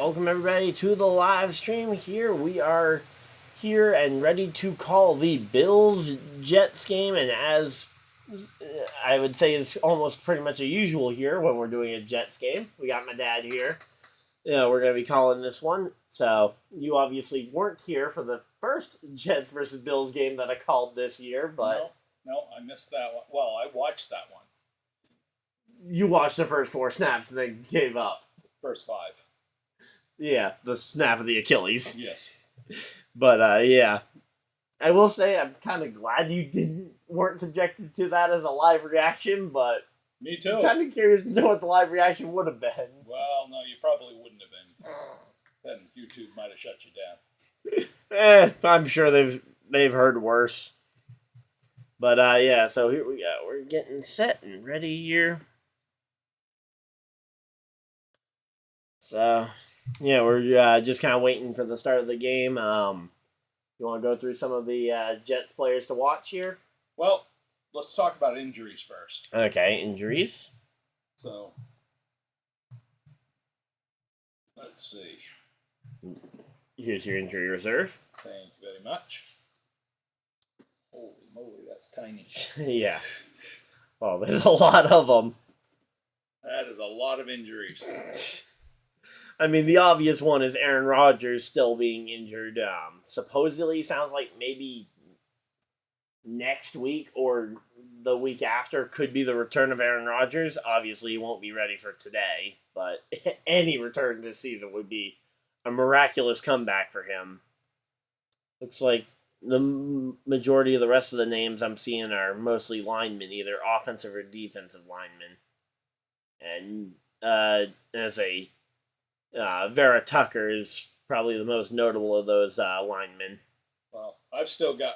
welcome everybody to the live stream here. We are here and ready to call the Bills-Jets game, and as I would say it's almost pretty much a usual here when we're doing a Jets game. We got my dad here. We're going to be calling this one. So you obviously weren't here for the first Jets versus Bills game that I called this year, but... No, I missed that one. Well, I watched that one. You watched the first 4 snaps and then gave up. First 5. Yeah, the snap of the Achilles. Yes. But, yeah. I will say I'm kind of glad you weren't subjected to that as a live reaction, but... Me too. I'm kind of curious to know what the live reaction would have been. Well, no, you probably wouldn't have been. Then YouTube might have shut you down. I'm sure they've heard worse. But, yeah, so here we go. We're getting set and ready here. So, yeah, we're just kind of waiting for the start of the game. You want to go through some of the Jets players to watch here? Well, let's talk about injuries first. Okay, injuries. So, let's see. Here's your injury reserve. Thank you very much. Holy moly, that's tiny. Yeah. Well, there's a lot of them. That is a lot of injuries. I mean, the obvious one is Aaron Rodgers still being injured. Supposedly, sounds like maybe next week or the week after could be the return of Aaron Rodgers. Obviously, he won't be ready for today, but any return this season would be a miraculous comeback for him. Looks like the majority of the rest of the names I'm seeing are mostly linemen, either offensive or defensive linemen. And as a Vera Tucker is probably the most notable of those linemen. Well, I've still got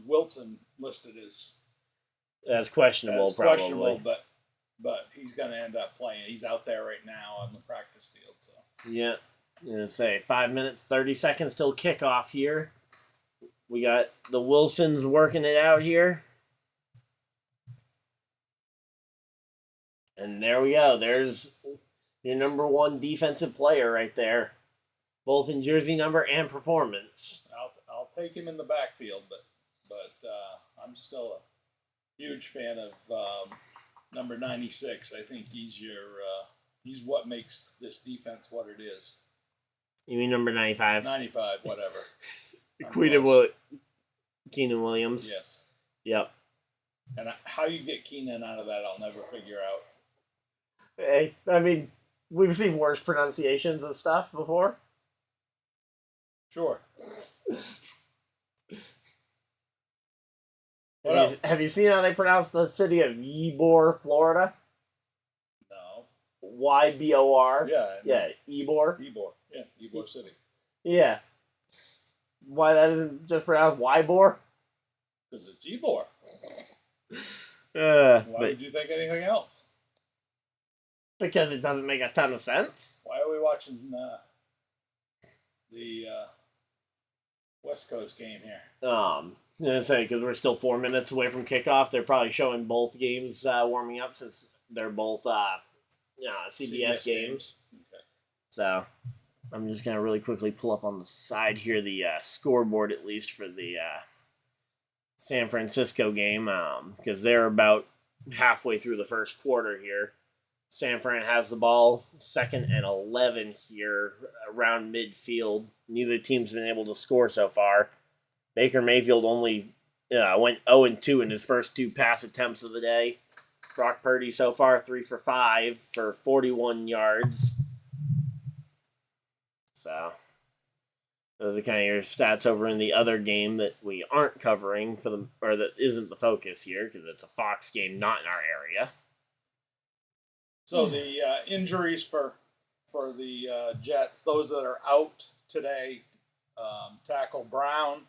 Wilson listed as questionable, probably. But he's going to end up playing. He's out there right now on the practice field. So yeah, I'm going to say 5 minutes, 30 seconds till kickoff here. We got the Wilsons working it out here. And there we go. There's your number 1 defensive player right there, both in jersey number and performance. I'll take him in the backfield, but I'm still a huge fan of number 96. I think he's he's what makes this defense what it is. You mean number 95? 95, whatever. Keenan Williams. Yes. Yep. And how you get Keenan out of that, I'll never figure out. Hey, I mean, we've seen worse pronunciations of stuff before. Sure. Have you seen how they pronounce the city of Ybor, Florida? No. Y-B-O-R? Yeah. Ybor. Ybor. Yeah, Ybor City. Yeah. Why that isn't just pronounced Ybor? Because it's Ybor. Why would you think anything else? Because it doesn't make a ton of sense. Why are we watching the West Coast game here? I'm going to say, because we're still 4 minutes away from kickoff, they're probably showing both games warming up since they're both CBS games. Okay. So I'm just going to really quickly pull up on the side here the scoreboard, at least for the San Francisco game, because they're about halfway through the first quarter here. San Fran has the ball, 2nd and 11 here around midfield. Neither team's been able to score so far. Baker Mayfield only went 0-2 in his first 2 pass attempts of the day. Brock Purdy so far 3 for 5 for 41 yards. So those are kind of your stats over in the other game that we aren't covering or that isn't the focus here because it's a Fox game, not in our area. So the injuries for the Jets, those that are out today, tackle Brown,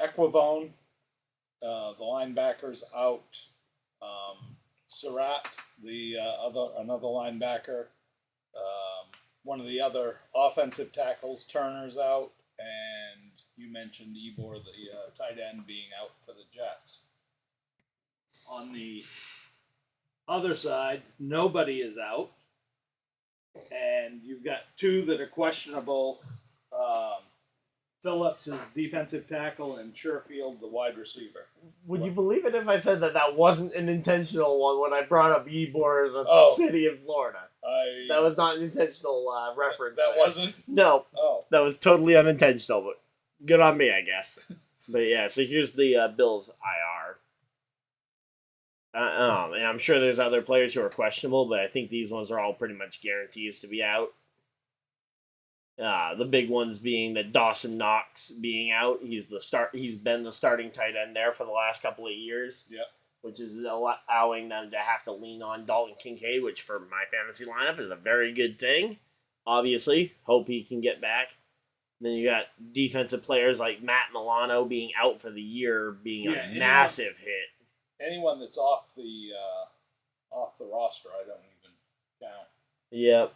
Equivone, the linebacker's out, Surratt, another linebacker, one of the other offensive tackles, Turner's out, and you mentioned Ybor, the tight end, being out for the Jets. On the other side, nobody is out. and you've got two that are questionable. Phillips is defensive tackle, and Sherfield the wide receiver. Would you believe it if I said that wasn't an intentional one when I brought up Ybor as a city in Florida? That was not an intentional reference. That wasn't? No. Oh. That was totally unintentional, but good on me, I guess. But yeah, so here's the Bills IR. And I'm sure there's other players who are questionable, but I think these ones are all pretty much guarantees to be out. The big ones being that Dawson Knox being out. He's been the starting tight end there for the last couple of years. Yep. Which is allowing them to have to lean on Dalton Kincaid, which for my fantasy lineup is a very good thing. Obviously, hope he can get back. Then you got defensive players like Matt Milano being out for the year, being a massive hit. Anyone that's off the roster, I don't even count. Yep.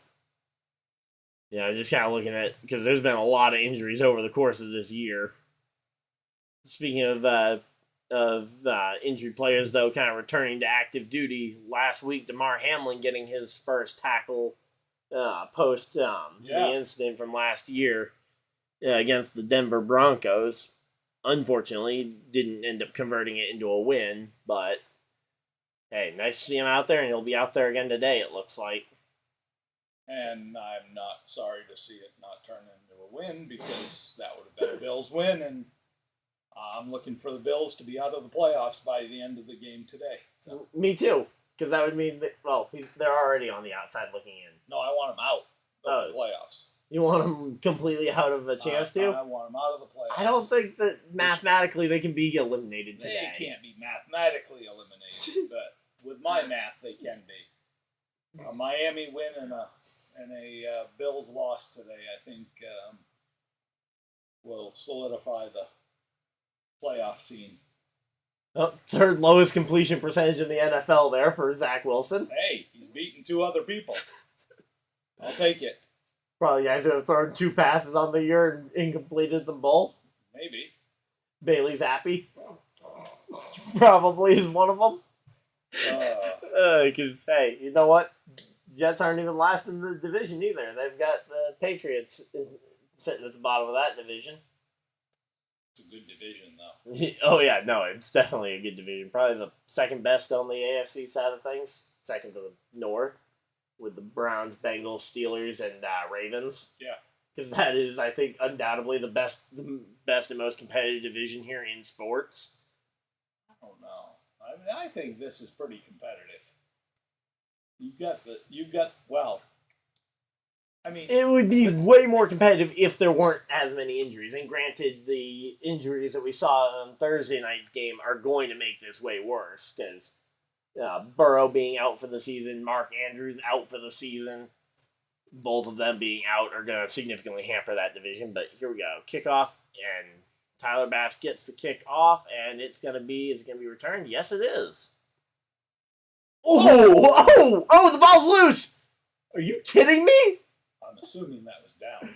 Yeah, I'm just kind of looking at, because there's been a lot of injuries over the course of this year. Speaking of injured players, though, kind of returning to active duty, last week, DeMar Hamlin getting his first tackle post the incident from last year against the Denver Broncos. Unfortunately, didn't end up converting it into a win, but hey, nice to see him out there, and he'll be out there again today, it looks like. And I'm not sorry to see it not turn into a win, because that would have been a Bills win, and I'm looking for the Bills to be out of the playoffs by the end of the game today. So. Me too, because that would mean that, they're already on the outside looking in. No, I want them out of the playoffs. You want them completely out of a chance to? I want them out of the playoffs. I don't think that mathematically they can be eliminated today. They can't be mathematically eliminated, but with my math, they can be. A Miami win and a Bills loss today, I think, will solidify the playoff scene. Oh, third lowest completion percentage in the NFL there for Zach Wilson. Hey, he's beaten two other people. I'll take it. Probably guys who have thrown 2 passes on the year and incompleted them both. Maybe. Bailey Zappi probably is one of them. Because, hey, you know what? Jets aren't even last in the division either. They've got the Patriots sitting at the bottom of that division. It's a good division, though. Oh, yeah, no, it's definitely a good division. Probably the second best on the AFC side of things. Second to the North, with the Browns, Bengals, Steelers, and Ravens. Yeah. Because that is, I think, undoubtedly the best and most competitive division here in sports. I don't know. I think this is pretty competitive. It would be way more competitive if there weren't as many injuries. And granted, the injuries that we saw on Thursday night's game are going to make this way worse. Because Burrow being out for the season, Mark Andrews out for the season, both of them being out are going to significantly hamper that division. But here we go. Kickoff, and Tyler Bass gets the kick off, and is it going to be returned? Yes, it is. Oh, the ball's loose! Are you kidding me? I'm assuming that was down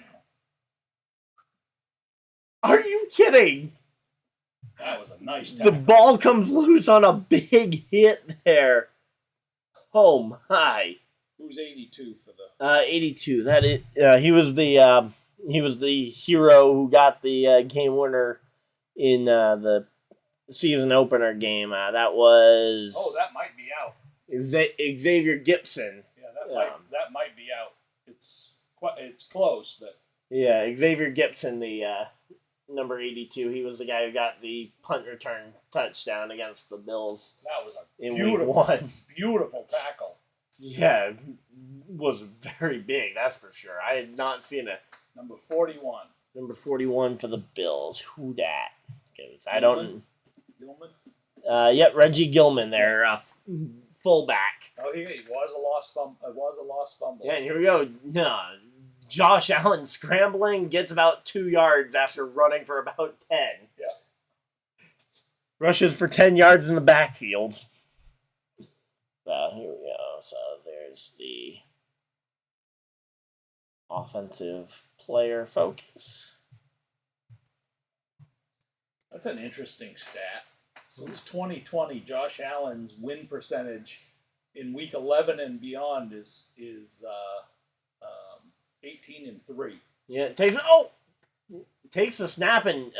now. Are you kidding? That was a nice tackle. The ball comes loose on a big hit there. Oh my! Who's 82 for the? 82. That is. He was the hero who got the game winner in the season opener game. That was. Oh, that might be out. Xavier Gibson. Yeah, that might be out. It's close, but yeah, Xavier Gibson, the number 82. He was the guy who got the punt return touchdown against the Bills. That was a beautiful tackle. Yeah, it was very big. That's for sure. I had not seen it. Number 41. Number 41 for the Bills. Who dat? Because I don't. Gilman. Yep, Reggie Gilman there. Fullback. Oh, he was a lost fumble. It was a lost fumble. Yeah, and here we go. Josh Allen scrambling, gets about 2 yards after running for about 10. Yeah. Rushes for 10 yards in the backfield. So here we go. So there's the offensive player focus. That's an interesting stat. Since 2020, Josh Allen's win percentage in Week 11 and beyond is 18-3. Yeah, takes the snap and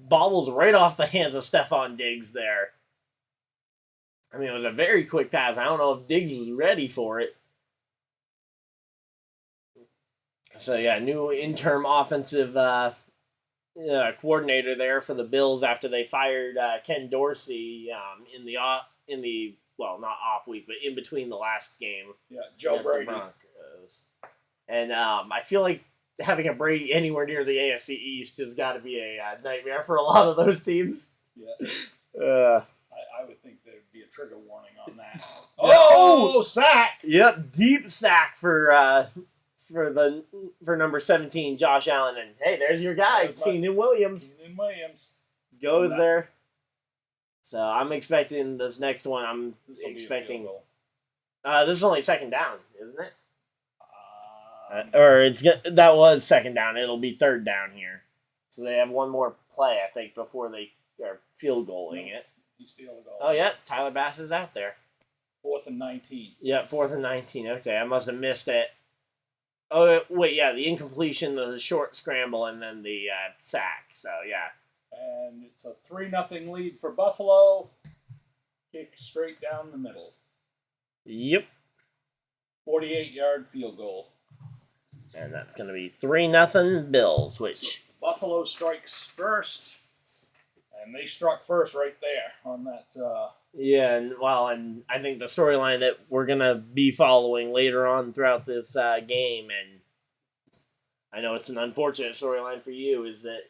bobbles right off the hands of Stephon Diggs there. I mean, it was a very quick pass. I don't know if Diggs was ready for it. So, yeah, new interim offensive coordinator there for the Bills after they fired Ken Dorsey in the well, not off week, but in between the last game. Yeah, Joe Brady. And I feel like having a Brady anywhere near the AFC East has got to be a nightmare for a lot of those teams. Yeah. I would think there'd be a trigger warning on that. Oh, sack! Yep, deep sack for number 17, Josh Allen, and hey, there's your guy, Keenan Williams. Goes there. So I'm expecting this next one. This is only second down, isn't it? That was second down. It'll be third down here. So they have one more play, I think, before they are field goaling it. He's field goal. Oh yeah, Tyler Bass is out there. 4th and 19. Yeah, 4th and 19. Okay, I must have missed it. Oh wait, yeah, the incompletion, the short scramble, and then the sack. So yeah. And it's a 3-0 lead for Buffalo. Kick straight down the middle. Yep. 48-yard field goal. And that's going to be 3-0 Bills, which... So Buffalo strikes first. And they struck first right there on that... Yeah, and I think the storyline that we're going to be following later on throughout this game, and I know it's an unfortunate storyline for you, is that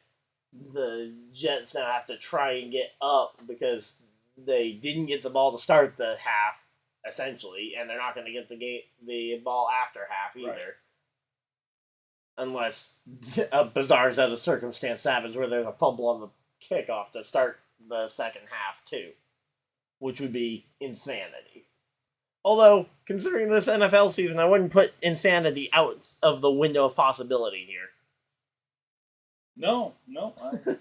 the Jets now have to try and get up because they didn't get the ball to start the half, essentially, and they're not going to get the ball after half either. Right. Unless a bizarre set of circumstance happens where there's a fumble on the kickoff to start the second half, too. Which would be insanity. Although, considering this NFL season, I wouldn't put insanity out of the window of possibility here. No, I think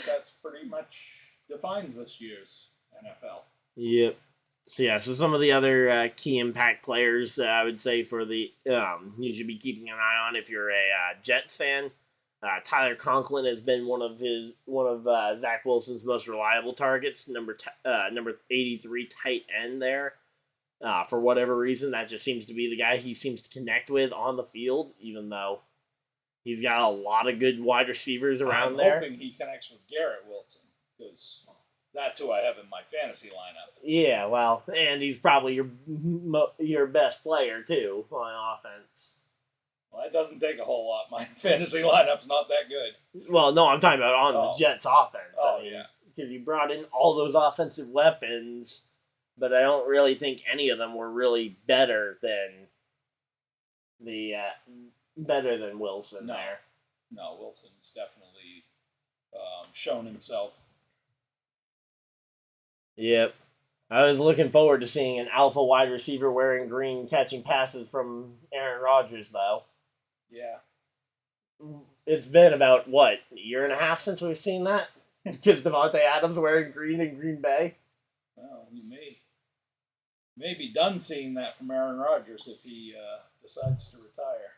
that's pretty much defines this year's NFL. Yep. So some of the other key impact players I would say for the you should be keeping an eye on if you're a Jets fan. Tyler Conklin has been one of Zach Wilson's most reliable targets. Number 83 tight end there. For whatever reason, that just seems to be the guy he seems to connect with on the field, even though he's got a lot of good wide receivers around there. I'm hoping he connects with Garrett Wilson, because that's who I have in my fantasy lineup. Yeah, well, and he's probably your best player, too, on offense. Well, that doesn't take a whole lot. My fantasy lineup's not that good. Well, no, I'm talking about on the Jets' offense. Yeah. Because you brought in all those offensive weapons, but I don't really think any of them were really better than Wilson there. No, Wilson's definitely shown himself. Yep. I was looking forward to seeing an alpha wide receiver wearing green catching passes from Aaron Rodgers, though. Yeah. It's been about, a year and a half since we've seen that? Because Devontae Adams wearing green in Green Bay? Well, he may be done seeing that from Aaron Rodgers if he decides to retire.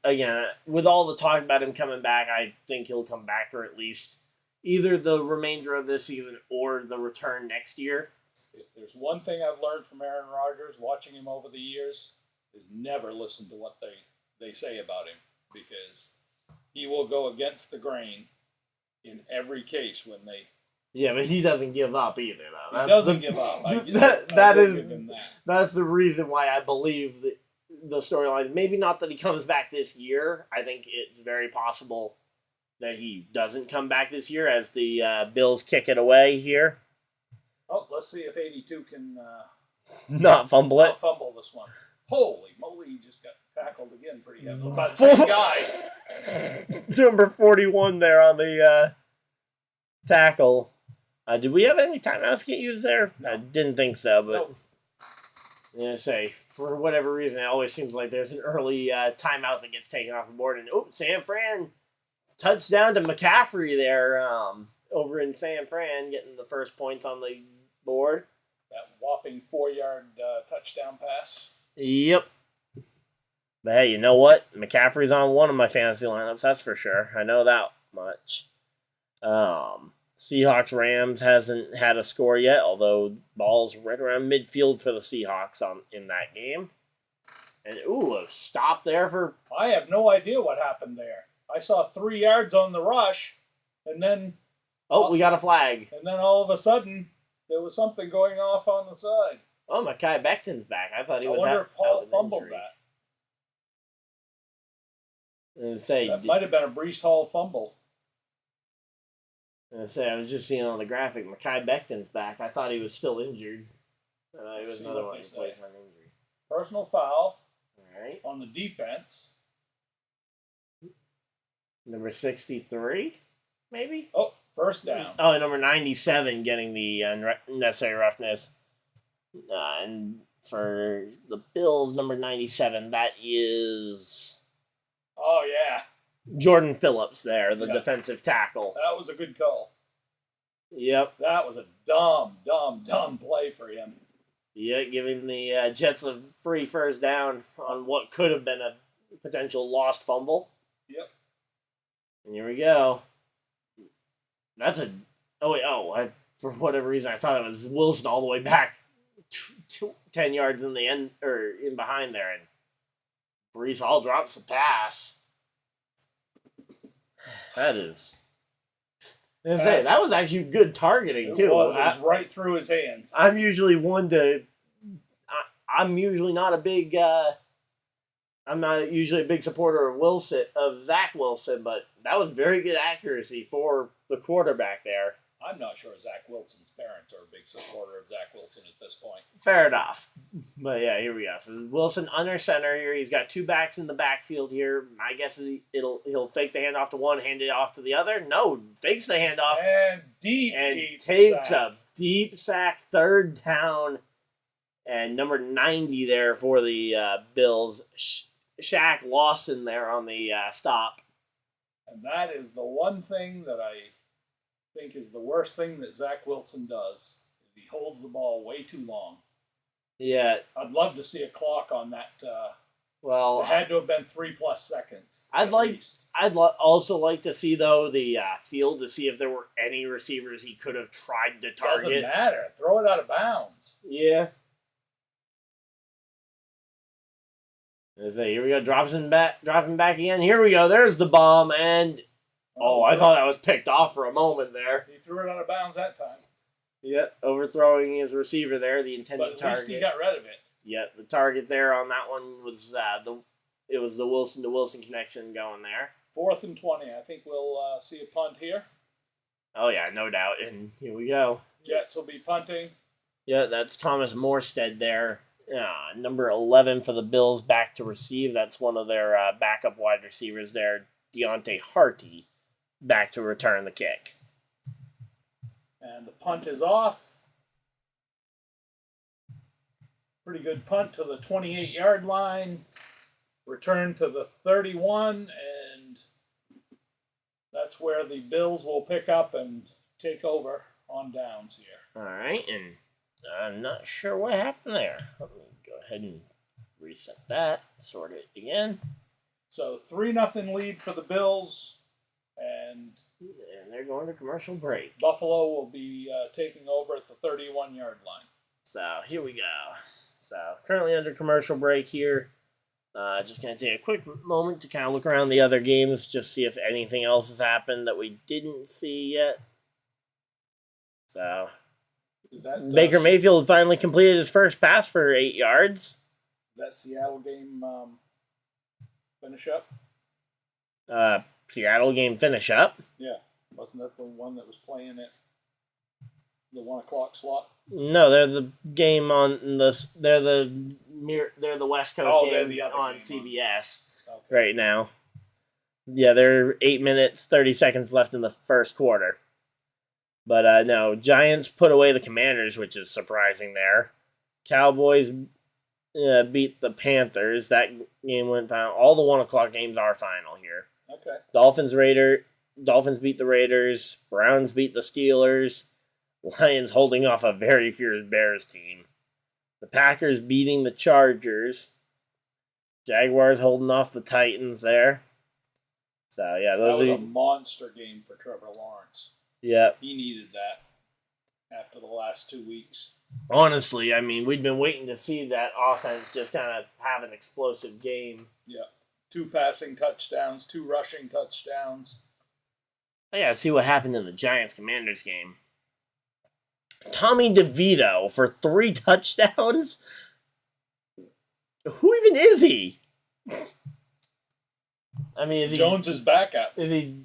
Again, with all the talk about him coming back, I think he'll come back for at least either the remainder of this season or the return next year. If there's one thing I've learned from Aaron Rodgers, watching him over the years, is never listen to what they say about him, because he will go against the grain in every case when they... Yeah, but he doesn't give up either, though. He doesn't give up. That's the reason why I believe that the storyline, maybe not that he comes back this year. I think it's very possible that he doesn't come back this year as the Bills kick it away here. Oh, let's see if 82 can not fumble it. Not fumble this one. Holy moly, he just got tackled again pretty heavily by the same guy. Number 41 there on the tackle. Did we have any timeouts get used there? No. I didn't think so, but nope. For whatever reason, it always seems like there's an early timeout that gets taken off the board. And San Fran, touchdown to McCaffrey there over in San Fran, getting the first points on the board. That whopping 4-yard touchdown pass. Yep. But hey, you know what? McCaffrey's on one of my fantasy lineups, that's for sure. I know that much. Seahawks-Rams hasn't had a score yet, although ball's right around midfield for the Seahawks in that game. And, ooh, a stop there for... I have no idea what happened there. I saw 3 yards on the rush, and then... Oh, we got a flag. And then all of a sudden, there was something going off on the side. Oh, Mekhi Becton's back. I thought he was I wonder if Hall out fumbled injury. that. That might have been a Breece Hall fumble. I was just seeing on the graphic, Mekhi Becton's back. I thought he was still injured. He was another one who plays on injury. Personal foul. All right. On the defense. Number 63, maybe? Oh, first down. Oh, number 97 getting the unnecessary roughness. And for the Bills, number 97, that is... Oh, yeah. Jordan Phillips there, the defensive tackle. That was a good call. Yep. That was a dumb play for him. Yeah, giving the Jets a free first down on what could have been a potential lost fumble. Yep. And here we go. That's a... Oh, wait, for whatever reason, I thought it was Wilson all the way back 10 yards in the end, or in behind there, and Breece Hall drops the pass. That is... that was actually good targeting, too. It was right through his hands. I'm usually one to... I'm usually not a big... I'm not usually a big supporter of Zach Wilson, but that was very good accuracy for the quarterback there. I'm not sure Zach Wilson's parents are a big supporter of Zach Wilson at this point. Fair enough. But yeah, here we go. So Wilson under center here. He's got 2 backs in the backfield here. My guess is he'll fake the handoff to one, hand it off to the other. No, fakes the handoff. And takes a deep sack, 3rd down. And number 90 there for the Bills. Shaq Lawson there on the stop. And that is the one thing that I think is the worst thing that Zach Wilson does. Is he holds the ball way too long. Yeah. I'd love to see a clock on that. Well, it had to have been 3+ seconds. I'd also like to see, though, the field to see if there were any receivers he could have tried to target. Doesn't matter. Throw it out of bounds. Yeah. Here we go. Dropping back again. Here we go. There's the bomb, and I thought that was picked off for a moment there. He threw it out of bounds that time. Yep, overthrowing his receiver there, the intended target. But at least he got rid of it. Yep, the target there on that one was the Wilson to Wilson connection going there. 4th and 20. I think we'll see a punt here. Oh yeah, no doubt. And here we go. Jets will be punting. Yeah, that's Thomas Morstead there. Number 11 for the Bills back to receive. That's one of their backup wide receivers there, Deontay Harty, back to return the kick. And the punt is off. Pretty good punt to the 28-yard line. Return to the 31, and that's where the Bills will pick up and take over on downs here. All right, and I'm not sure what happened there. Let me go ahead and reset that, sort it again. So 3-0 lead for the Bills, and they're going to commercial break. Buffalo will be taking over at the 31-yard line. So here we go. So currently under commercial break here. Just going to take a quick moment to kind of look around the other games, just see if anything else has happened that we didn't see yet. So Baker Mayfield finally completed his first pass for 8 yards. That Seattle game finish up? Seattle game finish up? Yeah. Wasn't that the one that was playing at the 1 o'clock slot? No, they're the game on the. They're the West Coast game on CBS right now. Yeah, they're 8 minutes 30 seconds left in the first quarter. But no, Giants put away the Commanders, which is surprising there. Cowboys beat the Panthers. That game went final. All the 1 o'clock games are final here. Okay. Dolphins beat the Raiders. Browns beat the Steelers. Lions holding off a very fierce Bears team. The Packers beating the Chargers. Jaguars holding off the Titans there. So, yeah, That those was are... a monster game for Trevor Lawrence. Yeah. He needed that after the last 2 weeks. Honestly, I mean, we'd been waiting to see that offense just kind of have an explosive game. Yeah. 2 passing touchdowns, 2 rushing touchdowns. Oh, yeah, see what happened in the Giants-Commanders game. Tommy DeVito for 3 touchdowns? Who even is he? I mean, is he... Jones's backup. Is he...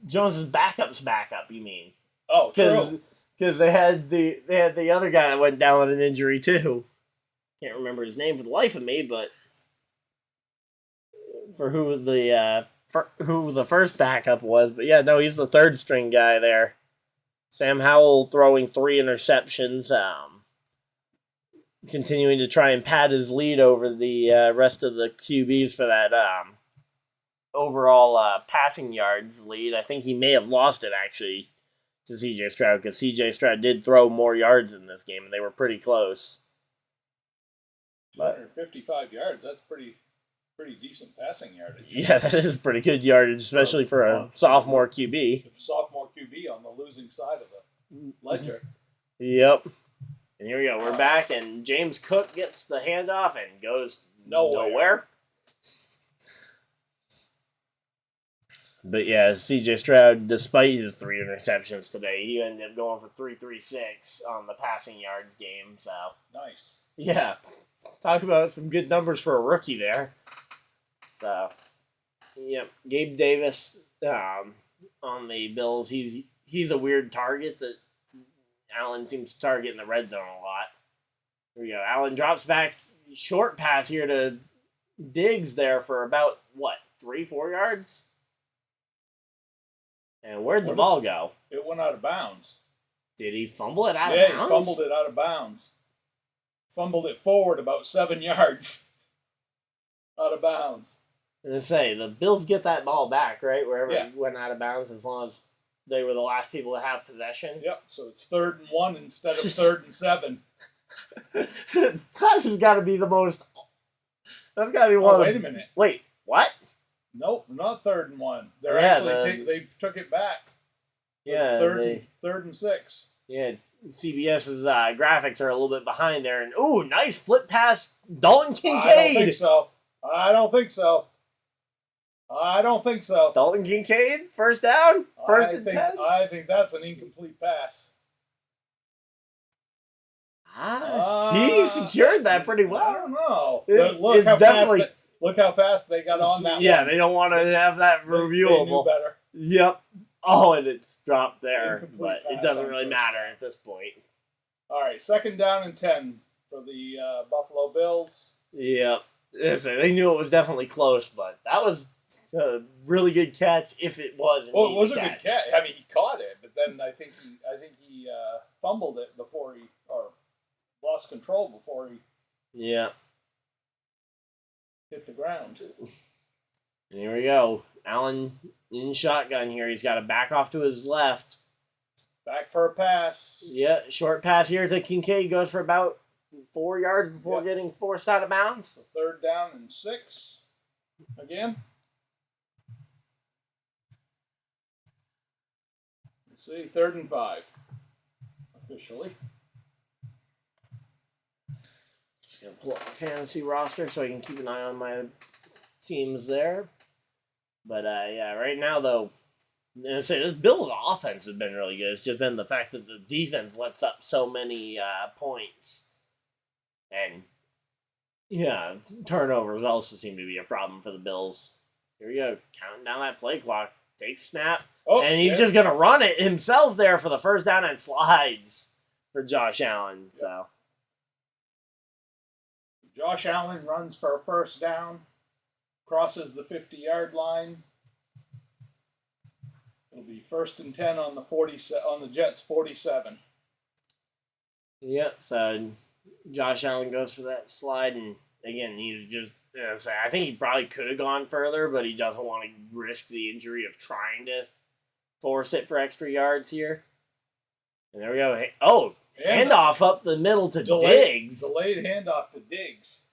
Jones's backup's backup, you mean? Oh, true. Because they had the other guy that went down with an injury, too. Can't remember his name for the life of me, but... For who the first backup was. But yeah, no, he's the third string guy there. Sam Howell throwing 3 interceptions, continuing to try and pad his lead over the rest of the QBs for that overall passing yards lead. I think he may have lost it, actually, to C.J. Stroud, because C.J. Stroud did throw more yards in this game, and they were pretty close. 255 yards, that's pretty decent passing yardage. Yeah, that is pretty good yardage, especially for a sophomore QB. Sophomore QB on the losing side of the ledger. Yep. And here we go. We're back, and James Cook gets the handoff and goes nowhere. But yeah, C.J. Stroud, despite his 3 interceptions today, he ended up going for 336 on the passing yards game. So nice. Yeah, talk about some good numbers for a rookie there. So, yep, Gabe Davis on the Bills. He's a weird target that Allen seems to target in the red zone a lot. Here we go. Allen drops back, short pass here to Diggs there for about, 3-4 yards? And where'd the ball go? It went out of bounds. Did he fumble it out of bounds? Yeah, he fumbled it out of bounds. Fumbled it forward about 7 yards. Out of bounds. And to say, the Bills get that ball back, right? Wherever it went out of bounds, as long as they were the last people to have possession. Yep, so it's 3rd and 1 instead of 3rd and 7. That has got to be the most... That's got to be one of the... Wait a minute. Wait, what? Nope, not 3rd and 1. They're actually they took it back. Yeah, 3rd and 6. Yeah, CBS's graphics are a little bit behind there. And ooh, nice flip pass, Dalton Kincaid. I don't think so. Dalton Kincaid, first down, first and 10. I think that's an incomplete pass. He secured that pretty well. I don't know. Look how fast they got on that. Yeah, one. They don't want to have that reviewable. They knew better. Yep. Oh, and it's dropped there, Incomplete but it doesn't really matter at this point. All right, 2nd down and 10 for the Buffalo Bills. Yep. They knew it was definitely close, but that was a really good catch. If it was, it was a good catch. I mean, he caught it, but then I think he fumbled it before or lost control before he hit the ground. And here we go. Allen in shotgun here. He's got to back off to his left. Back for a pass. Yeah, short pass here to Kincaid. Goes for about 4 yards before getting forced out of bounds. 3rd down and 6 again. Let's see, 3rd and 5 officially. Just gonna pull up my fantasy roster so I can keep an eye on my teams there. But yeah, right now though, this Bills offense has been really good. It's just been the fact that the defense lets up so many points. And, yeah, turnovers also seem to be a problem for the Bills. Here we go, counting down that play clock. Takes snap. And he's just going to run it himself there for the first down and slides for Josh Allen. Yep. So Josh Allen runs for a first down, crosses the 50-yard line. It'll be 1st and 10 on the Jets 47. Yep, so Josh Allen goes for that slide, and again, he's just, I think he probably could have gone further, but he doesn't want to risk the injury of trying to force it for extra yards here. And there we go. Handoff up the middle to Diggs. Delayed handoff to Diggs.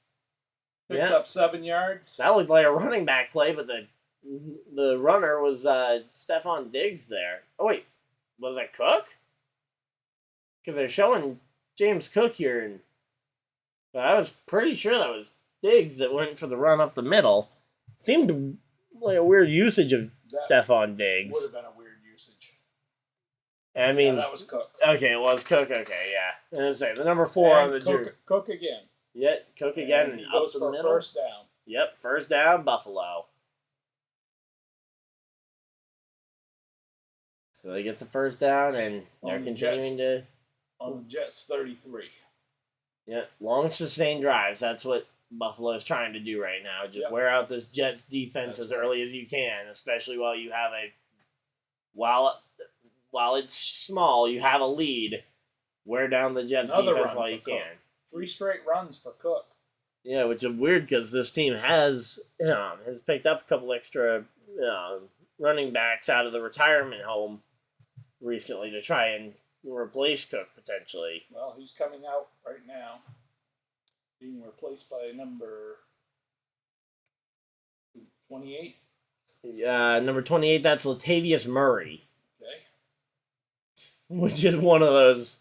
Picks up 7 yards. That looked like a running back play, but the runner was Stephon Diggs there. Oh, wait. Was that Cook? Because they're showing James Cook here. But I was pretty sure that was Diggs that went for the run up the middle. Seemed like a weird usage of Stephon Diggs. Would have been a weird usage. I mean, that was Cook. Okay, it was Cook. Okay, yeah. And I say the number 4 on the jersey. Cook again. Yeah, Cook again. And he goes for middle. first down. Yep, first down, Buffalo. So they get the first down, and they're continuing to... On the Jets 33. Yeah, long sustained drives. That's what Buffalo is trying to do right now. Just wear out this Jets defense as early as you can, especially while you have while it's small, you have a lead. Wear down the Jets defense while you can. 3 straight runs for Cook. Yeah, which is weird because this team has picked up a couple extra running backs out of the retirement home recently to try and replace Cook potentially. Well, he's coming out right now, being replaced by number 28. Number 28. That's Latavius Murray. Okay. Which is one of those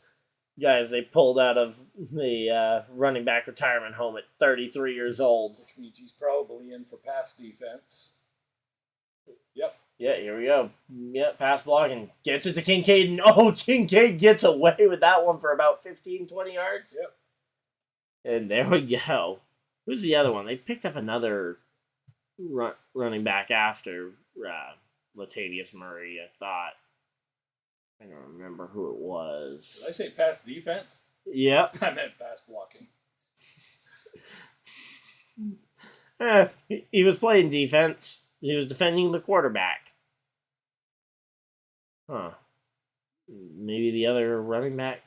guys they pulled out of the running back retirement home at 33 years old. Which means he's probably in for pass defense. Yep. Yeah, here we go. Yep, pass block and gets it to Kincaid. And, Kincaid gets away with that one for about 15, 20 yards. Yep. And there we go. Who's the other one? They picked up another running back after Latavius Murray, I thought. I don't remember who it was. Did I say pass defense? Yep. I meant pass blocking. He was playing defense. He was defending the quarterback. Huh. Maybe the other running back's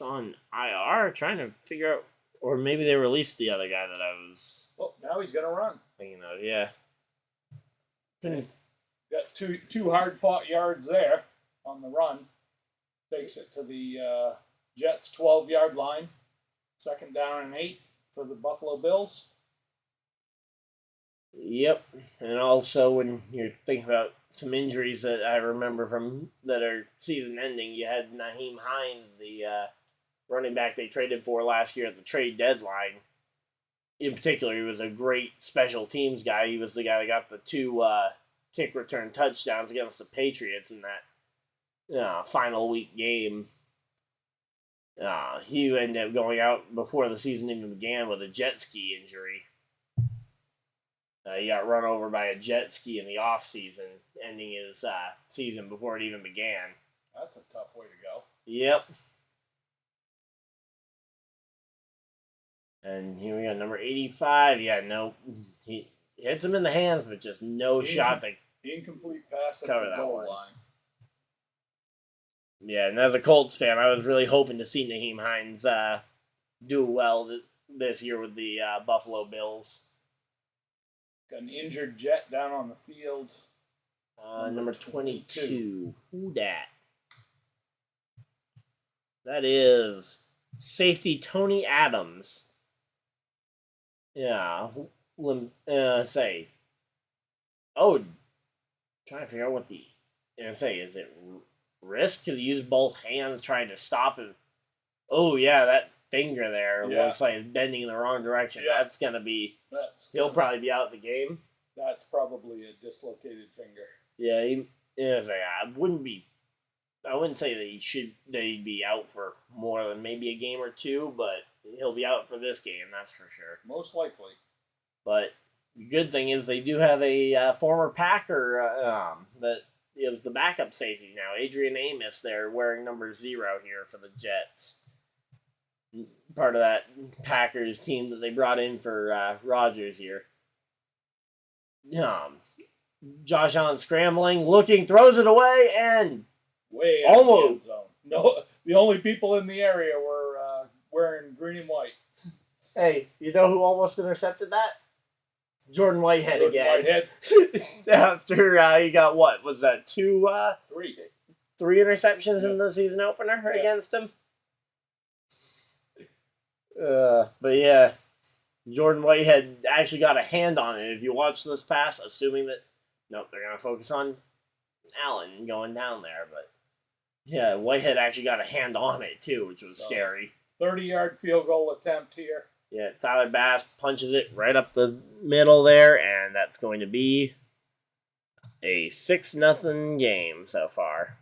on IR, trying to figure out, or maybe they released the other guy that I was. Well, now he's gonna run. Thinking of, yeah. Got two hard fought yards there on the run. Takes it to the Jets 12-yard line. 2nd down and 8 for the Buffalo Bills. Yep, and also when you're thinking about some injuries that I remember from that are season-ending, you had Nyheim Hines, the running back they traded for last year at the trade deadline. In particular, he was a great special teams guy. He was the guy that got the 2 kick return touchdowns against the Patriots in that final week game. He ended up going out before the season even began with a jet ski injury. He got run over by a jet ski in the off-season, ending his season before it even began. That's a tough way to go. Yep. And here we go, number 85. Yeah, no, he hits him in the hands, but just no shot to incomplete pass at cover the that goal one. line. Yeah, and as a Colts fan, I was really hoping to see Nyheim Hines do well this year with the Buffalo Bills. Got an injured Jet down on the field. Number 22. Who dat? That is safety Tony Adams. Yeah. Say. Oh, trying to figure out what the... is it risk? Because he used both hands trying to stop him. Oh, yeah, that finger there looks like it's bending in the wrong direction. Yeah. That's going to be... He'll probably be out of the game. That's probably a dislocated finger. Yeah, I wouldn't say that he'd be out for more than maybe a game or two, but he'll be out for this game, that's for sure. Most likely. But the good thing is they do have a former Packer that is the backup safety now. Adrian Amos there wearing number 0 here for the Jets. Part of that Packers team that they brought in for Rodgers here. Josh Allen scrambling, looking, throws it away, and way out of the end zone. No, the only people in the area were wearing green and white. Hey, you know who almost intercepted that? Jordan Whitehead again. After he got what? Was that 2? 3. 3 interceptions in the season opener against him? But yeah, Jordan Whitehead actually got a hand on it. If you watch this pass, assuming that, nope, they're going to focus on Allen going down there. But, yeah, Whitehead actually got a hand on it, too, which was scary. 30-yard field goal attempt here. Yeah, Tyler Bass punches it right up the middle there, and that's going to be a 6-0 game so far.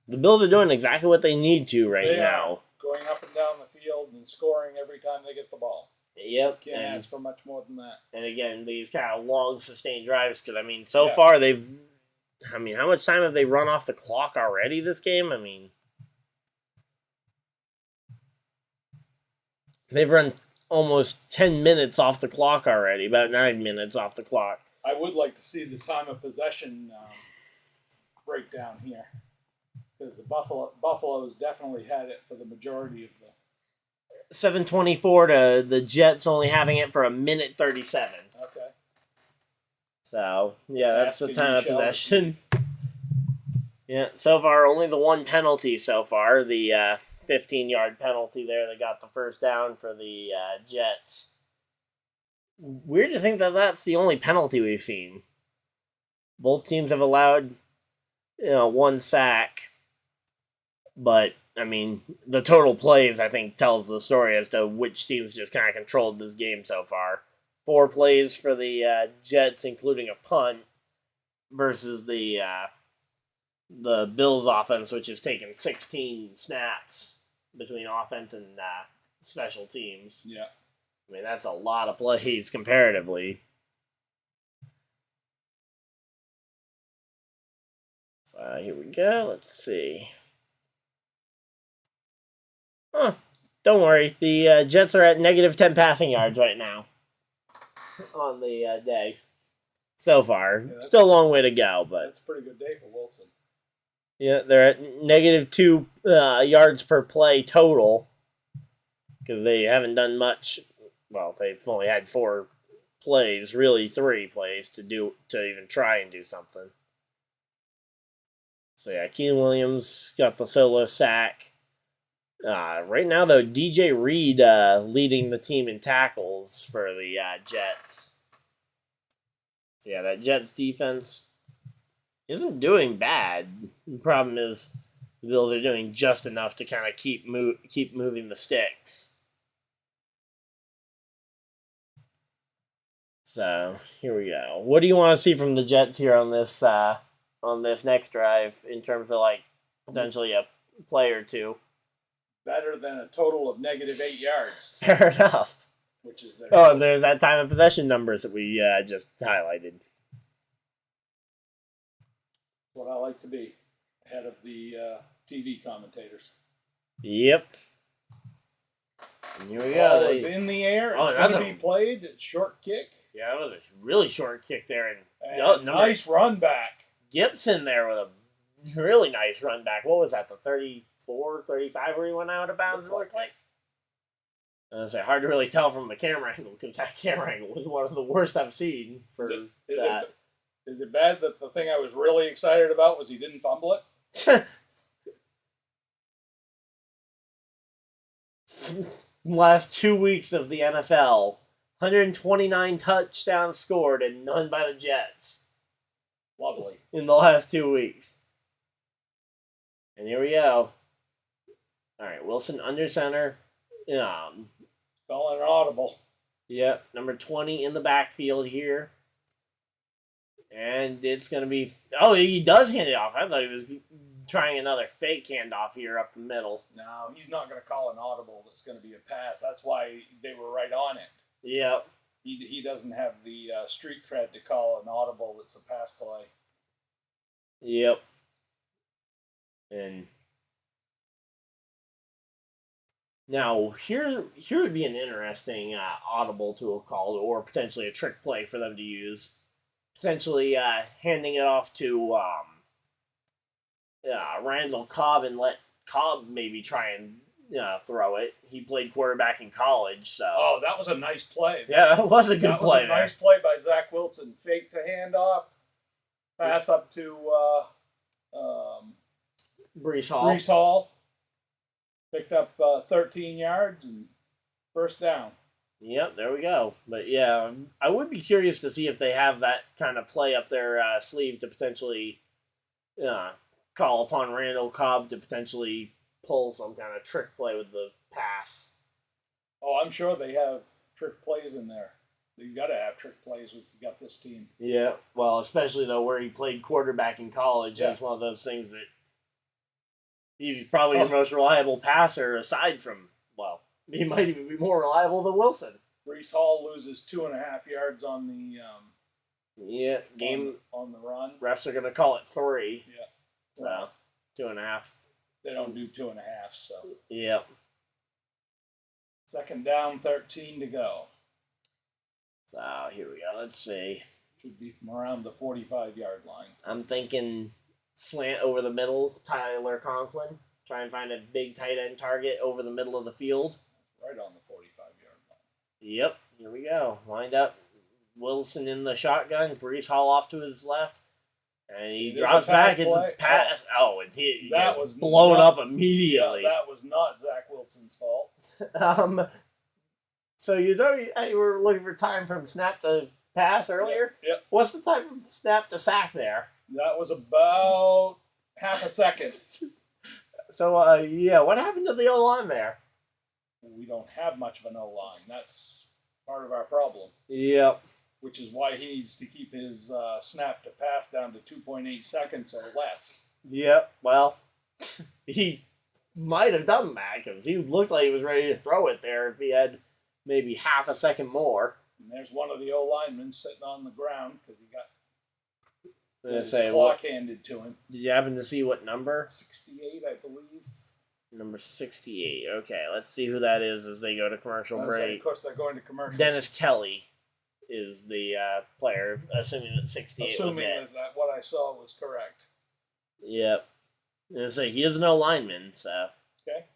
The Bills are doing exactly what they need to right now. Going up and down the field and scoring every time they get the ball. Yep. Can't ask for much more than that. And again, these kind of long, sustained drives, because, I mean, so far they've... I mean, how much time have they run off the clock already this game? I mean... They've run almost 10 minutes off the clock already, about 9 minutes off the clock. I would like to see the time of possession breakdown here. Because the Buffaloes definitely had it for the majority of the... 7:24 to the Jets only having it for a minute 37. Okay. So, yeah, that's the time of possession. Yeah, so far, only the one penalty so far. The 15-yard penalty there that got the first down for the Jets. Weird to think that that's the only penalty we've seen. Both teams have allowed, one sack. But, I mean, the total plays, I think, tells the story as to which teams just kind of controlled this game so far. 4 plays for the Jets, including a punt, versus the Bills offense, which has taken 16 snaps between offense and special teams. Yeah. I mean, that's a lot of plays comparatively. So here we go. Let's see. Don't worry. The Jets are at negative 10 passing yards right now on the day. So far. Yeah, still a long way to go, but... That's a pretty good day for Wilson. Yeah, they're at negative 2 yards per play total because they haven't done much. Well, they've only had 4 plays, really 3 plays to even try and do something. So yeah, Keenan Williams got the solo sack. Right now, though, DJ Reed leading the team in tackles for the Jets. So yeah, that Jets defense isn't doing bad. The problem is the Bills are doing just enough to kind of keep moving the sticks. So here we go. What do you want to see from the Jets here on this next drive in terms of like potentially a play or two? Better than a total of negative 8 yards. Fair enough. Which is their and there's that time of possession numbers that we just highlighted. What I like to be ahead of the TV commentators. Yep. And here we go. Ball is in the air. It's going to be played. It's short kick. Yeah, that was a really short kick there. And nice run back. Gibson there with a really nice run back. What was that, the 34, 35 where he went out of bounds? It looked like. It's hard to really tell from the camera angle because that camera angle was one of the worst I've seen for that. Is it bad that the thing I was really excited about was he didn't fumble it? Last 2 weeks of the NFL, 129 touchdowns scored and none by the Jets. Lovely. In the last 2 weeks. And here we go. All right, Wilson under center. Calling an audible. Yep, number 20 in the backfield here. And it's going to be... Oh, he does hand it off. I thought he was trying another fake handoff here up the middle. No, he's not going to call an audible that's going to be a pass. That's why they were right on it. Yep. He doesn't have the street cred to call an audible that's a pass play. Yep. And... Now, here would be an interesting audible to have called, or potentially a trick play for them to use. Potentially handing it off to Randall Cobb and let Cobb maybe try and throw it. He played quarterback in college, so... Oh, that was a nice play. Yeah, that was a good play. That was a nice play by Zach Wilson. Fake the handoff, pass up to Breece Hall. Breece Hall. Picked up 13 yards and first down. Yep, there we go. But yeah, I would be curious to see if they have that kind of play up their sleeve to potentially call upon Randall Cobb to potentially pull some kind of trick play with the pass. Oh, I'm sure they have trick plays in there. You got to have trick plays if you got this team. Yeah, well, especially though where he played quarterback in college, Yeah. that's one of those things that he's probably the most reliable passer aside from, well, he might even be more reliable than Wilson. Brees Hall loses 2.5 yards on the game on the run. Refs are gonna call it 3. Yeah, so 2.5. They don't do 2.5. So Yep. Second down, 13 to go. So here we go. Let's see. Should be from around the 45-yard line. I'm thinking slant over the middle, Tyler Conklin. Try and find a big tight end target over the middle of the field. Right on the 45-yard line. Yep, here we go. Lined up. Wilson in the shotgun. Brees Hall off to his left. And he drops back. It's a pass. Oh, and he was blown up immediately. Yeah, that was not Zach Wilson's fault. So you were looking for time from snap to pass earlier? Yep. What's the time from snap to sack there? That was about half a second. So, what happened to the O-line there? We don't have much of an O-line. That's part of our problem. Yep. Which is why he needs to keep his snap to pass down to 2.8 seconds or less. Yep. Well, he might have done that because he looked like he was ready to throw it there if he had maybe half a second more. And there's one of the O-linemen sitting on the ground because he got his say, clock handed to him. Did you happen to see what number? 68, I believe. Number 68. Okay, let's see who that is as they go to commercial break. Of course, they're going to commercial. Dennis Kelly is the player, assuming that 68 assuming was it. that what I saw was correct. Yep. And say he is no lineman, so. Okay.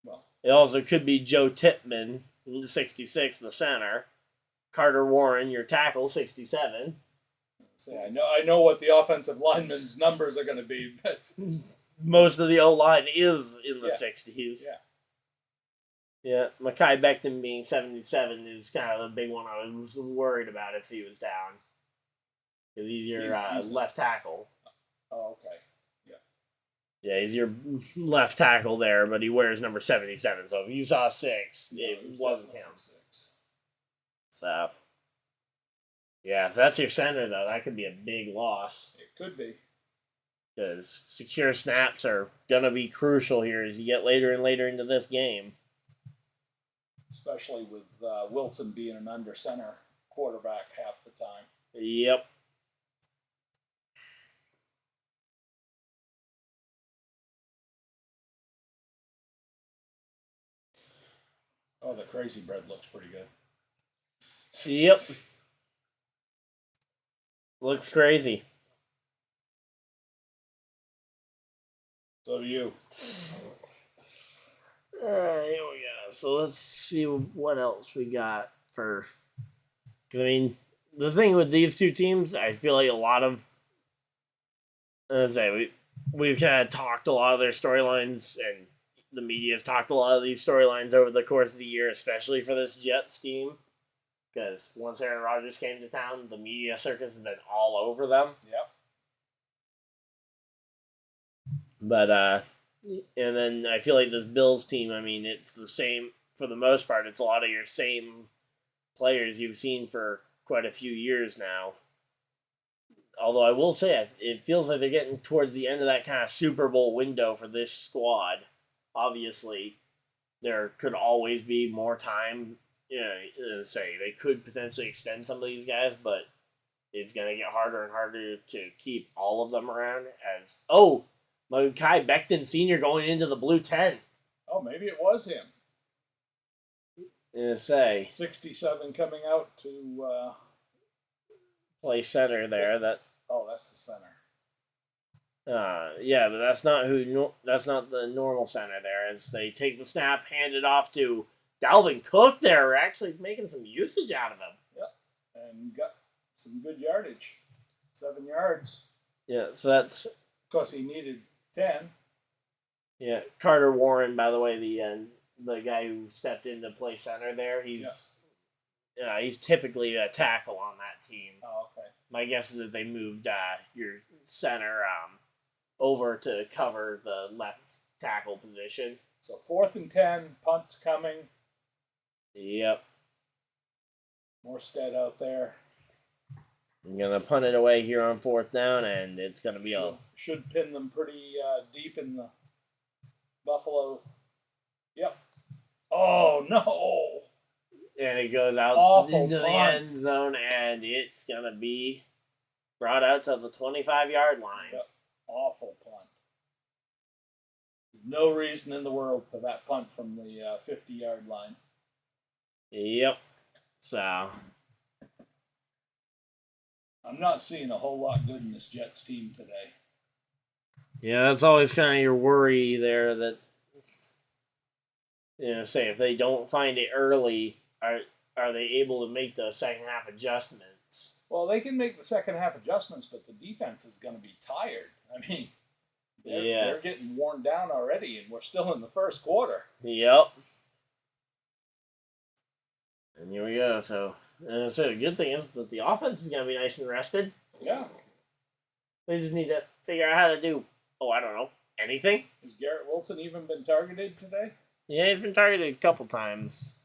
Well. It also could be Joe Tipman, 66, the center. Carter Warren, your tackle, 67. I know what the offensive lineman's numbers are going to be, but most of the O-line is in the 60s. Yeah, Mekhi Becton being 77 is kind of the big one I was worried about if he was down. Because he's your left tackle. Oh, okay. Yeah, he's your left tackle there, but he wears number 77. So if you saw 6, it wasn't him. 6. So, yeah, if that's your center, though, that could be a big loss. It could be. Because secure snaps are going to be crucial here as you get later and later into this game. Especially with Wilson being an under center quarterback half the time. Yep. Oh, the crazy bread looks pretty good. Yep. Looks crazy. So do you. Here we go. So let's see what else we got for. I mean, the thing with these two teams, I feel like a lot of. We've kind of talked a lot of their storylines, and the media's talked a lot of these storylines over the course of the year, especially for this Jets team. Because once Aaron Rodgers came to town, the media circus has been all over them. Yep. But, and then I feel like this Bills team, I mean, it's the same, for the most part, it's a lot of your same players you've seen for quite a few years now. Although I will say, it feels like they're getting towards the end of that kind of Super Bowl window for this squad. Obviously, there could always be more time. They could potentially extend some of these guys, but it's going to get harder and harder to keep all of them around. Mekhi Becton Sr. going into the blue 10. Oh, maybe it was him. 67 coming out to play center there. That's the center. But that's not the normal center there. As they take the snap, hand it off to Dalvin Cook there. We're actually making some usage out of him. Yep. And got some good yardage. 7 yards. Yeah, so that's... Of course, he needed 10. Yeah, Carter Warren, by the way, the the guy who stepped in to play center there. He's typically a tackle on that team. Oh, okay. My guess is that they moved your center over to cover the left tackle position. So 4th and 10, punt's coming. Yep. Morstead out there. I'm going to punt it away here on 4th down, and it's going to be should pin them pretty deep in the Buffalo. Yep. Oh, no. And it goes out Awful into the punt. end zone, and it's going to be brought out to the 25-yard line. Yep. Awful punt. No reason in the world for that punt from the 50-yard line. Yep. So I'm not seeing a whole lot good in this Jets team today. yeah, that's always kind of your worry there. That say if they don't find it early, are they able to make the second half adjustments? Well, they can make the second half adjustments, but the defense is going to be tired. I mean, they're getting worn down already, and we're still in the first quarter. Yep. And here we go. So the good thing is that the offense is going to be nice and rested. Yeah. They just need to figure out how to do, I don't know, anything. Has Garrett Wilson even been targeted today? Yeah, he's been targeted a couple times.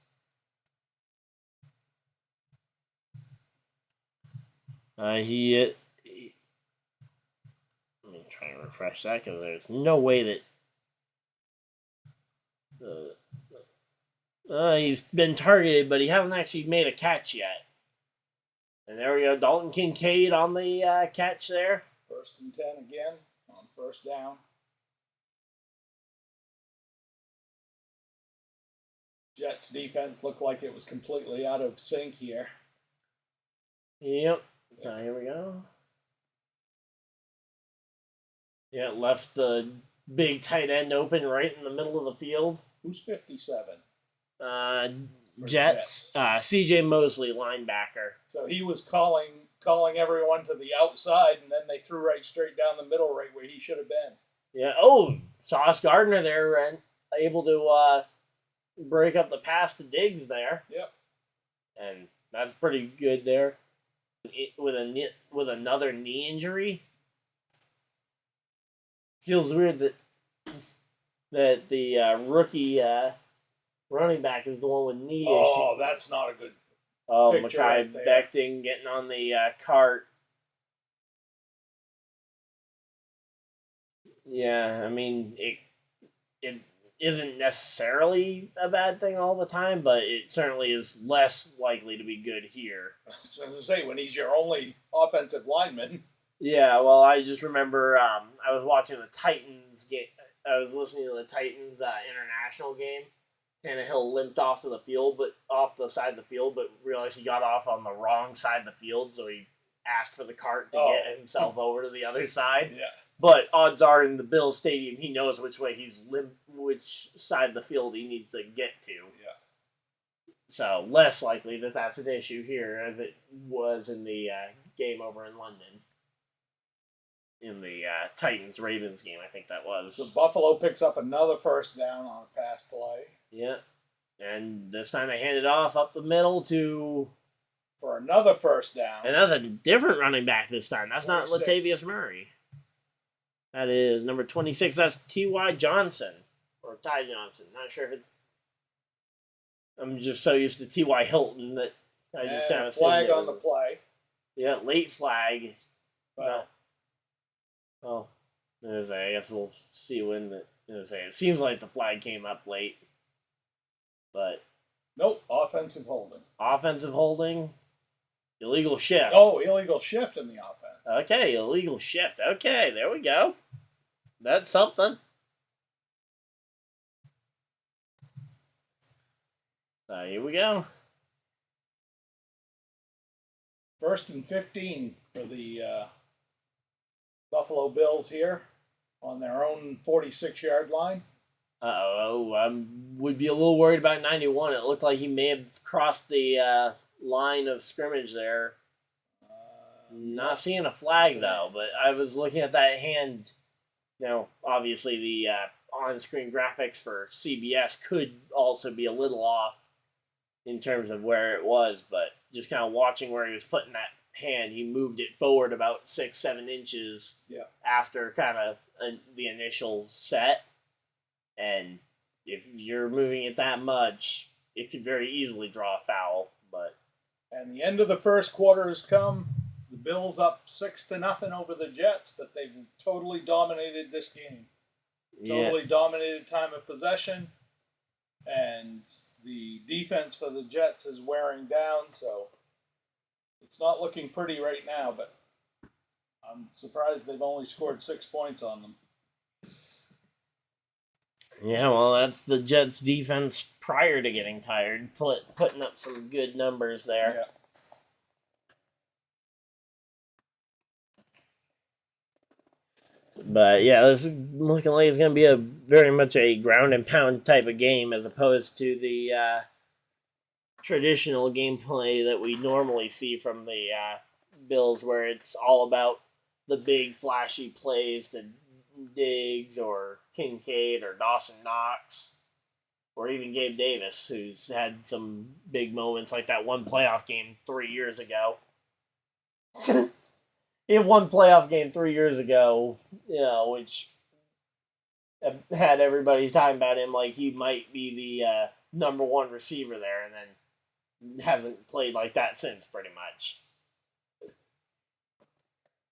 Let me try and refresh that because there's no way that he's been targeted, but he hasn't actually made a catch yet. And there we go, Dalton Kincaid on the catch there. 1st and 10 again on 1st down. Jets defense looked like it was completely out of sync here. Yep. So here we go. Yeah, left the big tight end open right in the middle of the field. Who's 57? Jets. CJ Mosley, linebacker. So he was calling everyone to the outside, and then they threw right straight down the middle, right where he should have been. Yeah. Saucegardner there, and able to break up the pass to Diggs there. Yep. And that's pretty good there. With another knee injury, feels weird that the rookie running back is the one with knee issues. Oh, that's not a good picture Mekhi right there. Becton getting on the cart. Yeah, I mean, it isn't necessarily a bad thing all the time, but it certainly is less likely to be good here. As I say, when he's your only offensive lineman. Yeah, well, I just remember I was watching the Titans game. I was listening to the Titans international game. Tannehill limped off the side of the field, but realized he got off on the wrong side of the field, so he asked for the cart to get himself over to the other side. Yeah. But odds are in the Bills stadium, he knows which side of the field he needs to get to. Yeah. So less likely that that's an issue here as it was in the game over in London. In the Titans-Ravens game, I think that was. So Buffalo picks up another 1st down on a pass play. Yeah. And this time they hand it off up the middle for another 1st down. And that's a different running back this time. That's 26. not Latavius Murray. That is number 26. That's T.Y. Johnson. Or Ty Johnson. Not sure if it's... I'm just so used to T.Y. Hilton that I just kind of... flag on the play. Yeah, late flag. Well, I guess we'll see when it seems like the flag came up late. But... Nope, offensive holding. Offensive holding. Illegal shift. Oh, illegal shift in the offense. Okay, illegal shift. Okay, there we go. That's something. So here we go. 1st and 15 for the Buffalo Bills here on their own 46-yard line. Would be a little worried about 91. It looked like he may have crossed the line of scrimmage there. Not seeing a flag, though, but I was looking at that hand Now, obviously, the on-screen graphics for CBS could also be a little off in terms of where it was, but just kind of watching where he was putting that hand, he moved it forward about 6-7 inches after kind of the initial set. And if you're moving it that much, it could very easily draw a foul. And the end of the first quarter has come. The Bills up 6-0 over the Jets, but they've totally dominated this game. Totally dominated time of possession, and the defense for the Jets is wearing down, so it's not looking pretty right now, but I'm surprised they've only scored 6 points on them. Yeah, well, that's the Jets' defense prior to getting tired, putting up some good numbers there. Yeah. But yeah, this is looking like it's going to be very much a ground and pound type of game as opposed to the traditional gameplay that we normally see from the Bills, where it's all about the big flashy plays to Diggs or Kincaid or Dawson Knox or even Gabe Davis, who's had some big moments like that one playoff game 3 years ago. He had one playoff game 3 years ago, which had everybody talking about him like he might be the number one receiver there, and then hasn't played like that since, pretty much.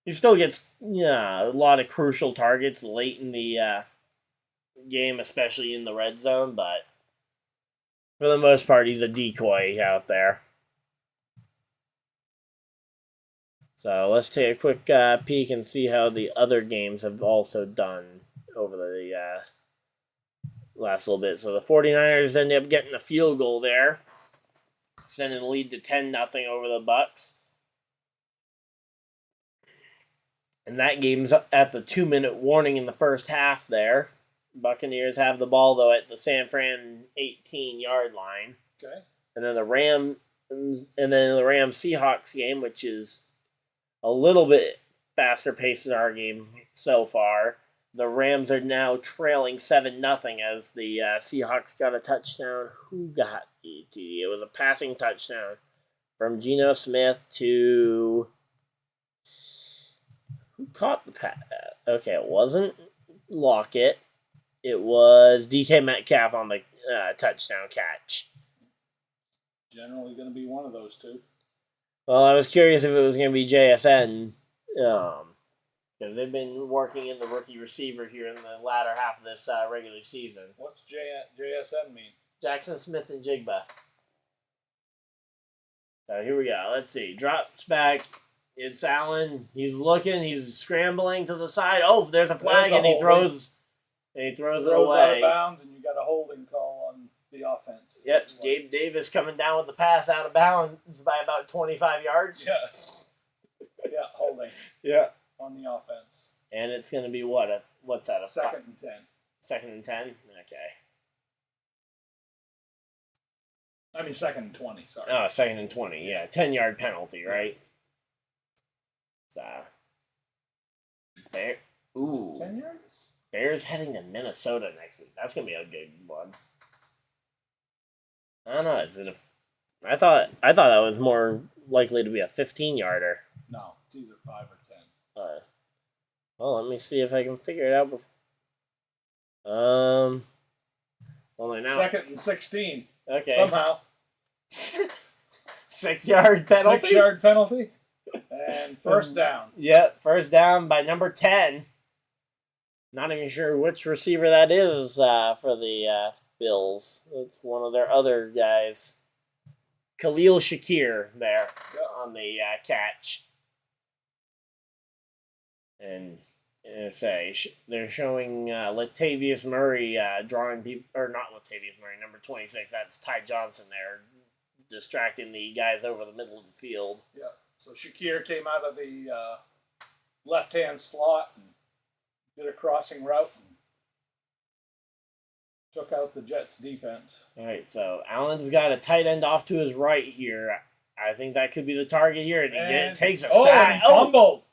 He still gets a lot of crucial targets late in the game, especially in the red zone, but for the most part, he's a decoy out there. So let's take a quick peek and see how the other games have also done over the last little bit. So the 49ers ended up getting a field goal there, sending the lead to 10-0 over the Bucs. And that game's at the 2-minute warning in the first half there. Buccaneers have the ball, though, at the San Fran 18-yard line. Okay. And then the Rams Seahawks game, which is a little bit faster pace than our game so far. The Rams are now trailing 7-0 as the Seahawks got a touchdown. Who got the TD? It was a passing touchdown from Geno Smith to... Who caught the pass? Okay, it wasn't Lockett. It was DK Metcalf on the touchdown catch. Generally going to be one of those two. Well, I was curious if it was going to be JSN, because they've been working in the rookie receiver here in the latter half of this regular season. What's JSN mean? Jackson Smith and Jigba. So here we go. Let's see. Drops back. It's Allen. He's looking. He's scrambling to the side. Oh, there's a flag, and he throws it away. Out of bounds, and you got a holding call on the offense. Yep, Gabe Davis coming down with the pass out of bounds by about 25 yards. Yeah. Yeah, holding. Yeah. On the offense. And it's going to be what's that? A 2nd and 10. 2nd and 10? Okay. I mean 2nd and 20, sorry. Oh, 2nd and 20, yeah. 10-yard penalty, right? So. Ooh. 10 yards? Bears heading to Minnesota next week. That's going to be a good one. I don't know. I thought that was more likely to be a 15-yarder. No, it's either 5 or 10. Well, let me see if I can figure it out. Only now. 2nd and 16. Okay. Somehow. 6-yard penalty. 6-yard penalty. And first down. Yep, first down by number 10. Not even sure which receiver that is for the Bills. It's one of their other guys. Khalil Shakir there on the catch. And they're showing Latavius Murray drawing people, or not Latavius Murray, number 26. That's Ty Johnson there, distracting the guys over the middle of the field. Yeah. So Shakir came out of the left-hand slot and did a crossing route and took out the Jets defense. All right, so Allen's got a tight end off to his right here. I think that could be the target here. And he takes a sack. And fumbled.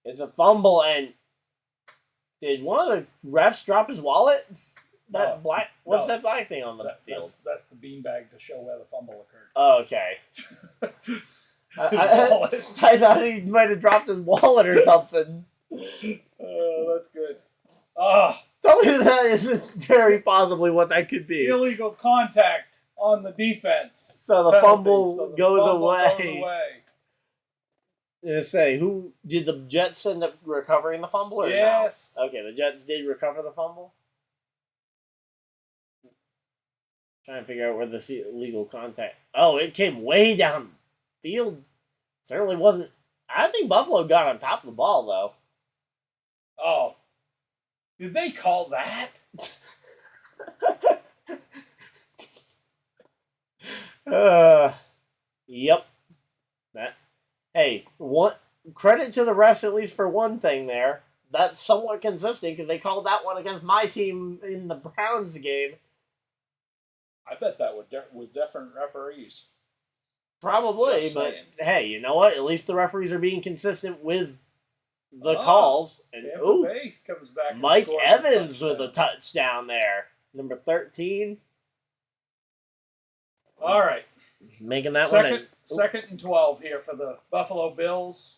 It's a fumble, and Did one of the refs drop his wallet? That No, black. What's no. that black thing on the field? That's the beanbag to show where the fumble occurred. Oh, okay. His I wallet. thought he might have dropped his wallet or something. Oh, that's good. Ah, Tell me that isn't very possibly what that could be. illegal contact on the defense. So the Penalty. fumble So the goes fumble away. goes away. Say, who did the Jets end up recovering the fumble or Yes. no? Okay, the Jets did recover the fumble. Trying to figure out where the illegal contact. Oh, it came way down field. Certainly wasn't. I think Buffalo got on top of the ball though. Oh, did they call that? Yep. That. Hey, what credit to the refs at least for one thing there. That's somewhat consistent because they called that one against my team in the Browns game. I bet that was different referees. Probably, Just but saying. hey, you know what? At least the referees are being consistent with the calls. And Tampa Bay comes back. And Mike scores Evans a with a touchdown there. Number 13. All right. Making that one. Second and 12 here for the Buffalo Bills.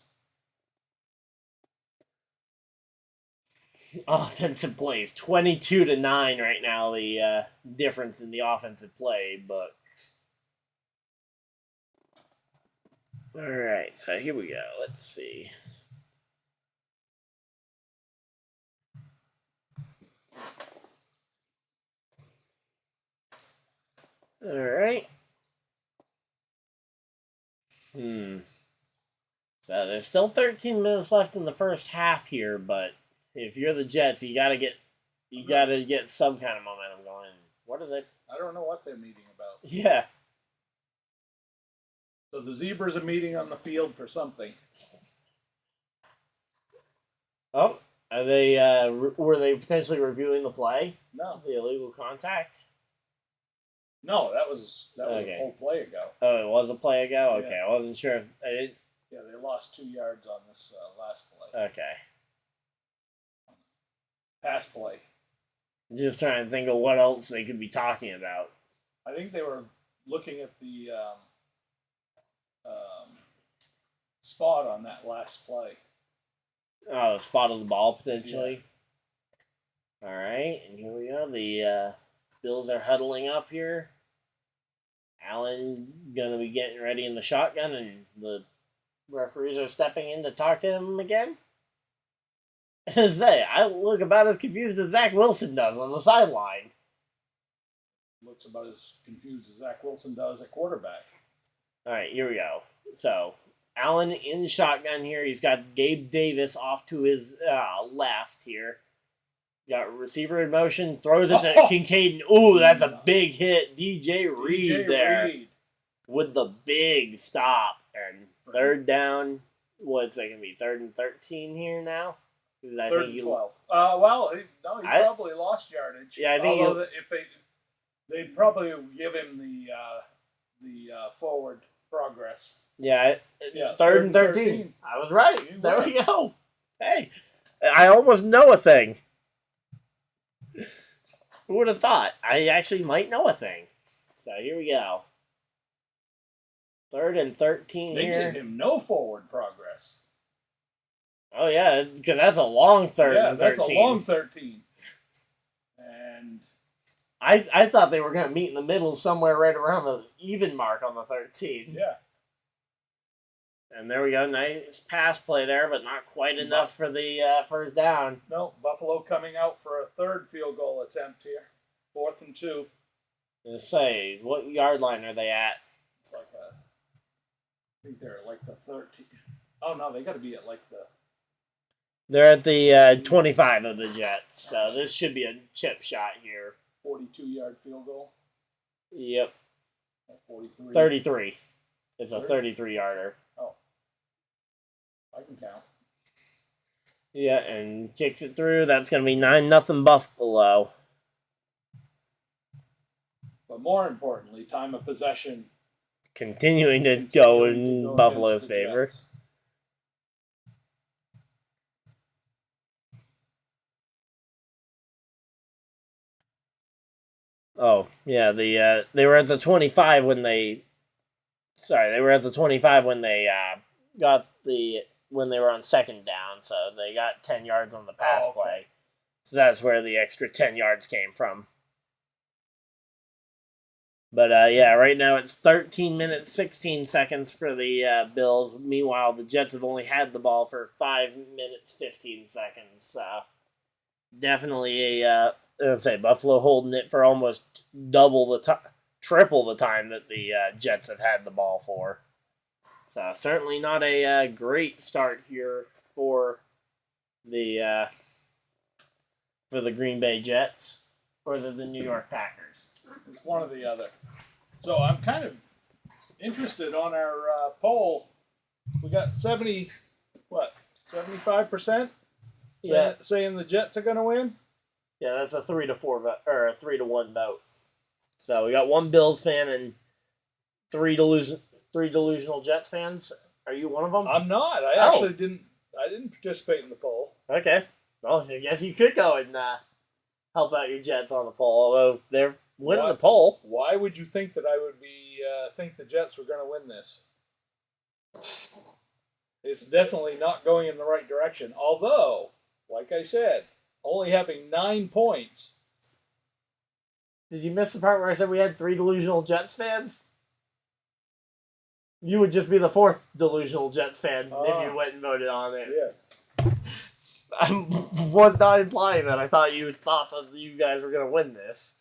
Offensive plays 22-9 right now. The difference in the offensive play, but all right. So here we go. Let's see. All right. So there's still 13 minutes left in the first half here, but if you're the Jets, you gotta get some kind of momentum going. What are they? I don't know what they're meeting about. Yeah. So the Zebras are meeting on the field for something. Oh, are they? Were they potentially reviewing the play? No, The illegal contact. no, that was Okay. a whole play ago. Oh, it was a play ago. Okay, Yeah. I wasn't sure if it. Yeah, they lost 2 yards on this last play. Okay, Pass play. just trying to think of what else they could be talking about. I think they were looking at the spot on that last play. Oh, spot on the ball potentially. Yeah. All right, and here we go. The Bills are huddling up here. Allen gonna be getting ready in the shotgun, and the referees are stepping in to talk to him again. I look about as confused as Zach Wilson does on the sideline. Looks about as confused as Zach Wilson does at quarterback. All right, here we go. So Allen in shotgun here. He's got Gabe Davis off to his left here. Got receiver in motion, throws it to Kincaid. Ooh, that's a big hit. DJ Reed there with the big stop. And third down, what's that going to be? 3rd and 13 here now? I 3rd and 12. Well, he probably lost yardage. Yeah, I think although if they'd probably give him the forward progress. Yeah, 3rd and 13. I was right. There we go. Hey, I almost know a thing. Who would have thought? I actually might know a thing. So here we go. 3rd and 13 they here. They gave him no forward progress. Oh, yeah, because that's a long 3rd and 13. That's a long 13. And I thought they were going to meet in the middle somewhere right around the even mark on the 13. Yeah. And there we go. Nice pass play there, but not quite enough for the first down. No, Buffalo coming out for a 3rd field goal attempt here. 4th and 2. Let's say, what yard line are they at? It's like I think they're at like the 13. Oh, no, they got to be at like the... They're at the 25 of the Jets, so this should be a chip shot here. 42-yard field goal? Yep. 43. 33. It's a 33-yarder. Oh. I can count. Yeah, and kicks it through. That's going to be 9-0 Buffalo. But more importantly, time of possession. Continuing to go in Buffalo's favor. Jets. Oh, yeah, they were at the 25 when they... Sorry, they were at the 25 when they when they were on second down, so they got 10 yards on the pass play. So that's where the extra 10 yards came from. But, yeah, right now it's 13 minutes, 16 seconds for the Bills. Meanwhile, the Jets have only had the ball for 5 minutes, 15 seconds. So, definitely let's say, Buffalo holding it for almost triple the time that the Jets have had the ball for. So, certainly not a great start here for the Green Bay Jets or the New York Packers. It's one or the other. So I'm kind of interested on our poll. We got 75%? Yeah, saying the Jets are going to win. Yeah, that's a 3-4 vote, or a 3-1 vote. So we got one Bills fan and three delusional Jets fans. Are you one of them? I'm not. I actually didn't. I didn't participate in the poll. Okay. Well, I guess you could go and help out your Jets on the poll, although they're winning the poll. Why would you think that I would think the Jets were going to win this? It's definitely not going in the right direction. Although, like I said, only having 9 points. Did you miss the part where I said we had 3 delusional Jets fans? You would just be the 4th delusional Jets fan if you went and voted on it. Yes. I was not implying that. I thought you thought that you guys were going to win this.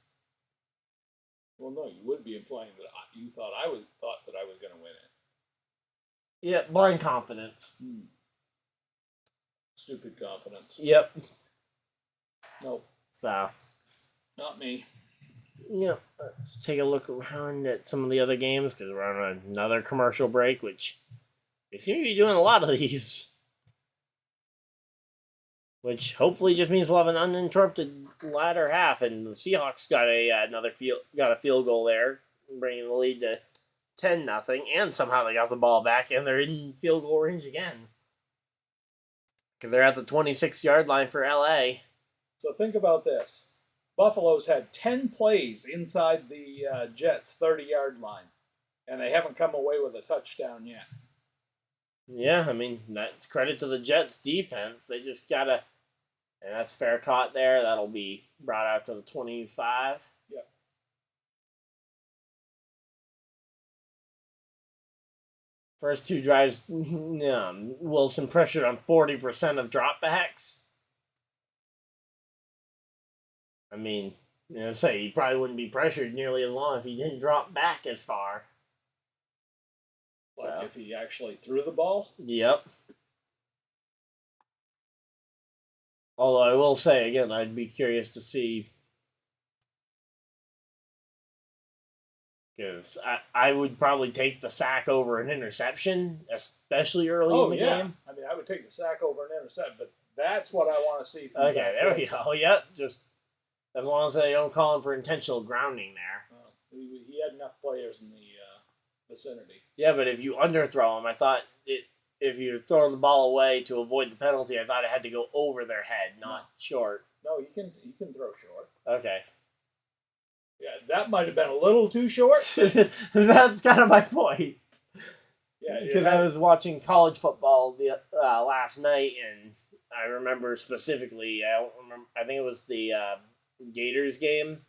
Well, no, you would be implying that you thought I was going to win it. Yeah, blind confidence. Stupid confidence. Yep. Nope. So. Not me. Yeah, let's take a look around at some of the other games, because we're on another commercial break, which they seem to be doing a lot of these. Which hopefully just means we'll have an uninterrupted latter half, and the Seahawks got a field goal there, bringing the lead to 10-0, and somehow they got the ball back, and they're in field goal range again. Because they're at the 26-yard line for LA. So think about this. Buffalo's had 10 plays inside the Jets' 30-yard line, and they haven't come away with a touchdown yet. Yeah, I mean, that's credit to the Jets' defense. They just got to... And that's fair caught there. That'll be brought out to the 25. Yep. First 2 drives, Wilson pressured on 40% of dropbacks. I mean, say he probably wouldn't be pressured nearly as long if he didn't drop back as far. Like if he actually threw the ball? Yep. Although I will say, again, I'd be curious to see, because I would probably take the sack over an interception, especially early in the game. I mean, I would take the sack over an interception, but that's what I want to see from Okay, there we go. Yep, just as long as they don't call him for intentional grounding there. He had enough players in the vicinity. Yeah, but if you underthrow him, I thought if you're throwing the ball away to avoid the penalty, I thought it had to go over their head, not short. No, you can throw short. Okay. Yeah, that might have been a little too short. That's kind of my point. Yeah, because I was watching college football last night, and I remember specifically, I think it was the Gators game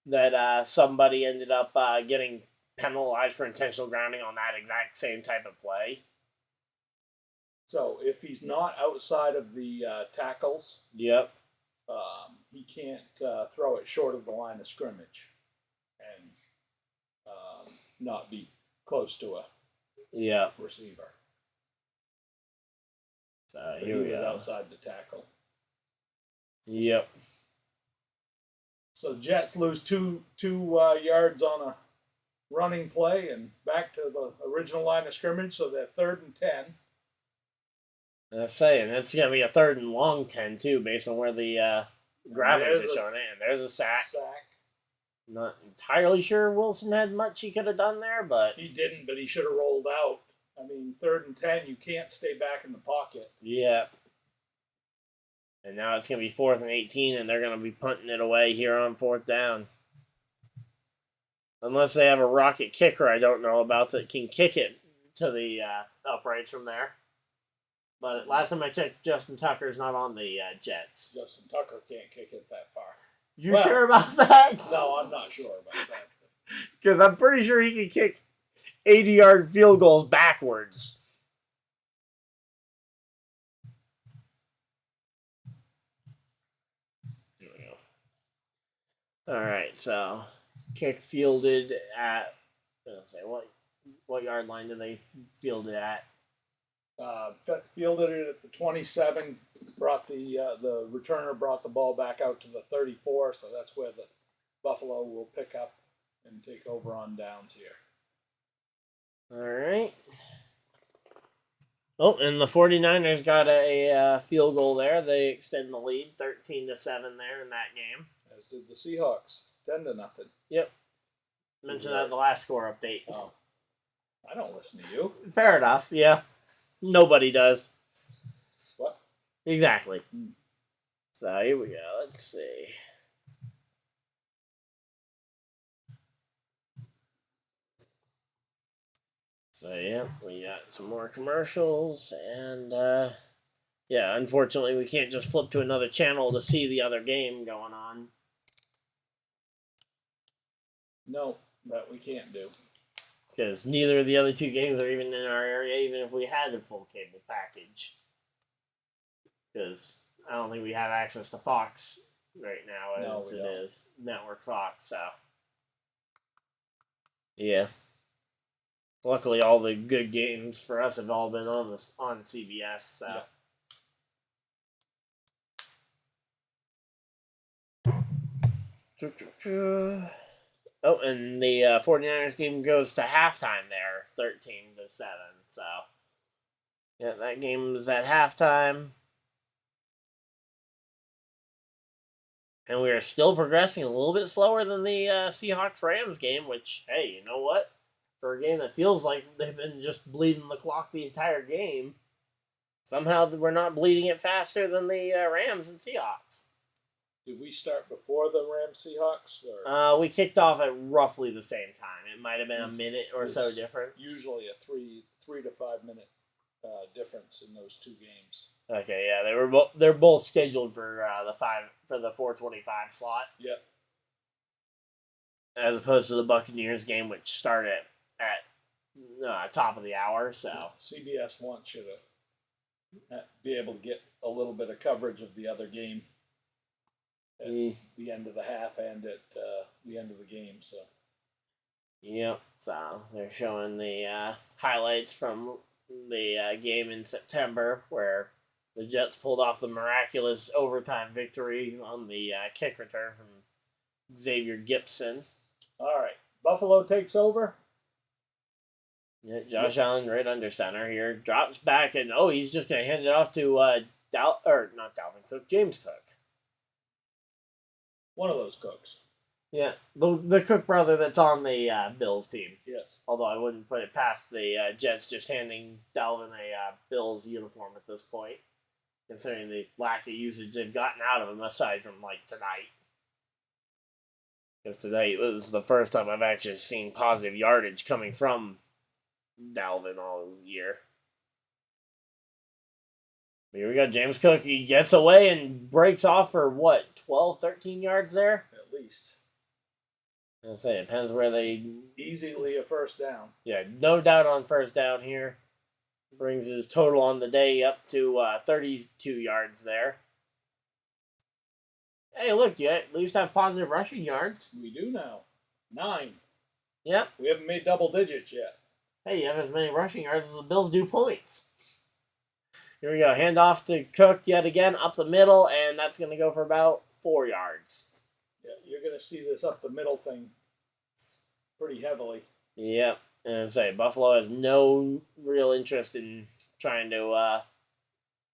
that somebody ended up getting penalized for intentional grounding on that exact same type of play. So if he's not outside of the tackles, yep, he can't throw it short of the line of scrimmage and not be close to a receiver. So here we go. Outside the tackle. Yep. So Jets lose two yards on a running play and back to the original line of scrimmage, so they're 3rd and 10. I'm saying it's going to be a 3rd and long 10 too, based on where the graphics are showing it. And there's a sack. Not entirely sure Wilson had much he could have done there, but he didn't. But he should have rolled out. I mean, 3rd and 10, you can't stay back in the pocket. Yeah. And now it's going to be 4th and 18, and they're going to be punting it away here on 4th down. Unless they have a rocket kicker I don't know about that can kick it to the uprights from there. But last time I checked, Justin Tucker's not on the Jets. Justin Tucker can't kick it that far. You sure about that? No, I'm not sure about that. Because I'm pretty sure he can kick 80-yard field goals backwards. Here we go. All right, so kick fielded at. Let's say what yard line did they field it at? Fielded it at the 27. Brought the returner brought the ball back out to the 34. So that's where the Buffalo will pick up and take over on downs here. All right. Oh, and the 49ers got a field goal there. They extend the lead 13-7 there in that game. As did the Seahawks, 10-0. Yep. Mentioned that in the last score update. Oh, I don't listen to you. Fair enough. Yeah. Nobody does. What? Exactly. So here we go. Let's see. So yeah, we got some more commercials, and yeah, unfortunately we can't just flip to another channel to see the other game going on. No, that we can't do. Because neither of the other two games are even in our area, even if we had a full cable package. Because I don't think we have access to Fox right now as it is Network Fox, so. Yeah. Luckily, all the good games for us have all been on CBS, so. Yeah. Oh, and the 49ers game goes to halftime there, 13-7. So, yeah, that game was at halftime. And we are still progressing a little bit slower than the Seahawks-Rams game, which, hey, you know what? For a game that feels like they've been just bleeding the clock the entire game, somehow we're not bleeding it faster than the Rams and Seahawks. Did we start before the Rams Seahawks? Or? We kicked off at roughly the same time. It might have been a minute or so different. Usually a 3 to 5 minute difference in those two games. Okay, yeah, they're both scheduled for the 4:25 slot. Yep. As opposed to the Buccaneers game, which started at top of the hour. So CBS wants you to be able to get a little bit of coverage of the other game at the end of the half and at the end of the game. So. Yep. So they're showing the highlights from the game in September where the Jets pulled off the miraculous overtime victory on the kick return from Xavier Gipson. All right. Buffalo takes over. Yeah, Josh Allen right under center here. Drops back and he's just going to hand it off to James Cook. One of those Cooks. Yeah, the Cook brother that's on the Bills team. Yes. Although I wouldn't put it past the Jets just handing Dalvin a Bills uniform at this point, considering the lack of usage they've gotten out of him aside from tonight. Because tonight was the first time I've actually seen positive yardage coming from Dalvin all year. Here we go, James Cook. He gets away and breaks off for 12, 13 yards there? At least. I'll say it depends where they... Easily a first down. Yeah, no doubt on first down here. Brings his total on the day up to 32 yards there. Hey, look, you at least have positive rushing yards. We do now. 9. Yep. We haven't made double digits yet. Hey, you have as many rushing yards as the Bills do points. Here we go. Hand off to Cook yet again, up the middle, and that's going to go for about 4 yards. Yeah, you're going to see this up the middle thing pretty heavily. Yep. And I say, Buffalo has no real interest in trying to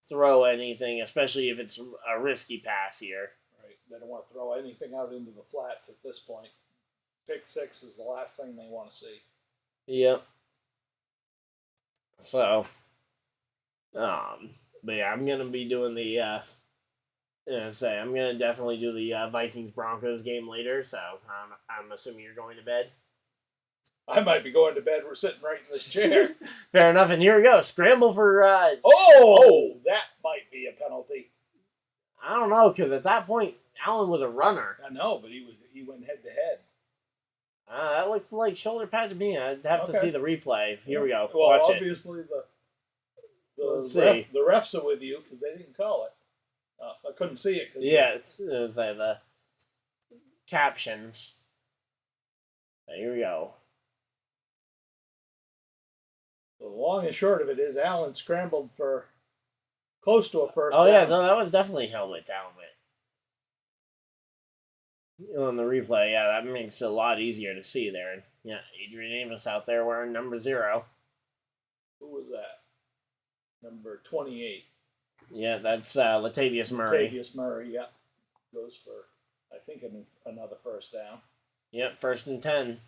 throw anything, especially if it's a risky pass here. Right. They don't want to throw anything out into the flats at this point. Pick 6 is the last thing they want to see. Yep. So, but yeah, I'm going to be doing the, I'm going to definitely do the Vikings-Broncos game later, so I'm assuming you're going to bed. I might be going to bed. We're sitting right in this chair. Fair enough. And here we go. Scramble for... that might be a penalty. I don't know, because at that point, Allen was a runner. I know, but he went head to head. That looks like shoulder pad to me. I'd have to see the replay. Here we go. Well, Watch obviously it. the refs are with you because they didn't call it. I couldn't see it. Yeah, it was the captions. Here we go. The long and short of it is Allen scrambled for close to a first down. yeah, no, that was definitely helmet to helmet. On the replay, yeah, that makes it a lot easier to see there. Yeah, Adrian Amos out there wearing number 0. Who was that? Number 28. Yeah, that's Latavius Murray. Latavius Murray, yeah. Goes for, I think, another first down. Yep, 1st and 10.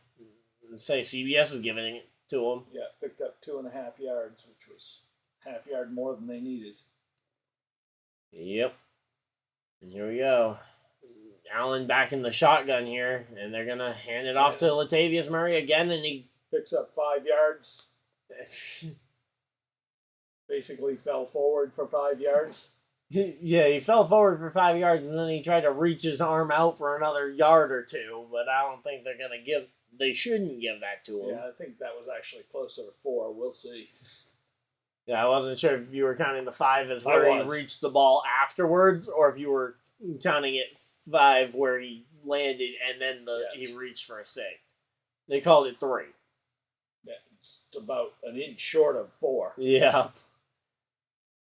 Let's say CBS is giving it to him. Yeah, picked up 2.5 yards, which was half yard more than they needed. Yep. And here we go. Allen back in the shotgun here, and they're going to hand it off to Latavius Murray again, and he picks up 5 yards. Basically fell forward for 5 yards. Yeah, he fell forward for 5 yards, and then he tried to reach his arm out for another yard or two, but I don't think they're going to give... They shouldn't give that to him. Yeah, I think that was actually closer to 4. We'll see. Yeah, I wasn't sure if you were counting the 5 as where he reached the ball afterwards, or if you were counting it 5 where he landed and then he reached for a 6. They called it 3. Yeah, it's about an inch short of 4. Yeah.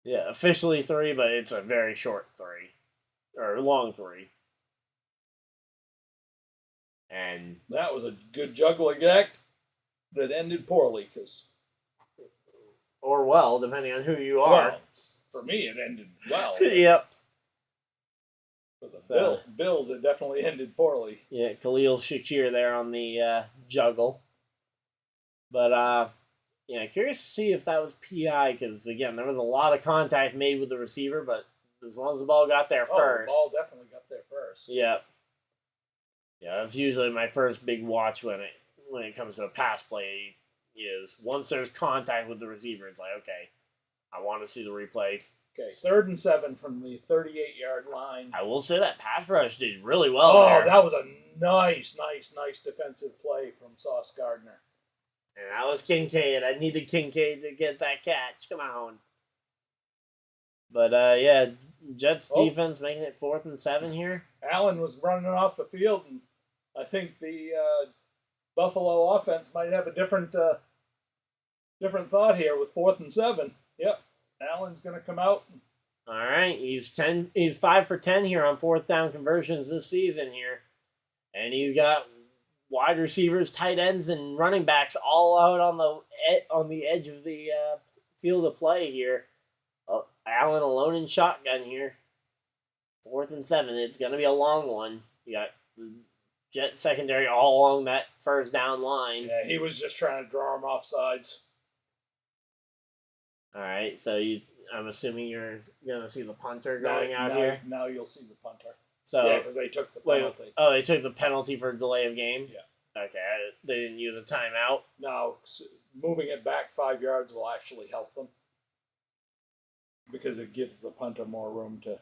Yeah, officially 3, but it's a very short 3. Or long 3. And that was a good juggling act that ended poorly, or well, depending on who you are. Well, for me, it ended well. Yep. For the Bills, it definitely ended poorly. Yeah, Khalil Shakir there on the juggle. But, yeah, curious to see if that was PI, because, again, there was a lot of contact made with the receiver, but as long as the ball got there first. The ball definitely got there first. Yep. Yeah, that's usually my first big watch when it comes to a pass play, is once there's contact with the receiver, it's like, okay, I want to see the replay. Okay, 3rd and 7 from the 38-yard line. I will say that pass rush did really well there. Oh, that was a nice defensive play from Saucegardner. And that was Kincaid. I needed Kincaid to get that catch. Come on. But, yeah, Jets defense making it 4th and 7 here. Allen was running off the field, and I think the Buffalo offense might have a different thought here with 4th and 7. Yep, Allen's going to come out. All right, he's 5 for 10 here on 4th down conversions this season here, and he's got wide receivers, tight ends, and running backs all out on the edge of the field of play here. Allen alone in shotgun here. 4th and 7. It's going to be a long one. You got the Jet secondary all along that first down line. Yeah, he was just trying to draw him off sides. All right, so I'm assuming you're going to see the punter going out here? Now you'll see the punter. So, yeah, because they took the penalty. They took the penalty for delay of game? Yeah. Okay, they didn't use a timeout? No, moving it back 5 yards will actually help them, because it gives the punter more room to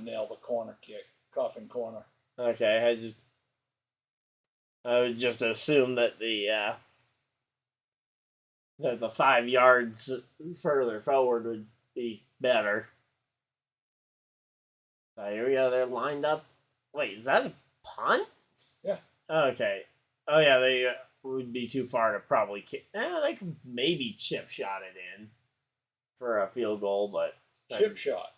nail the corner kick, coffin corner. Okay, I would just assume that the 5 yards further forward would be better. So here we go. They're lined up. Wait, is that a punt? Yeah. Okay. Oh yeah, they would be too far to probably kick. They could maybe chip shot it in for a field goal, but chip shot.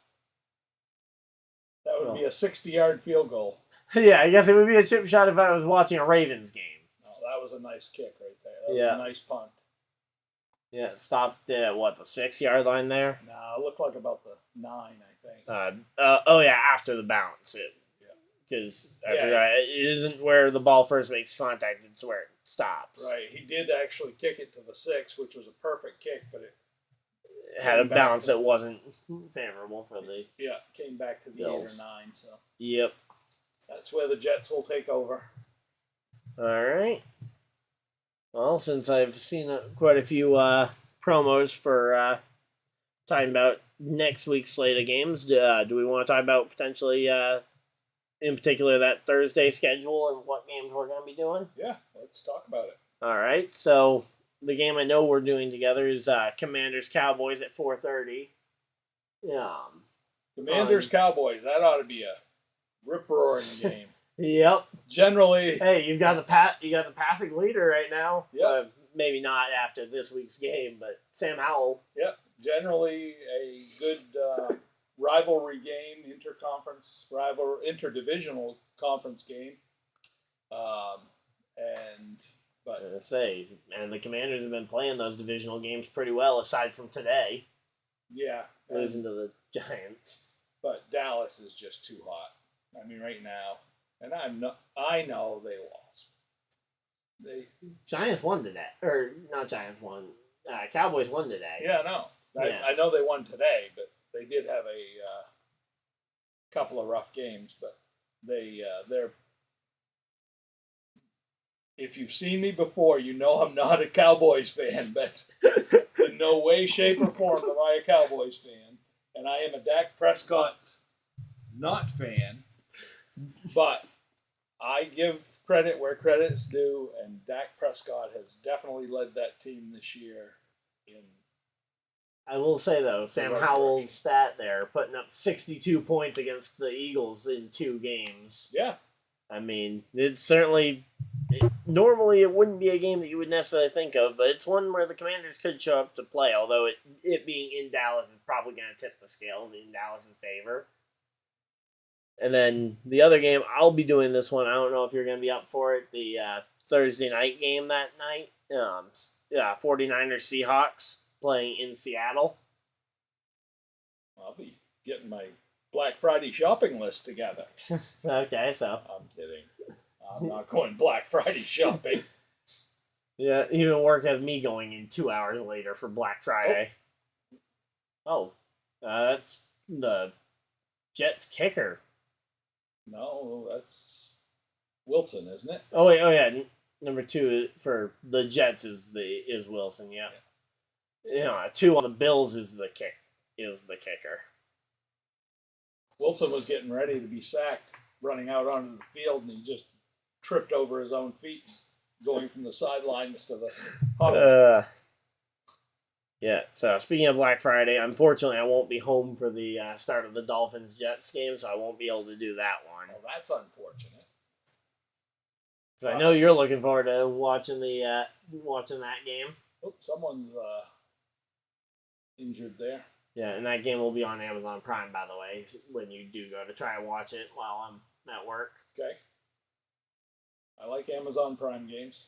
That would be a 60-yard field goal. Yeah, I guess it would be a chip shot if I was watching a Ravens game. No, that was a nice kick right there. That was a nice punt. Yeah, it stopped at, the 6-yard line there? No, it looked like about the 9, I think. After the bounce. Because it isn't where the ball first makes contact, it's where it stops. Right, he did actually kick it to the 6, which was a perfect kick, but it had a bounce that wasn't favorable for the came back to the Bills. 8 or 9, so. Yep. That's where the Jets will take over. All right. Well, since I've seen quite a few promos for talking about next week's slate of games, do we want to talk about potentially, in particular, that Thursday schedule and what games we're going to be doing? Yeah, let's talk about it. All right, so the game I know we're doing together is Commanders-Cowboys at 4:30. Commanders-Cowboys, that ought to be a rip-roaring game. Yep. Generally, hey, you got the passing leader right now. Yep. Maybe not after this week's game, but Sam Howell. Yep. Generally a good rivalry game, interdivisional conference game. And the Commanders have been playing those divisional games pretty well, aside from today. Yeah. Losing to the Giants. But Dallas is just too hot. I mean, right now. And I know they lost. Giants won today. Or, not Giants won. Cowboys won today. Yeah, no. Yeah. I know they won today, but they did have a couple of rough games. But they're... If you've seen me before, you know I'm not a Cowboys fan, but in no way, shape, or form am I a Cowboys fan. And I am a Dak Prescott not fan. But I give credit where credit is due, and Dak Prescott has definitely led that team this year. I will say, though, Sam Howell's stat there, putting up 62 points against the Eagles in 2 games. Yeah. I mean, normally it wouldn't be a game that you would necessarily think of, but it's one where the Commanders could show up to play, although it being in Dallas is probably going to tip the scales in Dallas' favor. And then the other game, I'll be doing this one. I don't know if you're going to be up for it. The Thursday night game that night. 49ers Seahawks playing in Seattle. I'll be getting my Black Friday shopping list together. Okay, so. I'm kidding. I'm not going Black Friday shopping. Yeah, even work as me going in 2 hours later for Black Friday. That's the Jets kicker. No, that's Wilson, isn't it? Oh yeah. Number 2 for the Jets is Wilson. Yeah. 2 on the Bills is the kicker. Wilson was getting ready to be sacked, running out onto the field, and he just tripped over his own feet, going from the sidelines to the huddle. Yeah, so speaking of Black Friday, unfortunately I won't be home for the start of the Dolphins-Jets game, so I won't be able to do that one. Well, that's unfortunate. Because I know you're looking forward to watching that game. Oh, someone's injured there. Yeah, and that game will be on Amazon Prime, by the way, when you do go to try and watch it while I'm at work. Okay. I like Amazon Prime games.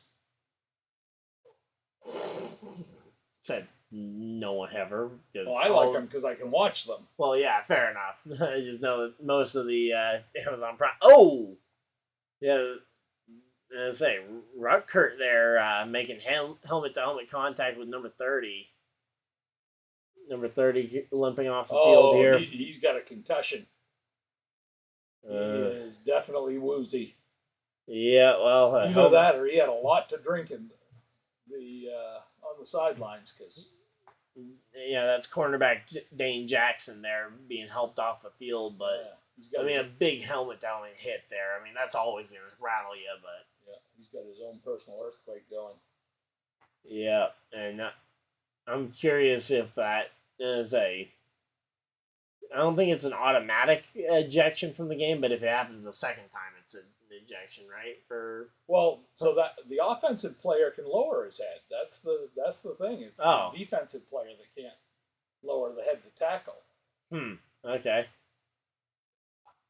Said no one ever. Well, I like them because I can watch them. Well, yeah, fair enough. I just know that most of the Amazon Prime... Oh! Yeah, I say, Ruckert there making helmet-to-helmet contact with number 30. Number 30 limping off the field here. He's got a concussion. He is definitely woozy. Yeah, well... Either that or he had a lot to drink in on the sidelines. Yeah, that's cornerback Dane Jackson there being helped off the field. But, a big helmet-to-helmet hit there. I mean, that's always going to rattle you, but... Yeah, he's got his own personal earthquake going. Yeah, and I'm curious if that is I don't think it's an automatic ejection from the game, but if it happens a second time, it's an ejection, right? So that the offensive player can lower his head. That's the thing. It's the defensive player that can't lower the head to tackle. Okay.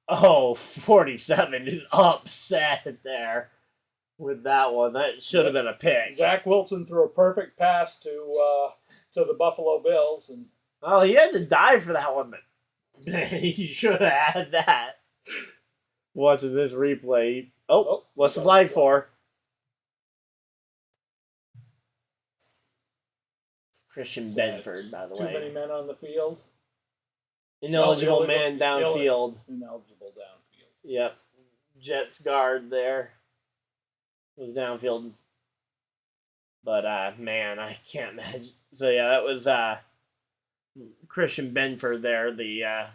47 is upset there with that one. That should have been a pick. Zach Wilson threw a perfect pass to the Buffalo Bills, and he had to dive for that one, but he should have had that. Watching this replay. What's the flag for? Christian Bedford, by the way. Too many men on the field. Ineligible man downfield. Ineligible downfield. Yep. Jets guard there was downfield. But, man, I can't imagine. So, yeah, that was Christian Benford there, the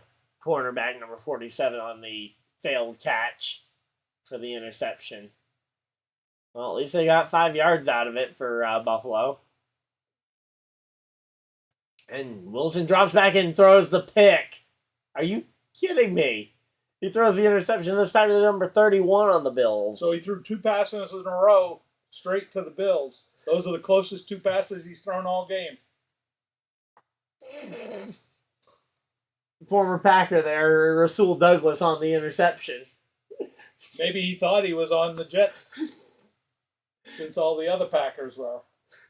cornerback, number 47, on the failed catch for the interception. Well, at least they got 5 yards out of it for Buffalo. And Wilson drops back and throws the pick. Are you kidding me? He throws the interception this time to number 31 on the Bills. So he threw 2 passes in a row straight to the Bills. Those are the closest 2 passes he's thrown all game. Former Packer there, Rasul Douglas on the interception. Maybe he thought he was on the Jets since all the other Packers were.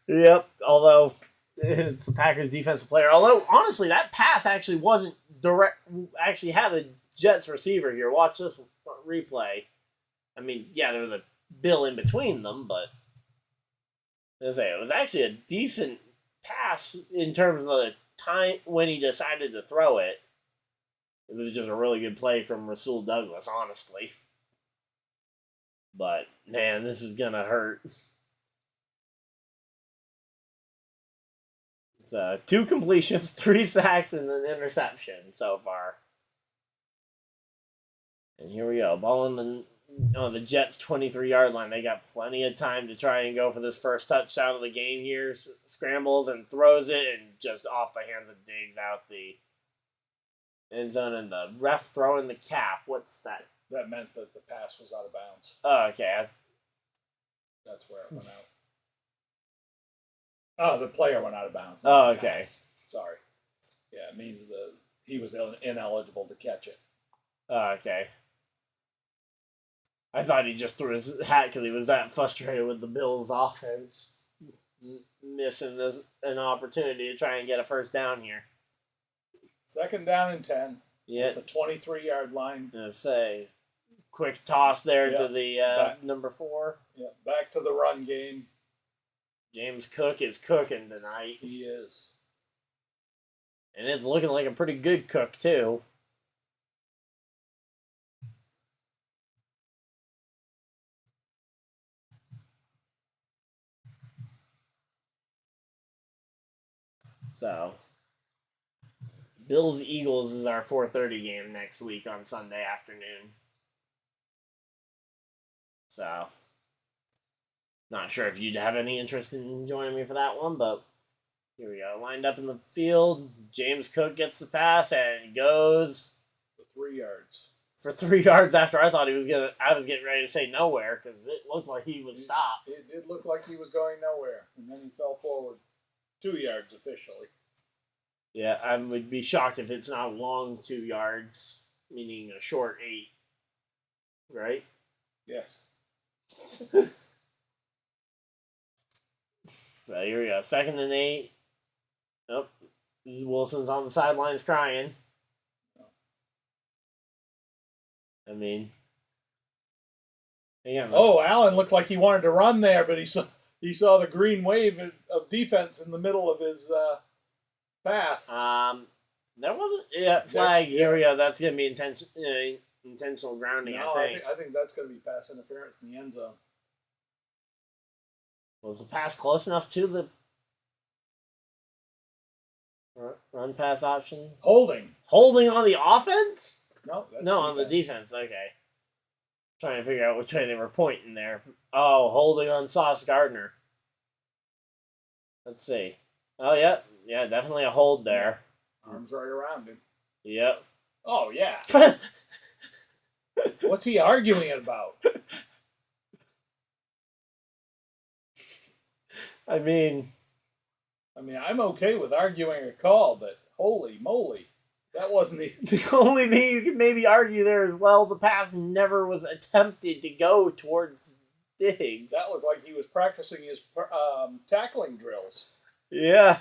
Yep, although it's a Packers defensive player. Although, honestly, that pass actually wasn't direct. Actually had a Jets receiver here. Watch this replay. I mean, yeah, there was a Bill in between them, but it was actually a decent pass in terms of the time when he decided to throw it. It was just a really good play from Rasul Douglas, honestly. But, man, this is going to hurt. It's 2 completions, 3 sacks, and an interception so far. And here we go. Ball on the Jets' 23-yard line. They got plenty of time to try and go for this first touchdown of the game here. Scrambles and throws it, and just off the hands of Diggs out the end zone, and the ref throwing the cap. What's that? That meant that the pass was out of bounds. Oh, okay. That's where it went out. Oh, the player went out of bounds. Oh, okay. Sorry. Yeah, it means he was ineligible to catch it. Oh, okay. I thought he just threw his hat because he was that frustrated with the Bills' offense missing an opportunity to try and get a first down here. 2nd down and 10. Yeah. The 23-yard line. Say, quick toss there to the number 4. Yeah, back to the run game. James Cook is cooking tonight. He is. And it's looking like a pretty good cook, too. So, Bills-Eagles is our 4:30 game next week on Sunday afternoon. So, not sure if you'd have any interest in joining me for that one, but here we go. Lined up in the field. James Cook gets the pass and goes for 3 yards. For 3 yards after I thought I was getting ready to say nowhere because it looked like he was stopped. It did look like he was going nowhere, and then he fell forward 2 yards officially. Yeah, I would be shocked if it's not a long 2 yards, meaning a short 8. Right? Yes. So here we go. 2nd and 8. Nope. Wilson's on the sidelines crying. I mean, again. Oh, Allen looked like he wanted to run there, but he saw the green wave of defense in the middle of his path. There wasn't flag. Here we go. That's gonna be intentional grounding. No, I think. I think that's gonna be pass interference in the end zone. Was the pass close enough to the run pass option? Holding on the offense? No, on the defense. Okay. Trying to figure out which way they were pointing there. Oh, holding on Saucegardner. Let's see. Oh, yeah. Yeah, definitely a hold there. Arms right around him. Yep. Oh, yeah. What's he arguing about? I mean, I'm okay with arguing a call, but holy moly. That wasn't the only thing you can maybe argue there as well. The pass never was attempted to go towards Diggs. That looked like he was practicing his tackling drills. Yeah.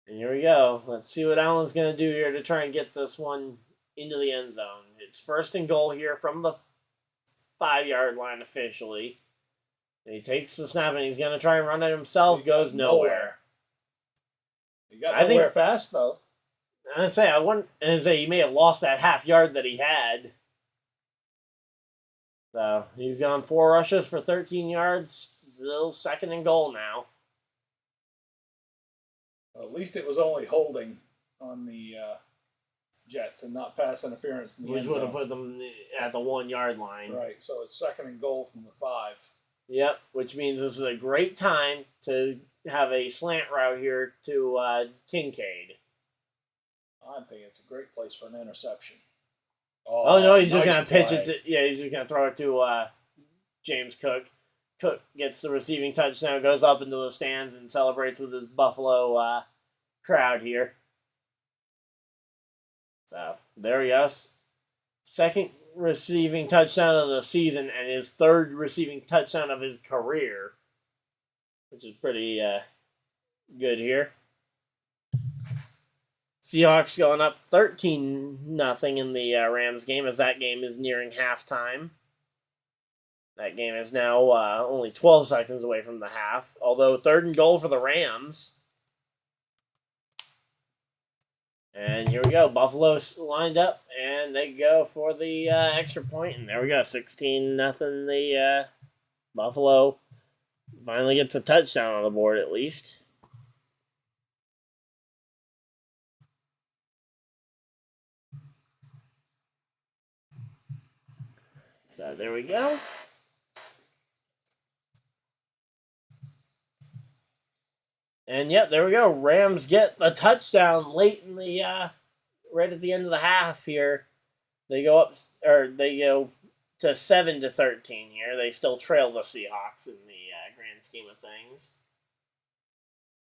And here we go. Let's see what Allen's going to do here to try and get this one into the end zone. It's 1st and goal here from the 5-yard line officially. And he takes the snap and he's going to try and run it himself. Goes nowhere. He got nowhere fast, though. I say he may have lost that half yard that he had. So he's gone 4 rushes for 13 yards. Still second and goal now. Well, at least it was only holding on the Jets and not pass interference in the Which end would have zone. put them at the 1 yard line. Right, so it's second and goal from the 5. Yep, which means this is a great time to have a slant route here to Kincaid. I think it's a great place for an interception. Oh no, he's just nice gonna pitch it play. he's just gonna throw it to James Cook. Cook gets the receiving touchdown, goes up into the stands, and celebrates with his Buffalo crowd here. So there he goes. Second receiving touchdown of the season and his third receiving touchdown of his career, which is pretty good here. Seahawks going up 13-0 in the Rams game as that game is nearing halftime. That game is now only 12 seconds away from the half, although third and goal for the Rams. And here we go. Buffalo's lined up, and they go for the extra point, and there we go. 16-0. The Buffalo finally gets a touchdown on the board at least. So there we go. And yep, there we go. Rams get a touchdown late in the right at the end of the half here. They go up, or they go to 7-13 here. They still trail the Seahawks in the grand scheme of things.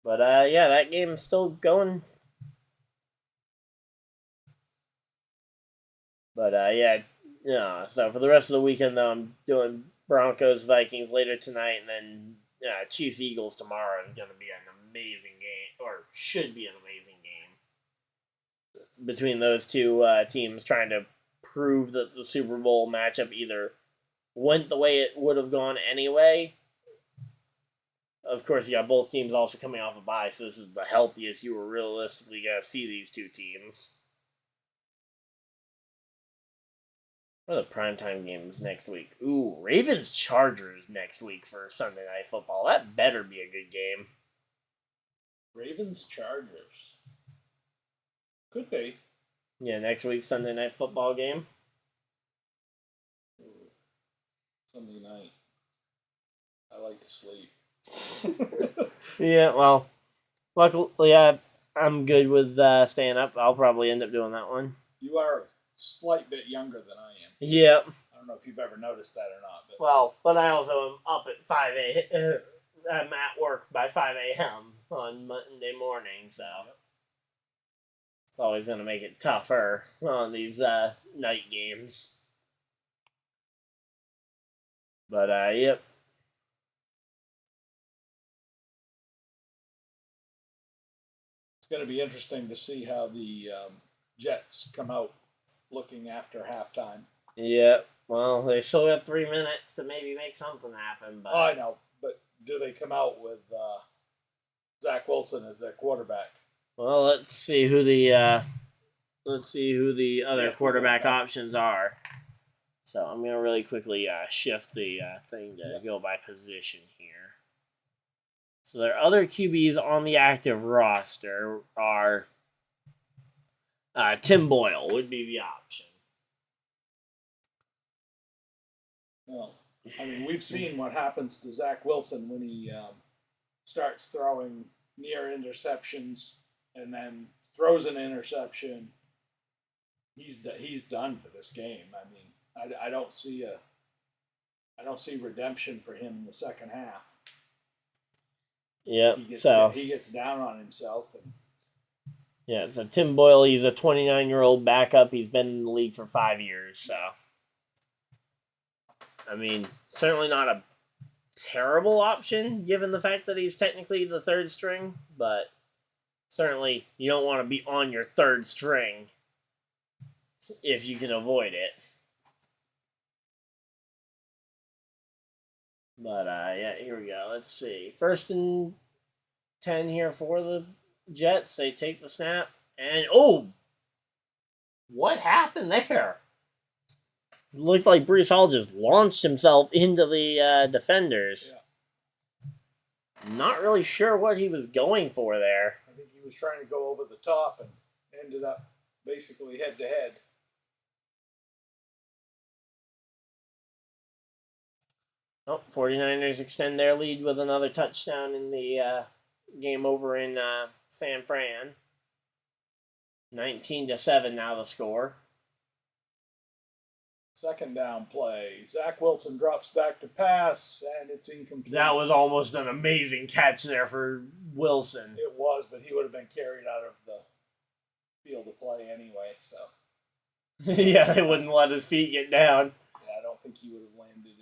But yeah, that game is still going. But yeah, so for the rest of the weekend though, I'm doing Broncos Vikings later tonight, and then Chiefs Eagles tomorrow is going to be an amazing game, or should be an amazing game between those two teams trying to prove that the Super Bowl matchup either went the way it would have gone anyway. Of course, you got both teams also coming off a bye, so this is the healthiest you were realistically going to see these two teams. What are the primetime games next week? Ooh, Ravens-Chargers next week for Sunday Night Football. That better be a good game. Ravens-Chargers. Could be. Yeah, next week's Sunday Night Football game. Sunday night. I like to sleep. Yeah, well, luckily I'm good with staying up. I'll probably end up doing that one. You are a slight bit younger than I am. Yep. I don't know if you've ever noticed that or not. But Well, but I also am up at 5 a.m. I'm at work by 5 a.m. on Monday morning, so it's always going to make it tougher on these night games. But, yep. it's going to be interesting to see how the Jets come out looking after halftime. Yep. Well, they still got 3 minutes to maybe make something happen. But Oh, I know, but do they come out with Zach Wilson as their quarterback? well, let's see who the other quarterback options are. So I'm gonna really quickly shift the thing to go by position here. So their other QBs on the active roster are Tim Boyle would be the option. Well, I mean, we've seen what happens to Zach Wilson when he starts throwing near interceptions and then throws an interception. He's done for this game. I mean, I don't see redemption for him in the second half. Yep. He gets down on himself. So Tim Boyle, he's a 29-year-old backup. He's been in the league for 5 years. So, I mean, certainly not a terrible option given the fact that he's technically the third string, but certainly you don't want to be on your third string if you can avoid it. But, yeah, here we go. Let's see. 1st and 10 here for the Jets. They take the snap. And, oh! What happened there? looked like Breece Hall just launched himself into the defenders. Yeah. Not really sure what he was going for there. I think he was trying to go over the top and ended up basically head to head. Oh, 49ers extend their lead with another touchdown in the game over in San Fran. 19-7 now the score. Second down play. Zach Wilson drops back to pass, and it's incomplete. That was almost an amazing catch there for Wilson. It was, but he would have been carried out of the field of play anyway, so. Yeah, they wouldn't let his feet get down. Yeah, I don't think he would have landed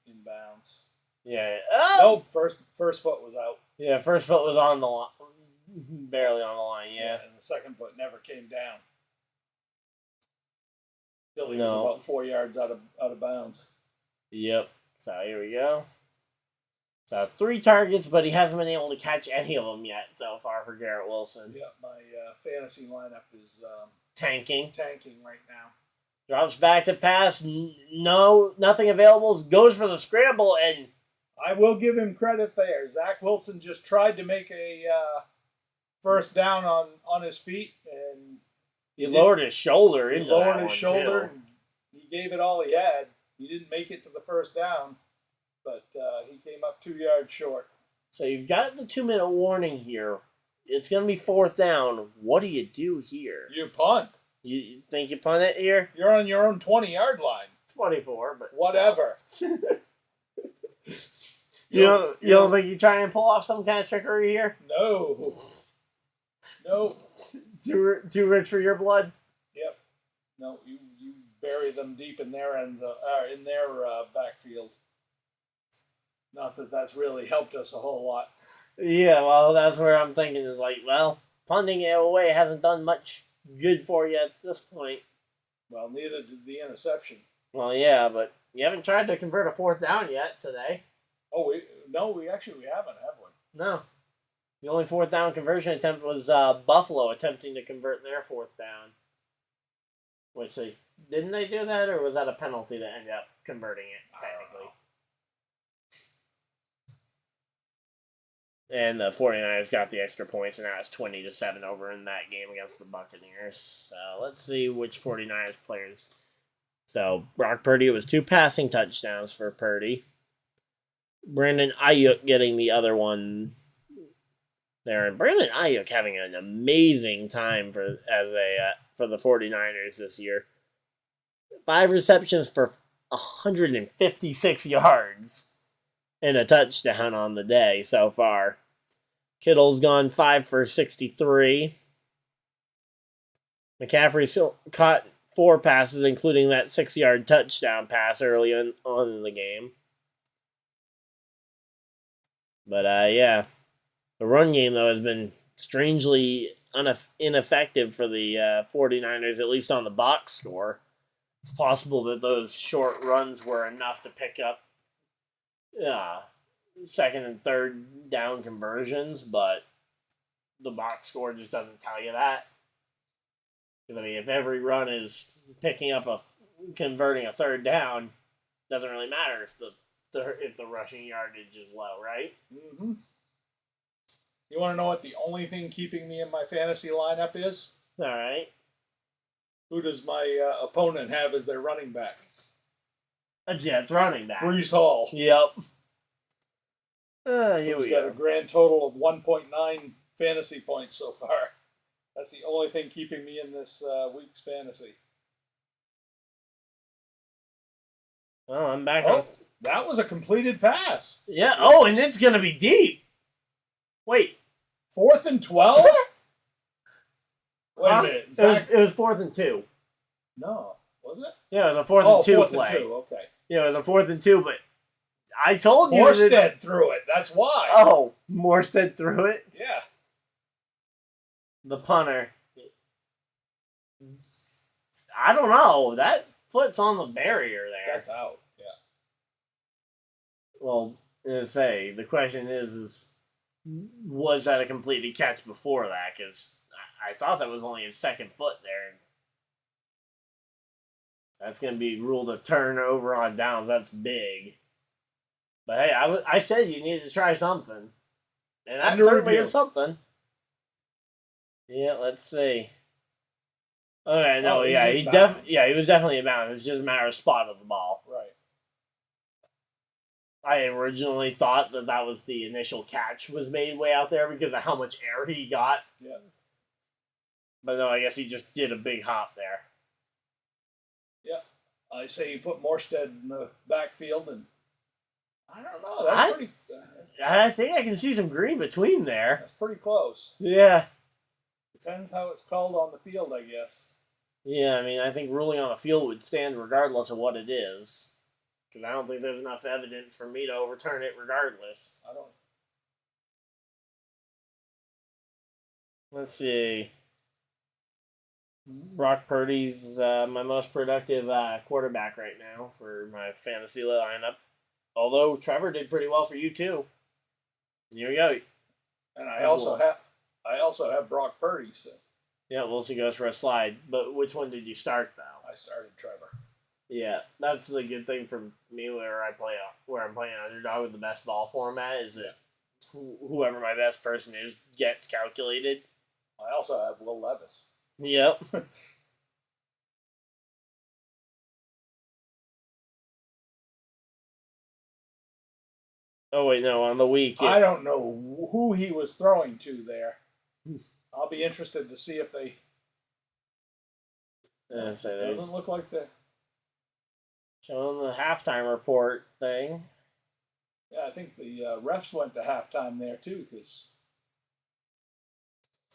in bounds. Yeah. Nope, first foot was out. Yeah, first foot was on the line. Barely on the line, yeah. And the second foot never came down. Still, he No. was about 4 yards out of bounds. Yep. So here we go. So 3 targets, but he hasn't been able to catch any of them yet so far for Garrett Wilson. Yeah, my fantasy lineup is Tanking. right now. Drops back to pass. No, nothing available. Goes for the scramble, and I will give him credit there. Zach Wilson just tried to make a first down on his feet, and he lowered his shoulder into that lowered his one, shoulder. too. And he gave it all he had. He didn't make it to the first down, but he came up 2 yards short. So you've got the 2-minute warning here. It's going to be 4th down. What do you do here? You punt. You think you punt it here? You're on your own 20-yard line. 24, but whatever. You don't think you try and pull off some kind of trickery here? No. Too rich for your blood? Yep. No, you bury them deep in their in their backfield. Not that that's really helped us a whole lot. Yeah, well, that's where I'm thinking is like, well, punting it away hasn't done much good for you at this point. Well, neither did the interception. Well, yeah, but you haven't tried to convert a 4th down yet today. Oh, we haven't, have we? No. The only 4th down conversion attempt was Buffalo attempting to convert their 4th down. Which didn't they do that, or was that a penalty that ended up converting it, technically? And the 49ers got the extra points, and now it's 20-7 over in that game against the Buccaneers. So let's see which 49ers players. So Brock Purdy, it was 2 passing touchdowns for Purdy. Brandon Ayuk getting the other one there. And Brandon Ayuk having an amazing time for the 49ers this year. 5 receptions for 156 yards. And a touchdown on the day so far. Kittle's gone 5 for 63. McCaffrey caught 4 passes, including that 6-yard touchdown pass early on in the game. But, yeah. The run game, though, has been strangely ineffective for the 49ers, at least on the box score. It's possible that those short runs were enough to pick up second and third down conversions, but the box score just doesn't tell you that. Because, I mean, if every run is converting a 3rd down, doesn't really matter if the rushing yardage is low, right? Mm-hmm. You want to know what the only thing keeping me in my fantasy lineup is? All right. Who does my opponent have as their running back? A Jets running back. Breece Hall. Yep. Here we got go. a grand total of 1.9 fantasy points so far. That's the only thing keeping me in this week's fantasy. Oh, I'm back Oh, on. that was a completed pass. Yeah. Oh, and it's going to be deep. Wait. 4th and 12? Wait a minute. Zach... It was 4th and 2. No. Was it? Yeah, it was a 4th and 2 4th play. And 2. Okay. Yeah, it was a 4th and 2, but I told you. Morstead threw it. That's why. Oh, Morstead threw it? Yeah. The punter. I don't know. That foot's on the barrier there. That's out. Yeah. Well, the question is was that a completed catch before that? Because I thought that was only his 2nd foot there. That's going to be ruled a turnover on downs. That's big. But hey, I said you needed to try something. And that certainly is something. Yeah, let's see. Okay, no, he was definitely in bounds. It's just a matter of spot of the ball. Right. I originally thought that was the initial catch was made way out there because of how much air he got. Yeah. But no, I guess he just did a big hop there. Yeah. I say you put Morstead in the backfield, and I don't know. That's pretty. I think I can see some green between there. That's pretty close. Yeah. Depends how it's called on the field, I guess. Yeah, I mean, I think ruling on the field would stand regardless of what it is. Because I don't think there's enough evidence for me to overturn it regardless. I don't. Let's see. Brock Purdy's my most productive quarterback right now for my fantasy lineup. Although Trevor did pretty well for you too. Here we go. And I also have Brock Purdy. So. Yeah, Wilson goes for a slide. But which one did you start though? I started Trevor. Yeah, that's the good thing for me where I'm playing underdog with the best ball format is that whoever my best person is gets calculated. I also have Will Levis. Yep. Oh wait, no, on the week. I don't know who he was throwing to there. I'll be interested to see if they. Doesn't look like the. Showing the halftime report thing. Yeah, I think the refs went to halftime there too, because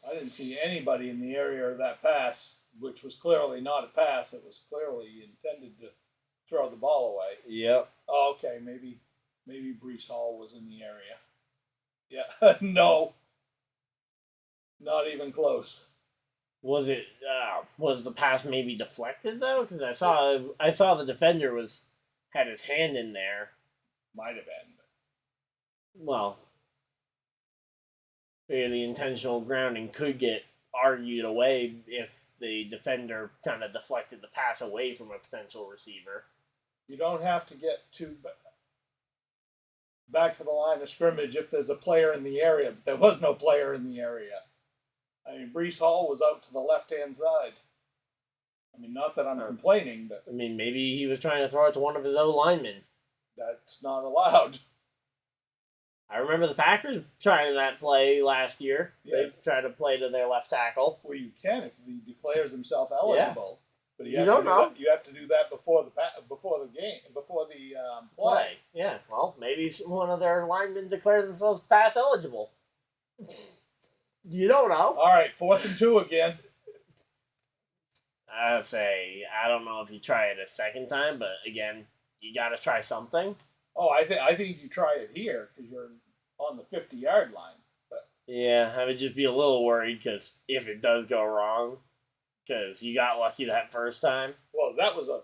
I didn't see anybody in the area of that pass, which was clearly not a pass. It was clearly intended to throw the ball away. Yep. Oh, okay, maybe Breece Hall was in the area. Yeah, no, not even close. Was it? Was the pass maybe deflected though? Because I saw the defender had his hand in there. Might have been. Well, the intentional grounding could get argued away if the defender kind of deflected the pass away from a potential receiver. You don't have to get too back to the line of scrimmage if there's a player in the area, but there was no player in the area. I mean, Breece Hall was out to the left-hand side. I mean, not that I'm complaining, but... I mean, maybe he was trying to throw it to one of his O-linemen. That's not allowed. I remember the Packers trying that play last year. Yeah. They tried to play to their left tackle. Well, you can if he declares himself eligible. Yeah. But you don't know. You have to do that before the play. Yeah, well, maybe one of their linemen declared themselves pass eligible. You don't know. All right, 4th and 2 again. I'd say I don't know if you try it a second time, but again, you got to try something. Oh, I think you try it here because you're on the 50-yard line. But yeah, I would just be a little worried because if it does go wrong, because you got lucky that first time. Well, that was a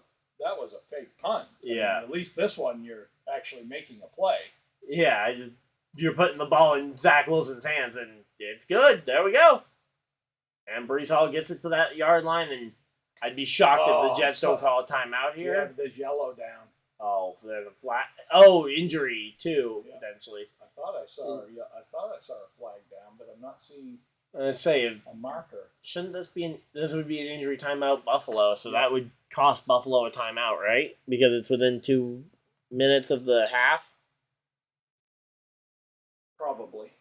fake punt. Yeah. I mean, at least this one you're actually making a play. Yeah, you're putting the ball in Zach Wilson's hands, and it's good. There we go. And Breece Hall gets it to that yard line, and I'd be shocked if the Jets don't call a timeout here. Yeah, there's yellow down. Oh, there's a flag. Oh, injury too, potentially. I thought I saw a flag down, but I'm not seeing. Let's say a marker. Shouldn't this be? This would be an injury timeout, Buffalo. So that would cost Buffalo a timeout, right? Because it's within 2 minutes of the half. Probably.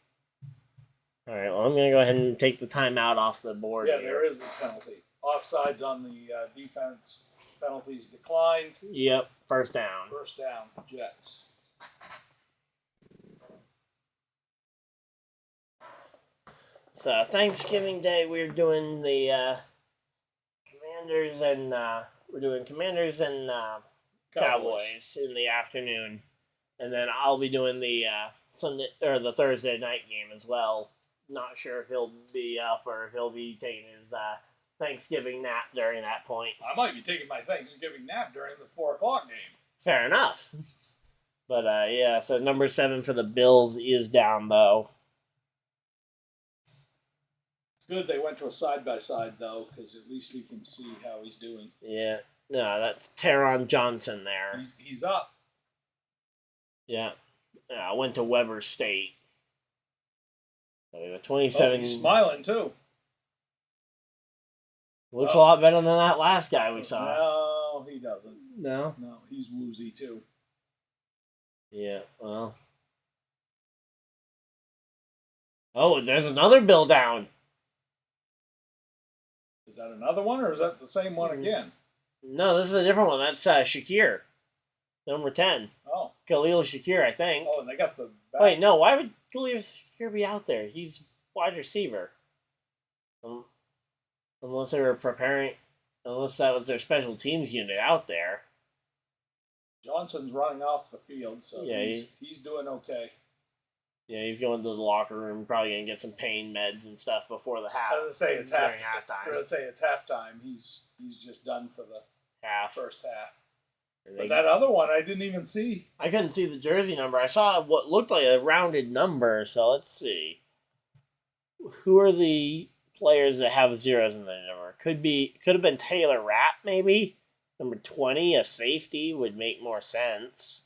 All right. Well, I'm gonna go ahead and take the timeout off the board. Yeah, there is a penalty. Offsides on the defense. Penalties declined. Yep. First down. First down. Jets. So Thanksgiving Day, we're doing the Commanders and Cowboys in the afternoon, and then I'll be doing the Sunday or the Thursday night game as well. Not sure if he'll be up or if he'll be taking his Thanksgiving nap during that point. I might be taking my Thanksgiving nap during the 4 o'clock game. Fair enough. But yeah, so number 7 for the Bills is down though. Good they went to a side-by-side, though, because at least we can see how he's doing. Yeah. No, that's Taron Johnson there. He's up. Yeah. Went to Weber State. So the 27. He's smiling too. Looks a lot better than that last guy we saw. No, he doesn't. No? No, he's woozy too. Yeah, well. Oh, there's another bill down. Is that another one, or is that the same one again? No, this is a different one. That's Shakir. Number 10. Oh. Khalil Shakir, I think. Oh, and they got the back. Wait, no, why would Khalil Shakir be out there? He's wide receiver. Unless they were preparing, unless that was their special teams unit out there. Johnson's running off the field, so yeah, he's doing okay. Yeah, he's going to the locker room, probably going to get some pain meds and stuff before the half. I was going to say it's halftime. I was going to say it's halftime. He's just done for the first half. But that other one I didn't even see. I couldn't see the jersey number. I saw what looked like a rounded number, so let's see. Who are the players that have zeros in their number? Could have been Taylor Rapp, maybe. Number 20, a safety, would make more sense.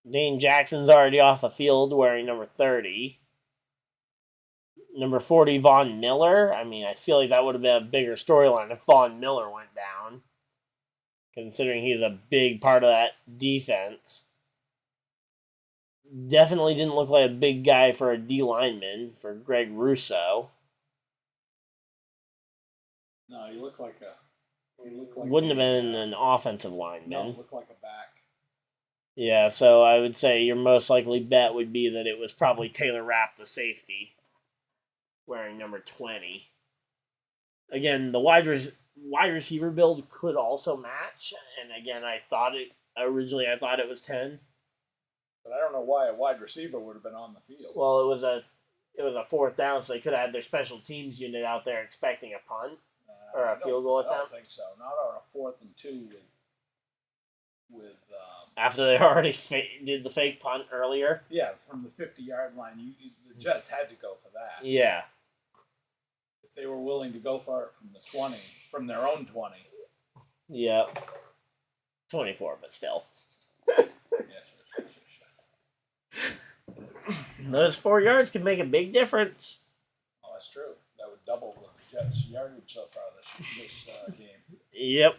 Dane Jackson's already off the field wearing number 30. Number 40, Von Miller. I mean, I feel like that would have been a bigger storyline if Von Miller went down, considering he's a big part of that defense. Definitely didn't look like a big guy for a D lineman, for Greg Russo. No, he looked like Wouldn't have been an offensive lineman. No, looked like a back. Yeah, so I would say your most likely bet would be that it was probably Taylor Rapp, the safety, wearing number 20. Again, the wide receiver build could also match, and again, I thought it was 10. But I don't know why a wide receiver would have been on the field. Well, it was a fourth down, so they could have had their special teams unit out there expecting a punt or a field goal attempt. I don't think so. Not on a 4th and 2 with after they already did the fake punt earlier. Yeah, from the 50-yard line, the Jets had to go for that. Yeah. If they were willing to go for it from the 20, from their own 20. Yeah. 24, but still. Those 4 yards can make a big difference. Oh, that's true. That would double the Jets' yardage so far this game. Yep.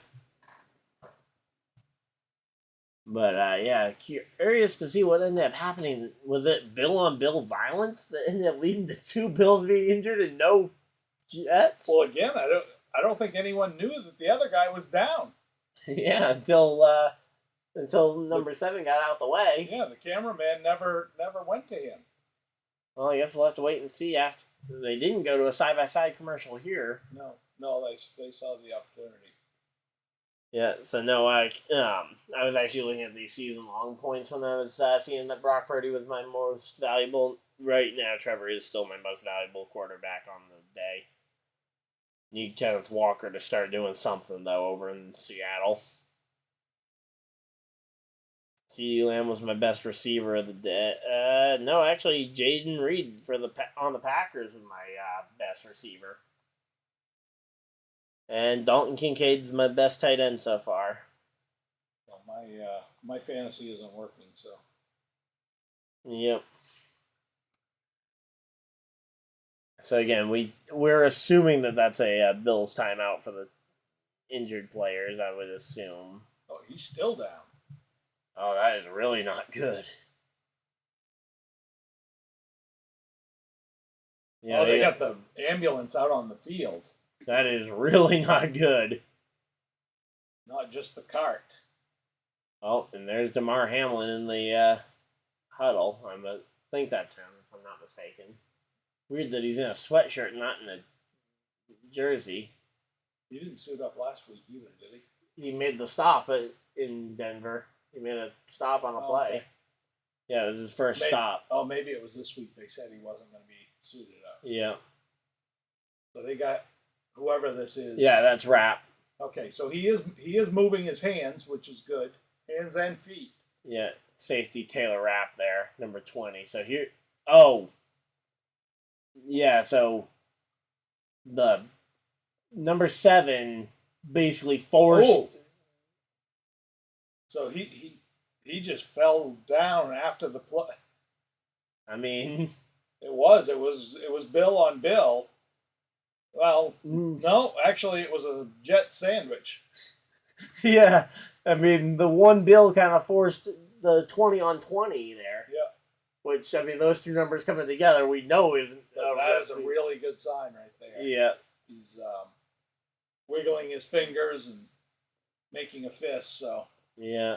But, yeah, curious to see what ended up happening. Was it bill-on-bill violence that ended up leading to 2 Bills being injured and no Jets? Well, again, I don't think anyone knew that the other guy was down. Yeah, until number 7 got out the way. Yeah, the cameraman never went to him. Well, I guess we'll have to wait and see after. They didn't go to a side-by-side commercial here. No, they saw the opportunity. Yeah, so no, I was actually looking at these season-long points when I was seeing that Brock Purdy was my most valuable. Right now, Trevor is still my most valuable quarterback on the day. Need Kenneth Walker to start doing something, though, over in Seattle. CeeDee Lamb was my best receiver of the day. No, actually, Jaden Reed on the Packers is my best receiver. And Dalton Kincaid's my best tight end so far. Well, my fantasy isn't working, so. Yep. So again, we're assuming that that's a Bills timeout for the injured players. I would assume. Oh, he's still down. Oh, that is really not good. Yeah, they got the ambulance out on the field. That is really not good. Not just the cart. Oh, and there's DeMar Hamlin in the huddle. I think that's him, if I'm not mistaken. Weird that he's in a sweatshirt, not in a jersey. He didn't suit up last week either, did he? He made the stop in Denver. He made a stop on a play. Okay. Yeah, it was his first stop. Oh, maybe it was this week. They said he wasn't going to be suited up. Yeah. So they got whoever this is. Yeah, that's Rapp. Okay, so he is moving his hands, which is good. Hands and feet. Yeah, safety Taylor Rapp there, number 20. So here, oh. Yeah, so the number 7 basically forced So he just fell down after the play. I mean, it was Bill on Bill. Well, no, actually, it was a Jet sandwich. Yeah, I mean, the one Bill kind of forced the 20-on-20 there. Yeah. Which, I mean, those two numbers coming together, we know isn't. That is a really good sign right there. Yeah. He's wiggling his fingers and making a fist, so. Yeah.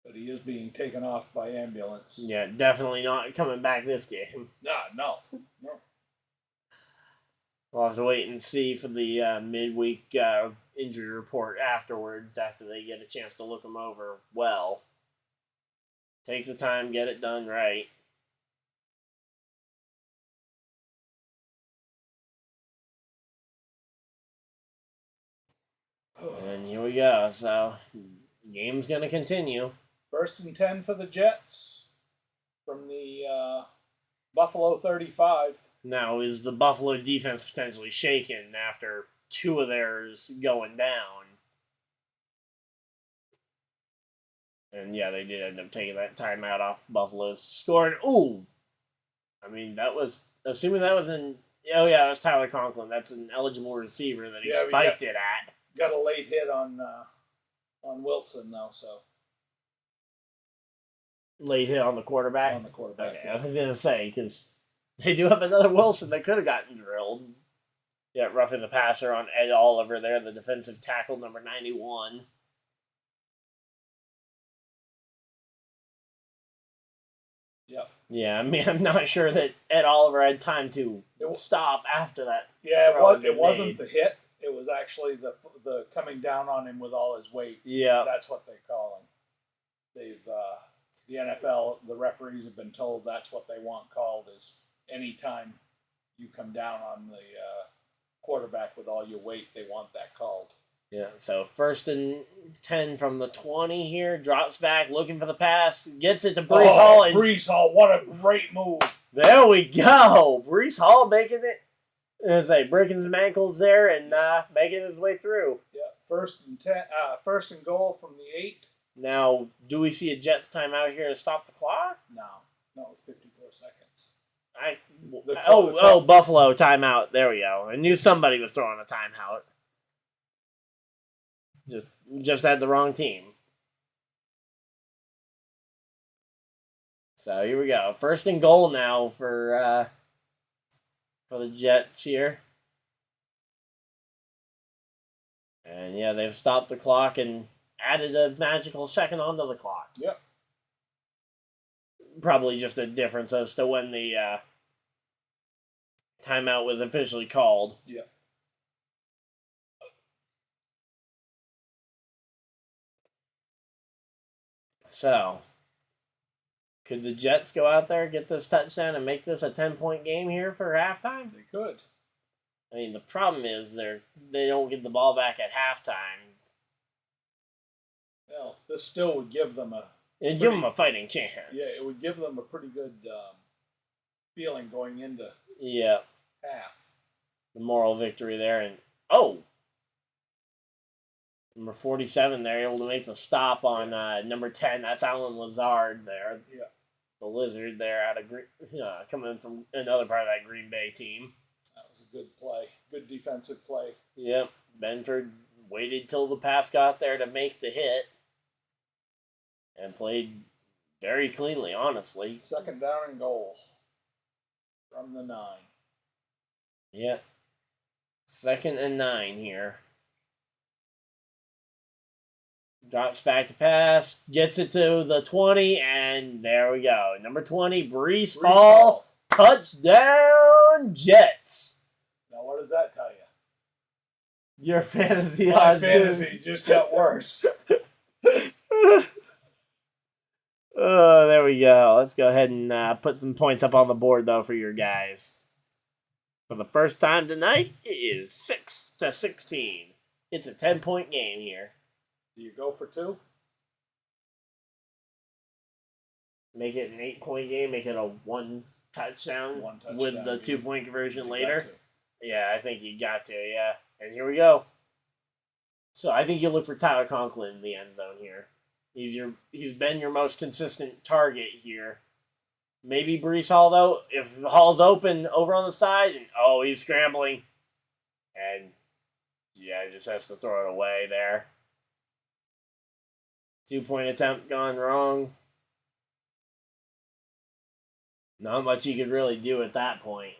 But he is being taken off by ambulance. Yeah, definitely not coming back this game. No. We'll have to wait and see for the midweek injury report afterwards, after they get a chance to look them over well. Take the time, get it done right. And here we go. So, game's going to continue. 1st and 10 for the Jets from the Buffalo 35. Now, is the Buffalo defense potentially shaken after two of theirs going down? And yeah, they did end up taking that timeout off Buffalo's scoring. Ooh! I mean, that was, assuming that was in, oh yeah, that's Tyler Conklin. That's an eligible receiver that he spiked it at. Got a late hit on Wilson, though, so. Late hit on the quarterback? On the quarterback. Okay, I was going to say, because they do have another Wilson that could have gotten drilled. Yeah, roughing the passer on Ed Oliver there, the defensive tackle, number 91. Yep. Yeah, I mean, I'm not sure that Ed Oliver had time to stop after that. Yeah, it wasn't the hit. It was actually the coming down on him with all his weight. Yeah. That's what they call him. They've the NFL, the referees have been told that's what they want called, is anytime you come down on the quarterback with all your weight, they want that called. Yeah, so 1st and 10 from the 20 here. Drops back, looking for the pass. Gets it to Breece Hall. And Breece Hall, what a great move. There we go. Breece Hall making it. As I breaking some ankles there and making his way through. Yeah, 1st and 10, 1st and goal from the 8. Now, do we see a Jets timeout here to stop the clock? No, 54 seconds. Buffalo timeout. There we go. I knew somebody was throwing a timeout. Just had the wrong team. So here we go. 1st and goal now for the Jets here. And yeah, they've stopped the clock and added a magical second onto the clock. Yep. Probably just a difference as to when the timeout was officially called. Yep. So, could the Jets go out there, get this touchdown, and make this a 10-point game here for halftime? They could. I mean, the problem is they don't get the ball back at halftime. Well, this still would give them It'd give them a fighting chance. Yeah, it would give them a pretty good feeling going into half. The moral victory there. And, number 47 there, able to make the stop on number 10. That's Alan Lazard there. Yeah. The Lizard there out of coming in from another part of that Green Bay team. That was a good play. Good defensive play. Yep. Benford waited till the pass got there to make the hit. And played very cleanly, honestly. 2nd down and goal. From the 9. Yep. 2nd and 9 here. Drops back to pass, gets it to the 20, and there we go. Number 20, Breece Hall. Touchdown, Jets. Now, what does that tell you? Your fantasy My odds. fantasy just got worse. Oh, there we go. Let's go ahead and put some points up on the board, though, for your guys. For the first time tonight, it is 6-16. It's a 10-point game here. Do you go for 2? Make it an 8-point game. Make it a one touchdown with the 2-point conversion later. Yeah, I think you got to. Yeah, and here we go. So I think you look for Tyler Conklin in the end zone here. He's been your most consistent target here. Maybe Brees Hall, though. If Hall's open over on the side, and he's scrambling. And, yeah, just has to throw it away there. 2-point attempt gone wrong. Not much he could really do at that point.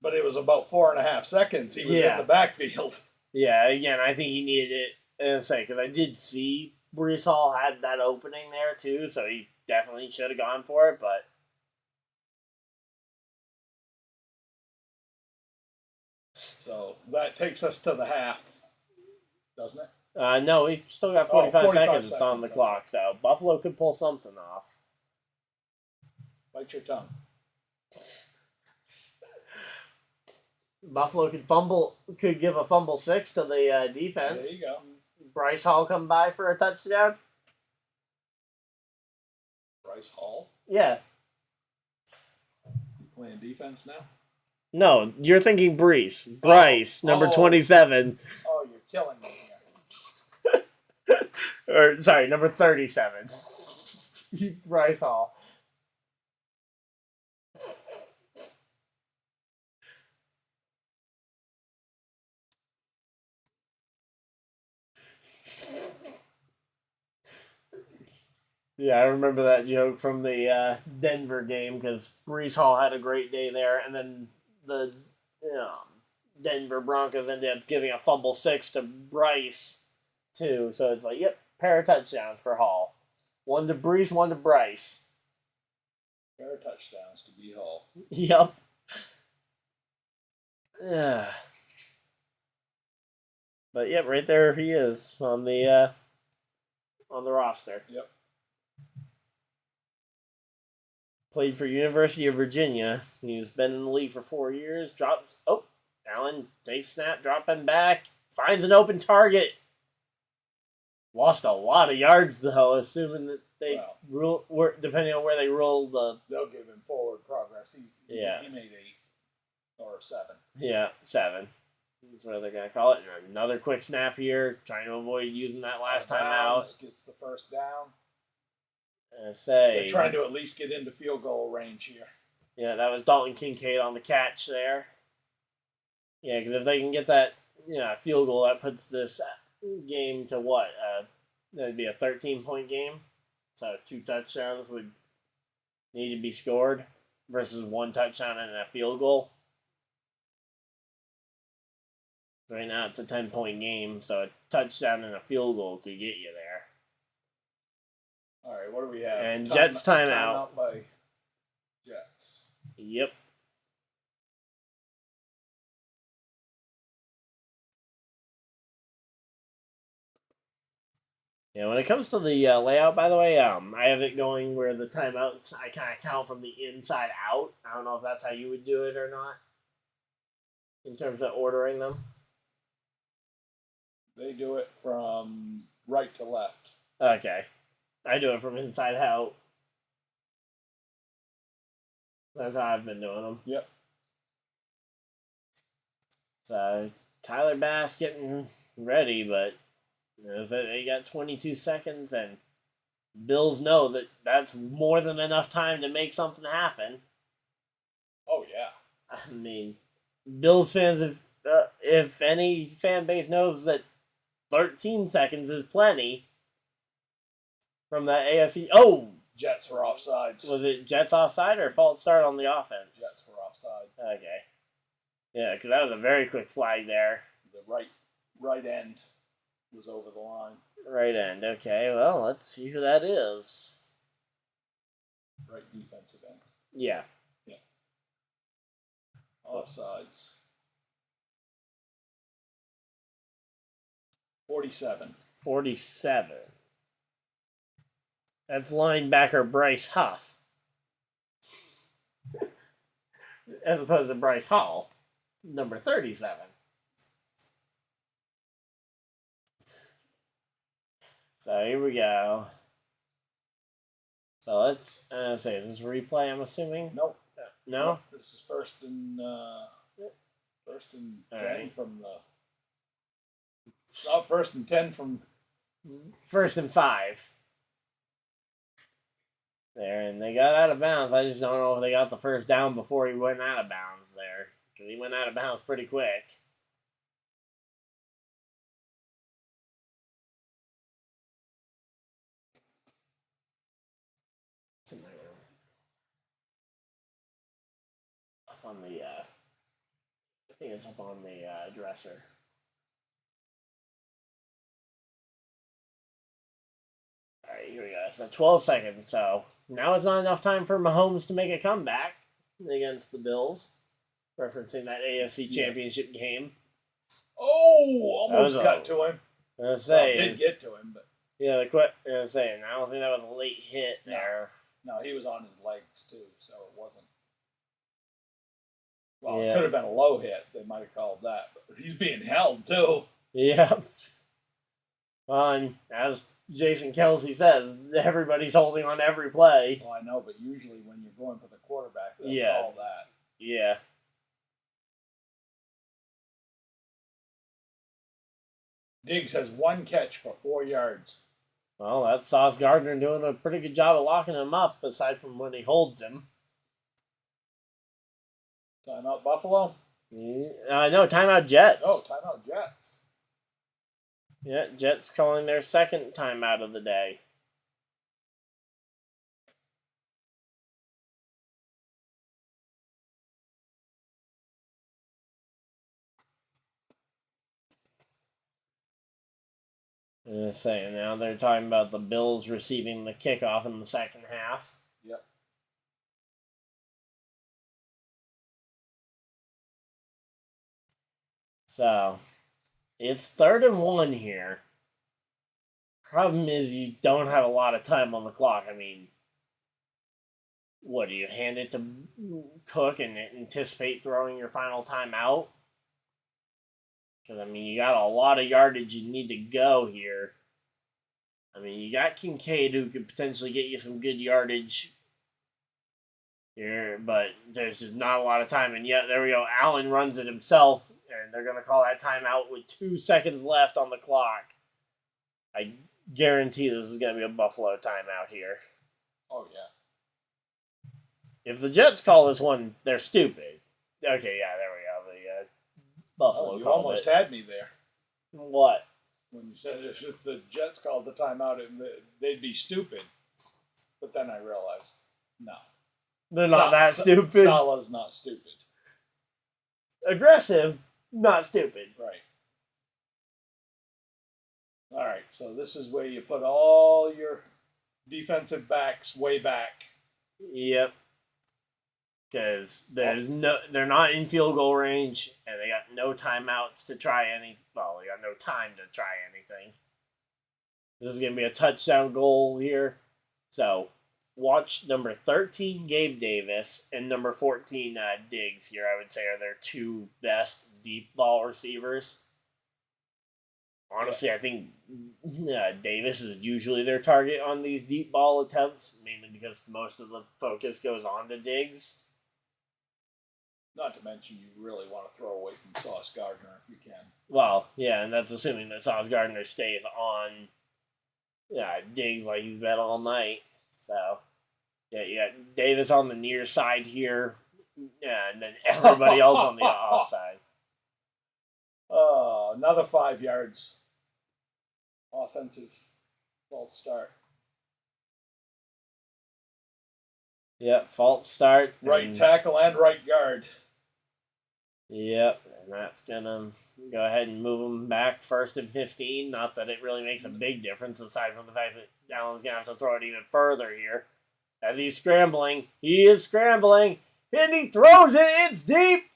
But it was about 4.5 seconds. He was in the backfield. Yeah, again, I think he needed it. Because I did see Brees Hall had that opening there, too, so he definitely should have gone for it, but... So that takes us to the half, doesn't it? No, we still got 45 seconds on the clock, so Buffalo could pull something off. Bite your tongue. Buffalo could give a fumble 6 to the defense. There you go. Bryce Hall come by for a touchdown. Bryce Hall? Yeah. You playing defense now? No, you're thinking Bryce, number 27. Oh, you're killing me here. Or, sorry, number 37. Bryce Hall. Yeah, I remember that joke from the Denver game because Brees Hall had a great day there, and then the Denver Broncos ended up giving a fumble 6 to Bryce, too. So it's like, yep, pair of touchdowns for Hall. One to Brees, one to Bryce. Pair of touchdowns to B Hall. Yep. Yeah. But yep, right there he is on the roster. Yep. Played for University of Virginia. He's been in the league for 4 years. Allen takes snap, dropping back, finds an open target. Lost a lot of yards though, assuming that they depending on where they roll the. They'll give him forward progress. He made 8 or 7. Yeah, 7. That's what they're gonna call it. And another quick snap here, trying to avoid using that last time out. Gets the first down. They're trying to at least get into field goal range here. Yeah, that was Dalton Kincaid on the catch there. Yeah, because if they can get that field goal, that puts this game to what? That'd be a 13-point game. So 2 touchdowns would need to be scored versus 1 touchdown and a field goal. Right now it's a 10-point game, so a touchdown and a field goal could get you there. All right, what do we have? And Jets timeout. Timeout by Jets. Yep. Yeah, when it comes to the layout, by the way, I have it going where the timeouts, I kind of count from the inside out. I don't know if that's how you would do it or not, in terms of ordering them. They do it from right to left. Okay. I do it from inside out. That's how I've been doing them. Yep. So, Tyler Bass getting ready, but they got 22 seconds, and Bills know that that's more than enough time to make something happen. Oh, yeah. I mean, Bills fans, if any fan base knows that 13 seconds is plenty from that AFC. Oh! Jets were offsides. Was it Jets offside or false start on the offense? Jets were offside. Okay. Yeah, because that was a very quick flag there. The right end was over the line. Right end. Okay, well, let's see who that is. Right defensive end. Yeah. Yeah. Offsides. 47. 47. That's linebacker Bryce Huff. As opposed to Bryce Hall, number 37. So here we go. So let's say, is this replay, I'm assuming? Nope. No? This is first and 10 right. from the Oh, 1st and 10 from 1st and 5. There, and they got out of bounds. I just don't know if they got the first down before he went out of bounds there. Because he went out of bounds pretty quick. Up on the, I think it's up on the dresser. Alright, here we go. So 12 seconds. So now it's not enough time for Mahomes to make a comeback against the Bills. Referencing that AFC Championship game. Oh, almost got to him. I was saying. Well, did get to him, but. Yeah, I was saying. I don't think that was a late hit there. No, he was on his legs too, so it wasn't. Well, it could have been a low hit. They might have called that, but he's being held too. Yeah. Well, and as Jason Kelsey says, everybody's holding on every play. Well, I know, but usually when you're going for the quarterback, they'll call that. Yeah. Diggs has 1 catch for 4 yards. Well, that's Saucegardner doing a pretty good job of locking him up, aside from when he holds him. Timeout Buffalo? No, timeout Jets. Oh, timeout Jets. Yeah, Jets calling their 2nd timeout of the day. Saying now they're talking about the Bills receiving the kickoff in the 2nd half. Yep. So, it's 3rd and 1 here. Problem is you don't have a lot of time on the clock. I mean, what, do you hand it to Cook and anticipate throwing your final timeout? Because, I mean, you got a lot of yardage you need to go here. I mean, you got Kincaid who could potentially get you some good yardage here, but there's just not a lot of time. And yet, there we go. Allen runs it himself, and they're going to call that timeout with 2 seconds left on the clock. I guarantee this is going to be a Buffalo timeout here. Oh, yeah. If the Jets call this one, they're stupid. Okay, yeah, there we go. Buffalo you called almost it. had me there. What? When you said if the Jets called the timeout, they'd be stupid. But then I realized, no. They're not that stupid. Salah's not stupid. Aggressive, not stupid. Right. All right, so this is where you put all your defensive backs way back. Yep. Because they're not in field goal range, and they got no timeouts to try any. Well, they got no time to try anything. This is gonna be a touchdown goal here, so watch number 13 Gabe Davis and number 14 Diggs here. I would say are their 2 best deep ball receivers. Honestly, I think Davis is usually their target on these deep ball attempts, mainly because most of the focus goes on to Diggs. Not to mention, you really want to throw away from saucegardner if you can. Well, yeah, and that's assuming that saucegardner stays on Diggs like he's been all night. So, yeah, you got Davis on the near side here, and then everybody else on the off side. Another 5 yards. Offensive false start. Yep, false start. Right tackle and right guard. Yep, and that's going to go ahead and move them back 1st and 15. Not that it really makes a big difference, aside from the fact that Allen's going to have to throw it even further here. As he's scrambling, he is scrambling, and he throws it, it's deep,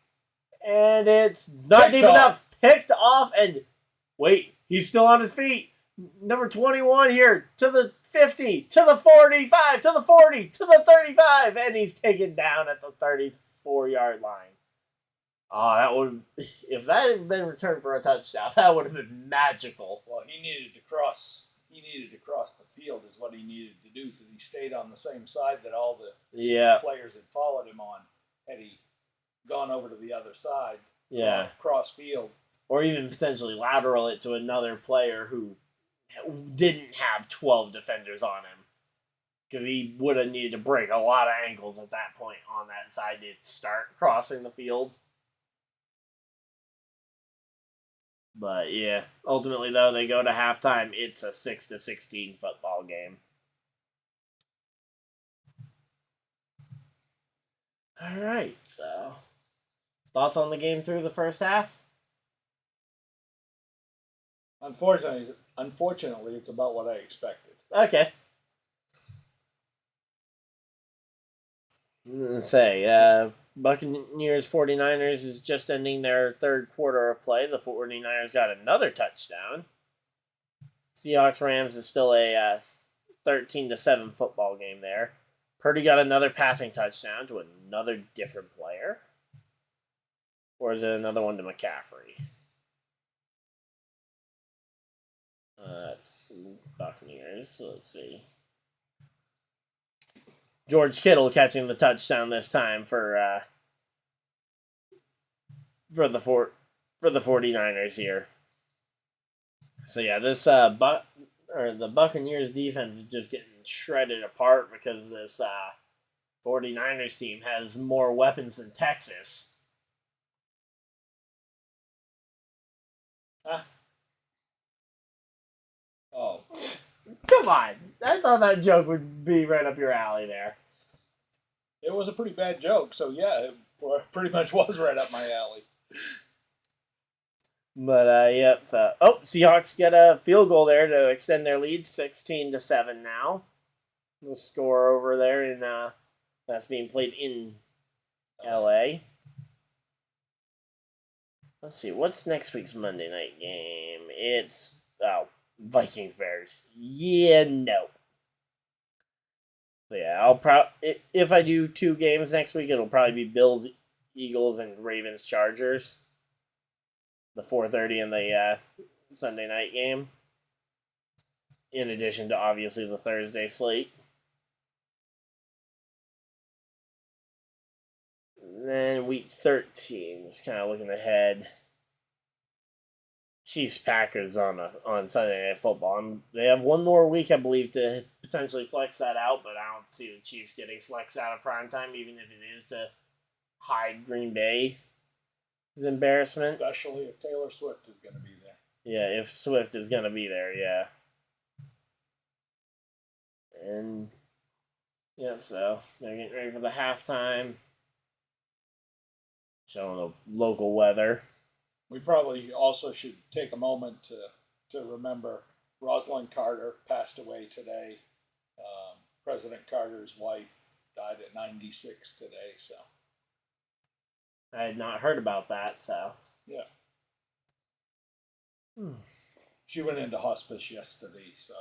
and it's not deep enough. Picked off, and wait, he's still on his feet. Number 21 here, to the 50, to the 45, to the 40, to the 35, and he's taken down at the 34-yard line. That would, if that had been returned for a touchdown, that would have been magical. Well, he needed to cross the field is what he needed to do, because he stayed on the same side that all the players had followed him on. Had he gone over to the other side, cross field, or even potentially lateral it to another player who didn't have 12 defenders on him. Because he would have needed to break a lot of ankles at that point on that side to start crossing the field. But yeah, ultimately though, they go to halftime. It's a 6-16 football game. All right, so thoughts on the game through the first half? Unfortunately, it's about what I expected. Okay. Buccaneers 49ers is just ending their third quarter of play. The 49ers got another touchdown. Seahawks Rams is still a 13-7 football game there. Purdy got another passing touchdown to another different player. Or is it another one to McCaffrey? It's Buccaneers. So let's see. George Kittle catching the touchdown this time for the 49ers here. So yeah, this the Buccaneers defense is just getting shredded apart because this 49ers team has more weapons than Texas. Oh. Come on. I thought that joke would be right up your alley there. It was a pretty bad joke, so yeah, it pretty much was right up my alley. But, yep, so... Oh, Seahawks get a field goal there to extend their lead, 16-7 now. The score over there, in that's being played in L.A. Let's see, what's next week's Monday night game? It's, Vikings-Bears. Yeah, no. So yeah, if I do 2 games next week, it'll probably be Bills, Eagles, and Ravens, Chargers. The 4:30 and the Sunday night game. In addition to obviously the Thursday slate. And then week 13, just kind of looking ahead. Chiefs-Packers on Sunday Night Football. They have one more week, I believe, to potentially flex that out, but I don't see the Chiefs getting flexed out of primetime, even if it is to hide Green Bay's embarrassment. Especially if Taylor Swift is going to be there. Yeah, if Swift is going to be there, yeah. And, yeah, so they're getting ready for the halftime. Showing the local weather. We probably also should take a moment to remember Rosalind Carter passed away today. President Carter's wife died at 96 today, so. I had not heard about that, so. Yeah. She went into hospice yesterday, so.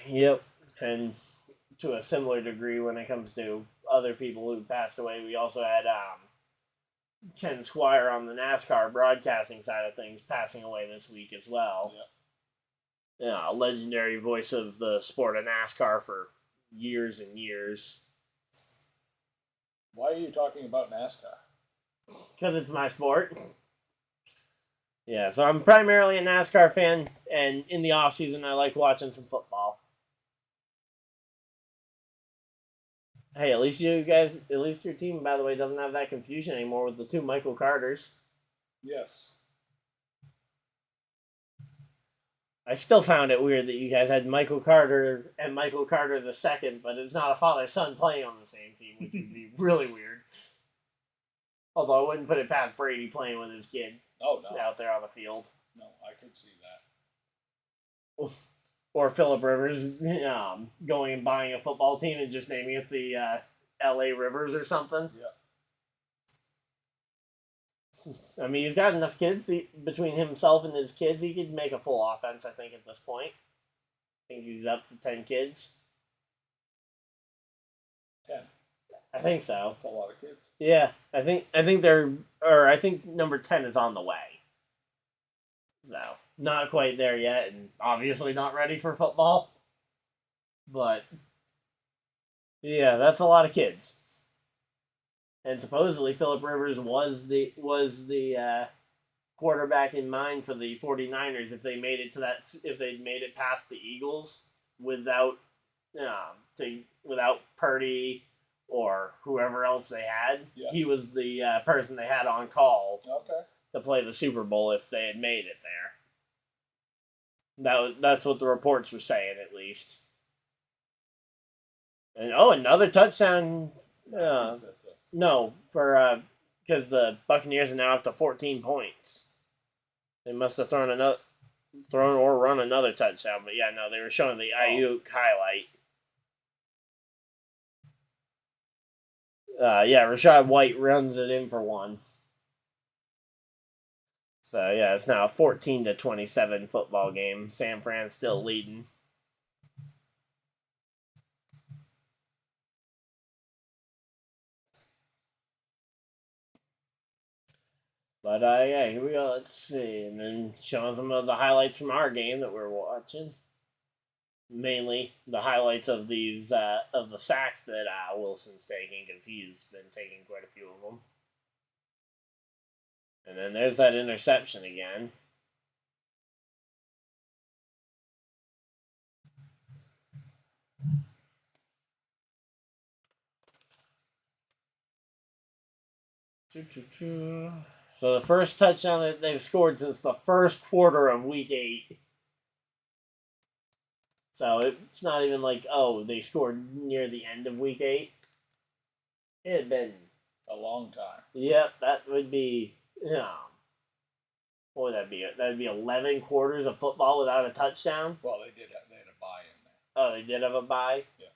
Yep. And to a similar degree when it comes to other people who passed away, we also had Ken Squire on the NASCAR broadcasting side of things passing away this week as well. Yeah. Yeah, a legendary voice of the sport of NASCAR for years and years. Why are you talking about NASCAR? Because it's my sport. Yeah, so I'm primarily a NASCAR fan, and in the off-season, I like watching some football. Hey, at least your team, by the way, doesn't have that confusion anymore with the 2 Michael Carters. Yes. I still found it weird that you guys had Michael Carter and Michael Carter II, but it's not a father-son playing on the same team, which would be really weird. Although I wouldn't put it past Brady playing with his kid out there on the field. No, I could see that. Or Phillip Rivers going and buying a football team and just naming it the L.A. Rivers or something. Yeah. I mean, he's got enough kids. Between himself and his kids, he could make a full offense, I think, at this point. I think he's up to 10 kids. 10. I think so. That's a lot of kids. Yeah, I think number 10 is on the way. So, not quite there yet, and obviously not ready for football. But, yeah, that's a lot of kids. And supposedly Phillip Rivers was the quarterback in mind for the 49ers if they made it past the Eagles without Purdy or whoever else they had. Yeah. He was the person they had on call to play the Super Bowl if they had made it there. That's what the reports were saying, at least. And another touchdown. No, because the Buccaneers are now up to 14 points. They must have thrown or run another touchdown, but yeah, no, they were showing the Ayuk highlight. Rachaad White runs it in for one. So yeah, it's now a 14-27 football game. San Fran's still leading. But here we go. Let's see, and then showing some of the highlights from our game that we're watching. Mainly the highlights of these of the sacks that Wilson's taking, because he's been taking quite a few of them. And then there's that interception again. So the first touchdown that they've scored since the first quarter of Week 8. So it's not even like, they scored near the end of Week 8. It had been a long time. Yep, that would be, what would that be? That would be 11 quarters of football without a touchdown. Well, they had a bye in there. Oh, they did have a bye? Yeah.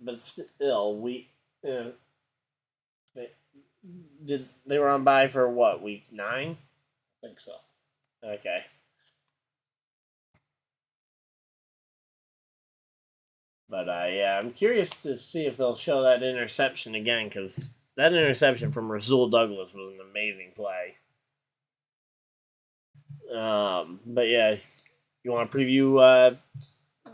But still, they were on bye for what, Week 9? I think so. Okay. But I'm curious to see if they'll show that interception again, because that interception from Rasul Douglas was an amazing play. But yeah, you want to preview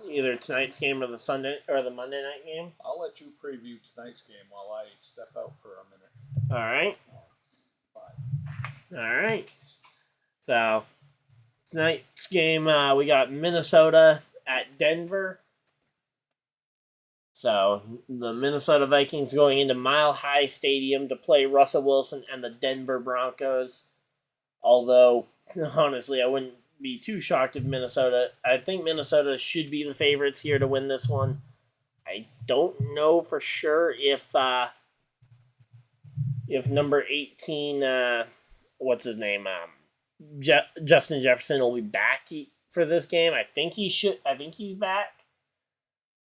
either tonight's game or the Monday night game? I'll let you preview tonight's game while I step out for a minute. All right. Bye. All right. So tonight's game, we got Minnesota at Denver. So the Minnesota Vikings going into Mile High Stadium to play Russell Wilson and the Denver Broncos. Although, honestly, I wouldn't be too shocked if I think Minnesota should be the favorites here to win this one. I don't know for sure if number 18, what's his name, Justin Jefferson will be back for this game. I think he's back.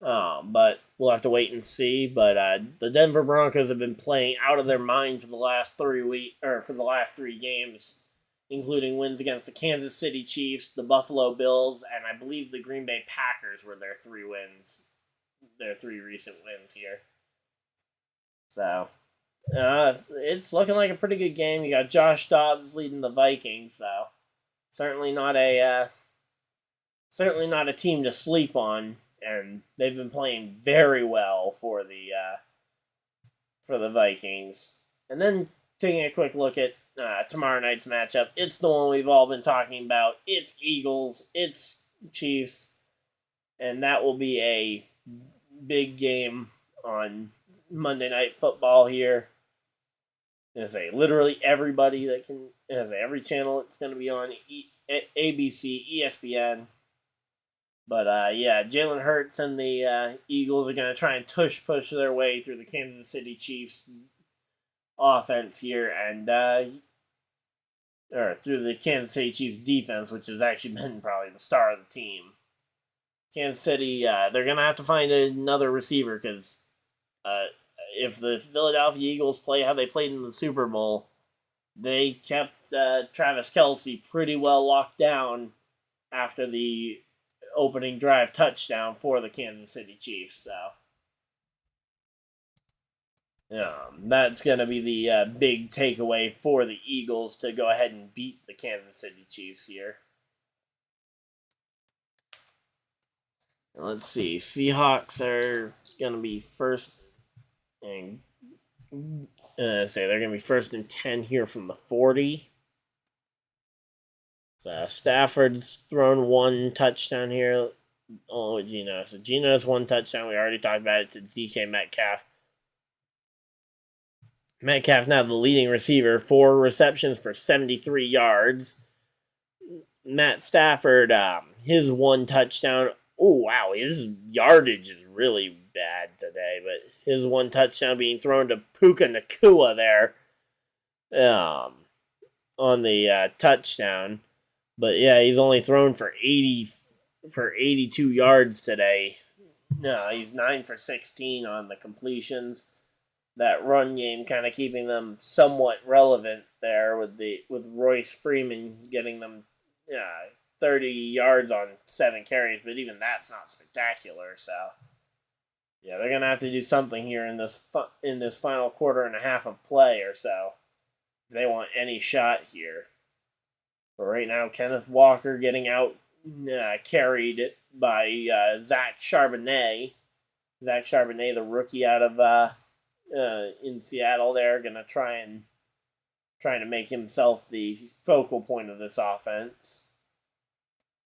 But we'll have to wait and see. But the Denver Broncos have been playing out of their mind for the last 3 games, including wins against the Kansas City Chiefs, the Buffalo Bills, and I believe the Green Bay Packers were their 3 wins. Their 3 recent wins here. So it's looking like a pretty good game. You got Josh Dobbs leading the Vikings, so certainly not a team to sleep on. And they've been playing very well for the Vikings. And then taking a quick look at tomorrow night's matchup, it's the one we've all been talking about. It's Eagles, it's Chiefs, and that will be a big game on Monday Night Football here. Literally everybody that can, every channel it's going to be on, ABC, ESPN. But, Jalen Hurts and the Eagles are going to try and push their way through the Kansas City Chiefs offense here or through the Kansas City Chiefs defense, which has actually been probably the star of the team. Kansas City, they're going to have to find another receiver because if the Philadelphia Eagles play how they played in the Super Bowl, they kept Travis Kelce pretty well locked down after the opening drive touchdown for the Kansas City Chiefs. So that's going to be the big takeaway for the Eagles to go ahead and beat the Kansas City Chiefs here. Let's see. Seahawks are going to be first and They're going to be 1st and 10 here from the 40. So Stafford's thrown 1 touchdown here. Oh, Geno. So Geno's 1 touchdown. We already talked about it to DK Metcalf. Metcalf now the leading receiver. 4 receptions for 73 yards. Matt Stafford, his 1 touchdown. Oh, wow. His yardage is really bad today. But his 1 touchdown being thrown to Puka Nacua there on the touchdown. But yeah, he's only thrown for 82 yards today. No, he's 9 for 16 on the completions. That run game kind of keeping them somewhat relevant there with Royce Freeman getting them 30 yards on 7 carries, but even that's not spectacular. So yeah, they're gonna have to do something here in this final quarter and a half of play or so if they want any shot here. But right now, Kenneth Walker getting out carried by Zach Charbonnet. Zach Charbonnet, the rookie out of in Seattle, there, gonna trying to make himself the focal point of this offense.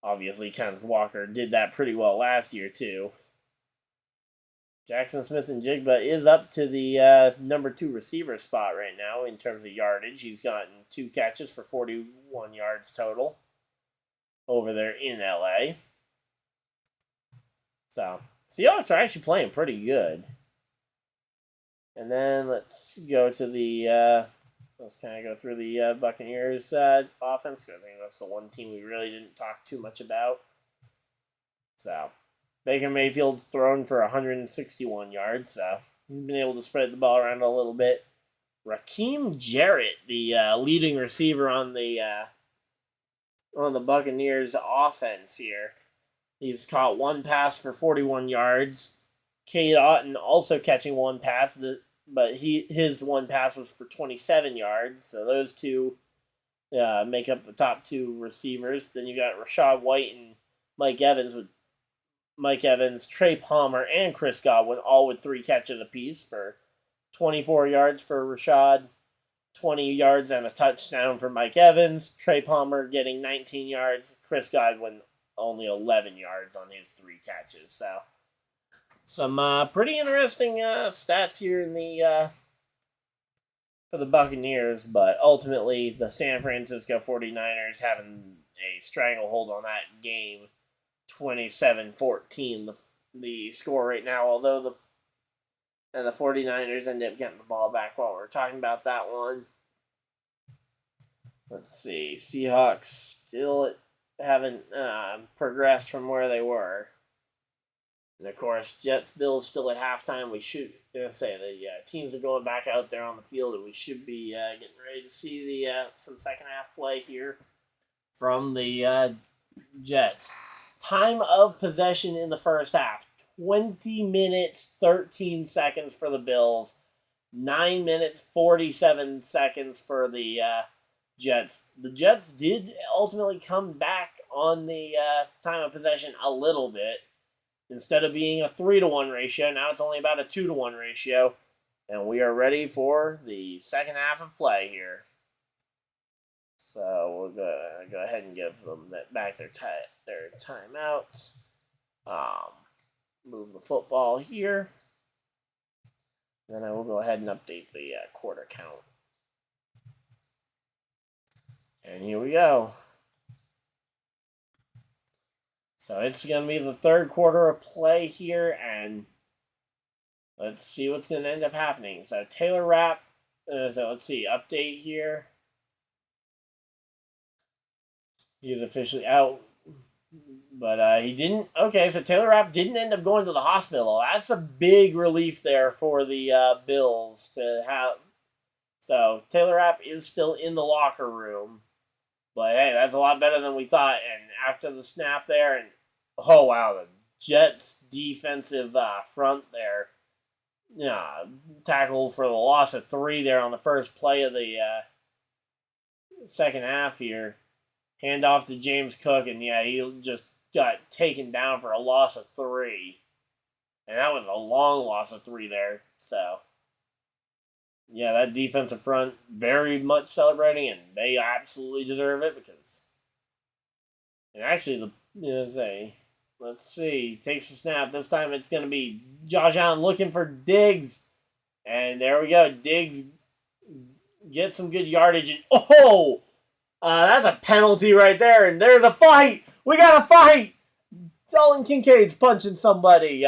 Obviously, Kenneth Walker did that pretty well last year too. Jackson Smith-Njigba is up to the number 2 receiver spot right now in terms of yardage. He's gotten 2 catches for 41 yards total over there in LA. So, Seahawks are actually playing pretty good. And then let's go to the let's kind of go through the Buccaneers offense. I think that's the one team we really didn't talk too much about. So, Baker Mayfield's thrown for 161 yards, so he's been able to spread the ball around a little bit. Raheem Jarrett, the leading receiver on the Buccaneers offense here. He's caught 1 pass for 41 yards. Cade Otton also catching 1 pass, but his 1 pass was for 27 yards. So those two make up the top 2 receivers. Then you got Rashad White and Mike Evans, Trey Palmer, and Chris Godwin, all with 3 catches apiece for 24 yards for Rashad, 20 yards and a touchdown for Mike Evans. Trey Palmer getting 19 yards. Chris Godwin only 11 yards on his 3 catches. So some pretty interesting stats here in the for the Buccaneers, but ultimately the San Francisco 49ers having a stranglehold on that game. 27-14 the score right now, although the 49ers end up getting the ball back while we're talking about that one. Let's see. Seahawks still haven't progressed from where they were. And of course, JetsvsBills still at halftime. We should say the teams are going back out there on the field, and we should be getting ready to see some second half play here from the Jets. Time of possession in the first half: 20 minutes 13 seconds for the Bills, 9 minutes 47 seconds for the Jets. The Jets did ultimately come back on the time of possession a little bit. Instead of being a 3-to-1 ratio, now it's only about a 2-to-1 ratio. And we are ready for the second half of play here. So we'll go ahead and give them back their timeouts. Move the football here. Then I will go ahead and update the quarter count. And here we go. So it's going to be the third quarter of play here, and let's see what's going to end up happening. So Taylor Rapp, so let's see, update here. He's officially out, but he didn't. Okay, so Taylor Rapp didn't end up going to the hospital. That's a big relief there for the Bills to have. So Taylor Rapp is still in the locker room. But hey, that's a lot better than we thought. And after the snap there, and oh wow, the Jets defensive front there, tackle for the loss of 3 there on the first play of the second half here. Hand off to James Cook, and he just got taken down for a loss of 3. And that was a long loss of 3 there. So Yeah, that defensive front very much celebrating, and they absolutely deserve it because. And actually, let's see, takes the snap. This time it's going to be Josh Allen looking for Diggs, and there we go. Diggs gets some good yardage, and that's a penalty right there, and there's a fight. We got a fight. Dalton Kincaid's punching somebody.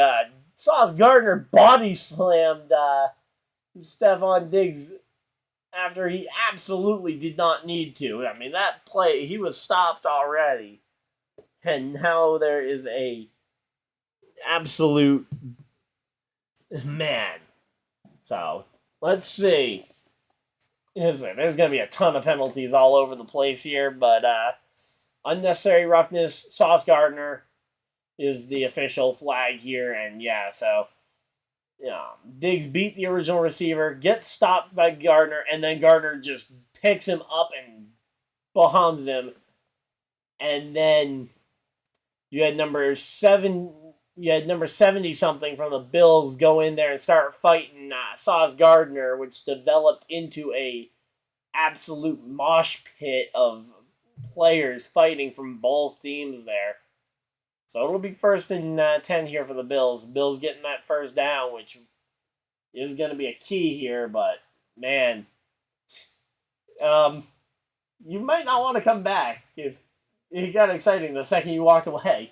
Sauce Gardner body slammed Stephon Diggs after he absolutely did not need to. I mean, that play, he was stopped already. And now there is a absolute man. So, let's see. There's going to be a ton of penalties all over the place here, but unnecessary roughness, Sauce Gardner is the official flag here, and Diggs beat the original receiver, gets stopped by Gardner, and then Gardner just picks him up and bahums him, and then you had number 70 something from the Bills go in there and start fighting Sauce Gardner, which developed into a absolute mosh pit of players fighting from both teams there. So it'll be 1st and 10 here for the Bills. Bills getting that first down, which is going to be a key here. But, man, you might not want to come back. If it got exciting the second you walked away.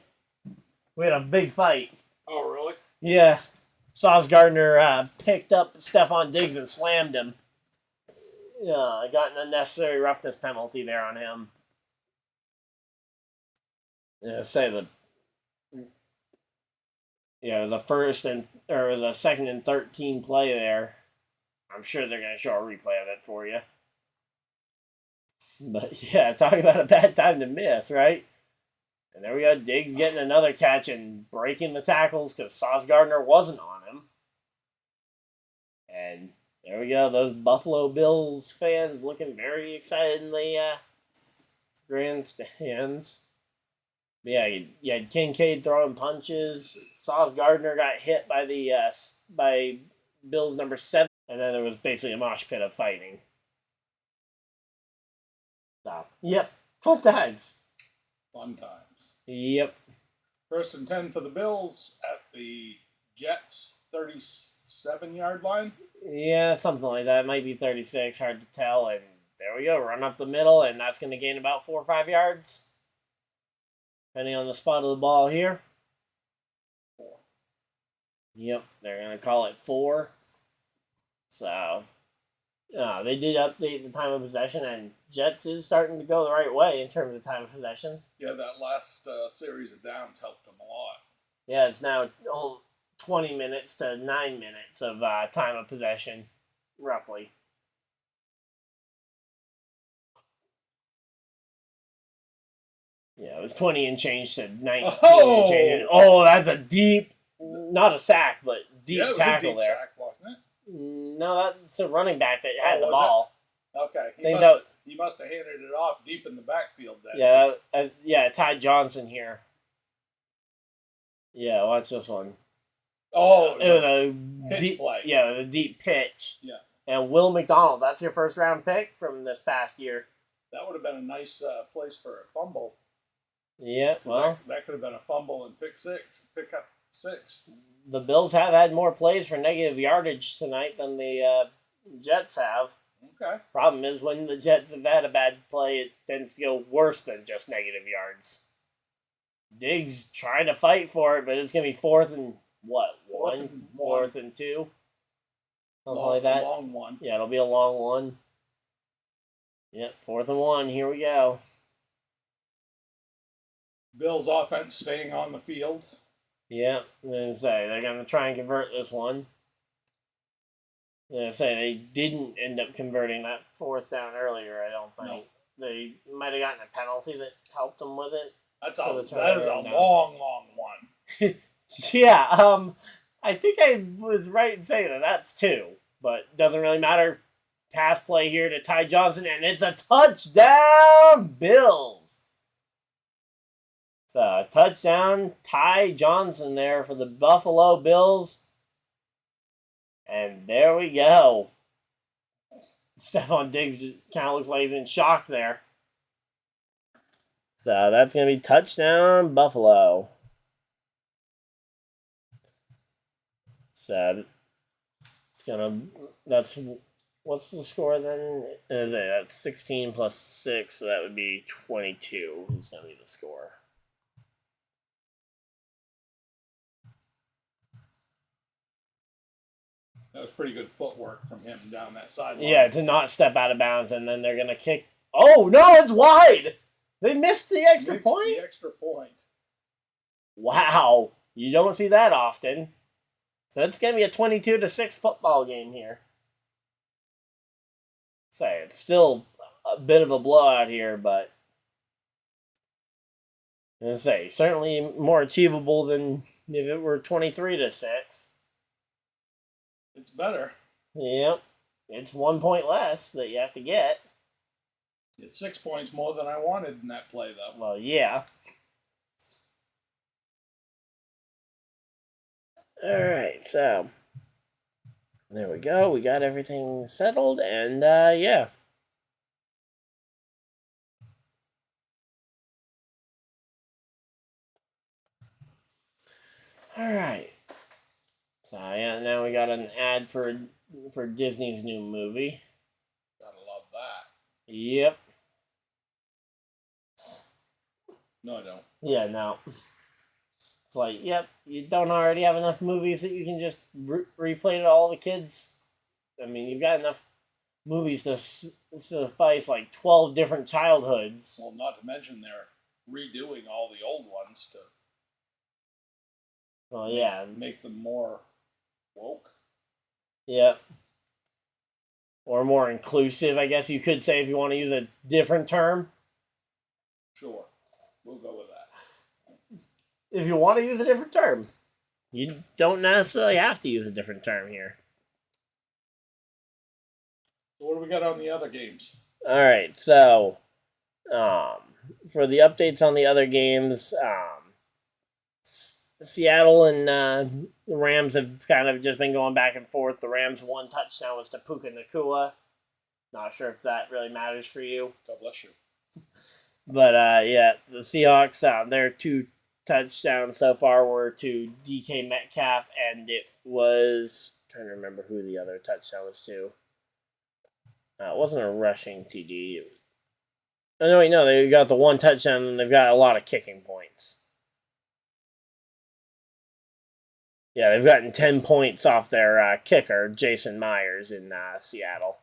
We had a big fight. Oh, really? Yeah. Sauce Gardner picked up Stephon Diggs and slammed him. I got an unnecessary roughness penalty there on him. The second and 13 play there. I'm sure they're going to show a replay of it for you. But yeah, talk about a bad time to miss, right? And there we go. Diggs getting another catch and breaking the tackles because Sauce Gardner wasn't on him. And there we go. Those Buffalo Bills fans looking very excited in the grandstands. Yeah, you had Kincaid throwing punches. Sauce Gardner got hit by by Bills number 7, and then there was basically a mosh pit of fighting. So, yep, 12 times. Fun times. Yep. 1st and 10 for the Bills at the Jets 37-yard line. Yeah, something like that. It might be 36, hard to tell. And there we go, run up the middle, and that's going to gain about 4 or 5 yards. Depending on the spot of the ball here. 4. Yep, they're going to call it 4. So, they did update the time of possession, and Jets is starting to go the right way in terms of time of possession. Yeah, that last series of downs helped them a lot. Yeah, it's now 20 minutes to 9 minutes of time of possession, roughly. Yeah, it was 20 and change to 19 and change. Oh, that's a deep, not a sack, but deep tackle deep there. Sack, wasn't it? No, that's a running back that had the ball. Okay. He must have handed it off deep in the backfield then. Yeah, Ty Johnson here. Yeah, watch this one. Oh, it was a pitch play. Yeah, the deep pitch. Yeah. And Will McDonald, that's your 1st round pick from this past year. That would have been a nice place for a fumble. Yeah, well, that could have been a fumble and pick up 6. The Bills have had more plays for negative yardage tonight than the Jets have. Okay. Problem is, when the Jets have had a bad play, it tends to go worse than just negative yards. Diggs trying to fight for it, but it's going to be 4th and what? 1? 4th and 2? Something like that. Long one. Yeah, it'll be a long one. Yep, 4th and 1. Here we go. Bills offense staying on the field. Yeah, I'm going to say they're going to try and convert this one. I'm going to say they didn't end up converting that 4th down earlier, I don't think. No. They might have gotten a penalty that helped them with it. That is a long one. Yeah, I think I was right in saying that's 2, but doesn't really matter. Pass play here to Ty Johnson, and it's a touchdown, Bills. So, touchdown, Ty Johnson there for the Buffalo Bills. And there we go. Stephon Diggs kind of looks like he's in shock there. So that's going to be touchdown Buffalo. So it's going to, what's the score then? That's 16 plus 6, so that would be 22 is going to be the score. That was pretty good footwork from him down that sideline. Yeah, to not step out of bounds, and then they're going to kick. Oh, no, it's wide! They missed the extra point? The extra point. Wow. You don't see that often. So it's going to be a 22-6 football game here. Say, it's still a bit of a blowout here, but I'm going to say, certainly more achievable than if it were 23-6. It's better. Yep. It's 1 point less that you have to get. It's 6 points more than I wanted in that play, though. Well, yeah. All right, so there we go. We got everything settled, and yeah. All right. So yeah, now we got an ad for Disney's new movie. Gotta love that. Yep. No, I don't. Yeah, no. It's like, yep, you don't already have enough movies that you can just replay to all the kids. I mean, you've got enough movies to suffice like 12 different childhoods. Well, not to mention they're redoing all the old ones to Well, yeah. make them more woke. Yep. Or more inclusive, I guess you could say, if you want to use a different term. Sure. We'll go with that. If you want to use a different term. You don't necessarily have to use a different term here. So what do we got on the other games? All right, so for the updates on the other games, Seattle and the Rams have kind of just been going back and forth. The Rams' one touchdown was to Puka Nacua. Not sure if that really matters for you. God bless you. But yeah, the Seahawks, their 2 touchdowns so far were to DK Metcalf, and it was, I'm trying to remember who the other touchdown was to. It wasn't a rushing TD. Oh, no, wait, no, they got the 1 touchdown, and they've got a lot of kicking points. Yeah, they've gotten 10 points off their kicker, Jason Myers, in Seattle.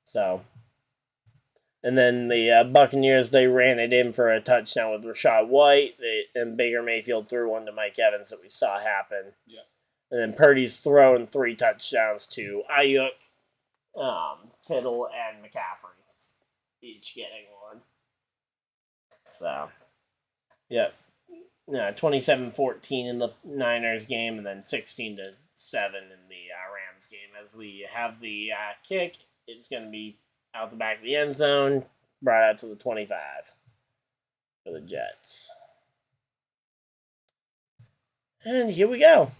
So, and then the Buccaneers, they ran it in for a touchdown with Rachaad White, and Baker Mayfield threw one to Mike Evans that we saw happen. Yeah. And then Purdy's throwing 3 touchdowns to Ayuk, Kittle, and McCaffrey, each getting 1. So, yeah. 27-14 in the Niners game, and then 16-7 in the Rams game. As we have the kick, it's going to be out the back of the end zone, brought out to the 25 for the Jets. And here we go.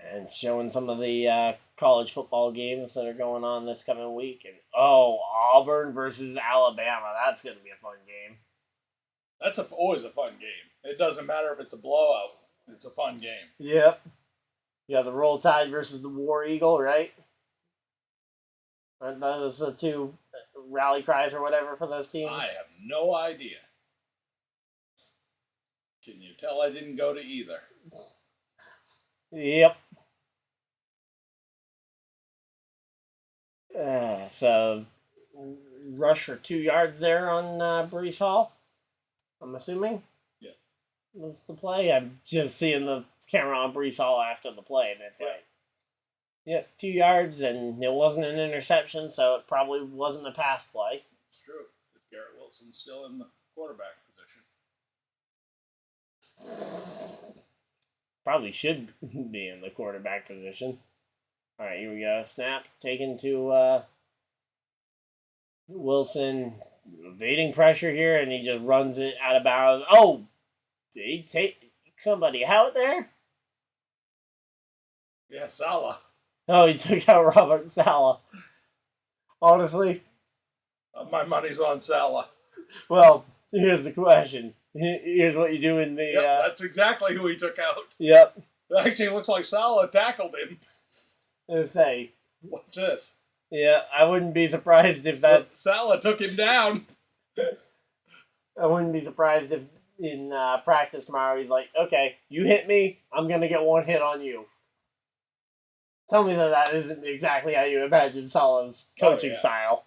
And showing some of the college football games that are going on this coming week. And Auburn versus Alabama. That's going to be a fun game. That's always a fun game. It doesn't matter if it's a blowout. It's a fun game. Yep. You have the Roll Tide versus the War Eagle, right? Aren't those the 2 rally cries or whatever for those teams? I have no idea. Can you tell I didn't go to either? Yep. So, rush for 2 yards there on Breece Hall, I'm assuming? Yes. Was the play? I'm just seeing the camera on Breece Hall after the play, and it's like, 2 yards, and it wasn't an interception, so it probably wasn't a pass play. It's true. Is Garrett Wilson still in the quarterback position? Probably should be in the quarterback position. All right, here we go. Snap taken to Wilson, evading pressure here, and he just runs it out of bounds. Oh, did he take somebody out there? Yeah, Salah. Oh, he took out Robert Saleh. Honestly, My money's on Salah. well, here's the question. Here's what you do in the... Yep, that's exactly who he took out. Yep. It actually looks like Salah tackled him. Let's say. What's this? Yeah, I wouldn't be surprised if that... Salah took him down. I wouldn't be surprised if in practice tomorrow he's like, okay, you hit me, I'm going to get one hit on you. Tell me that isn't exactly how you imagine Salah's coaching style.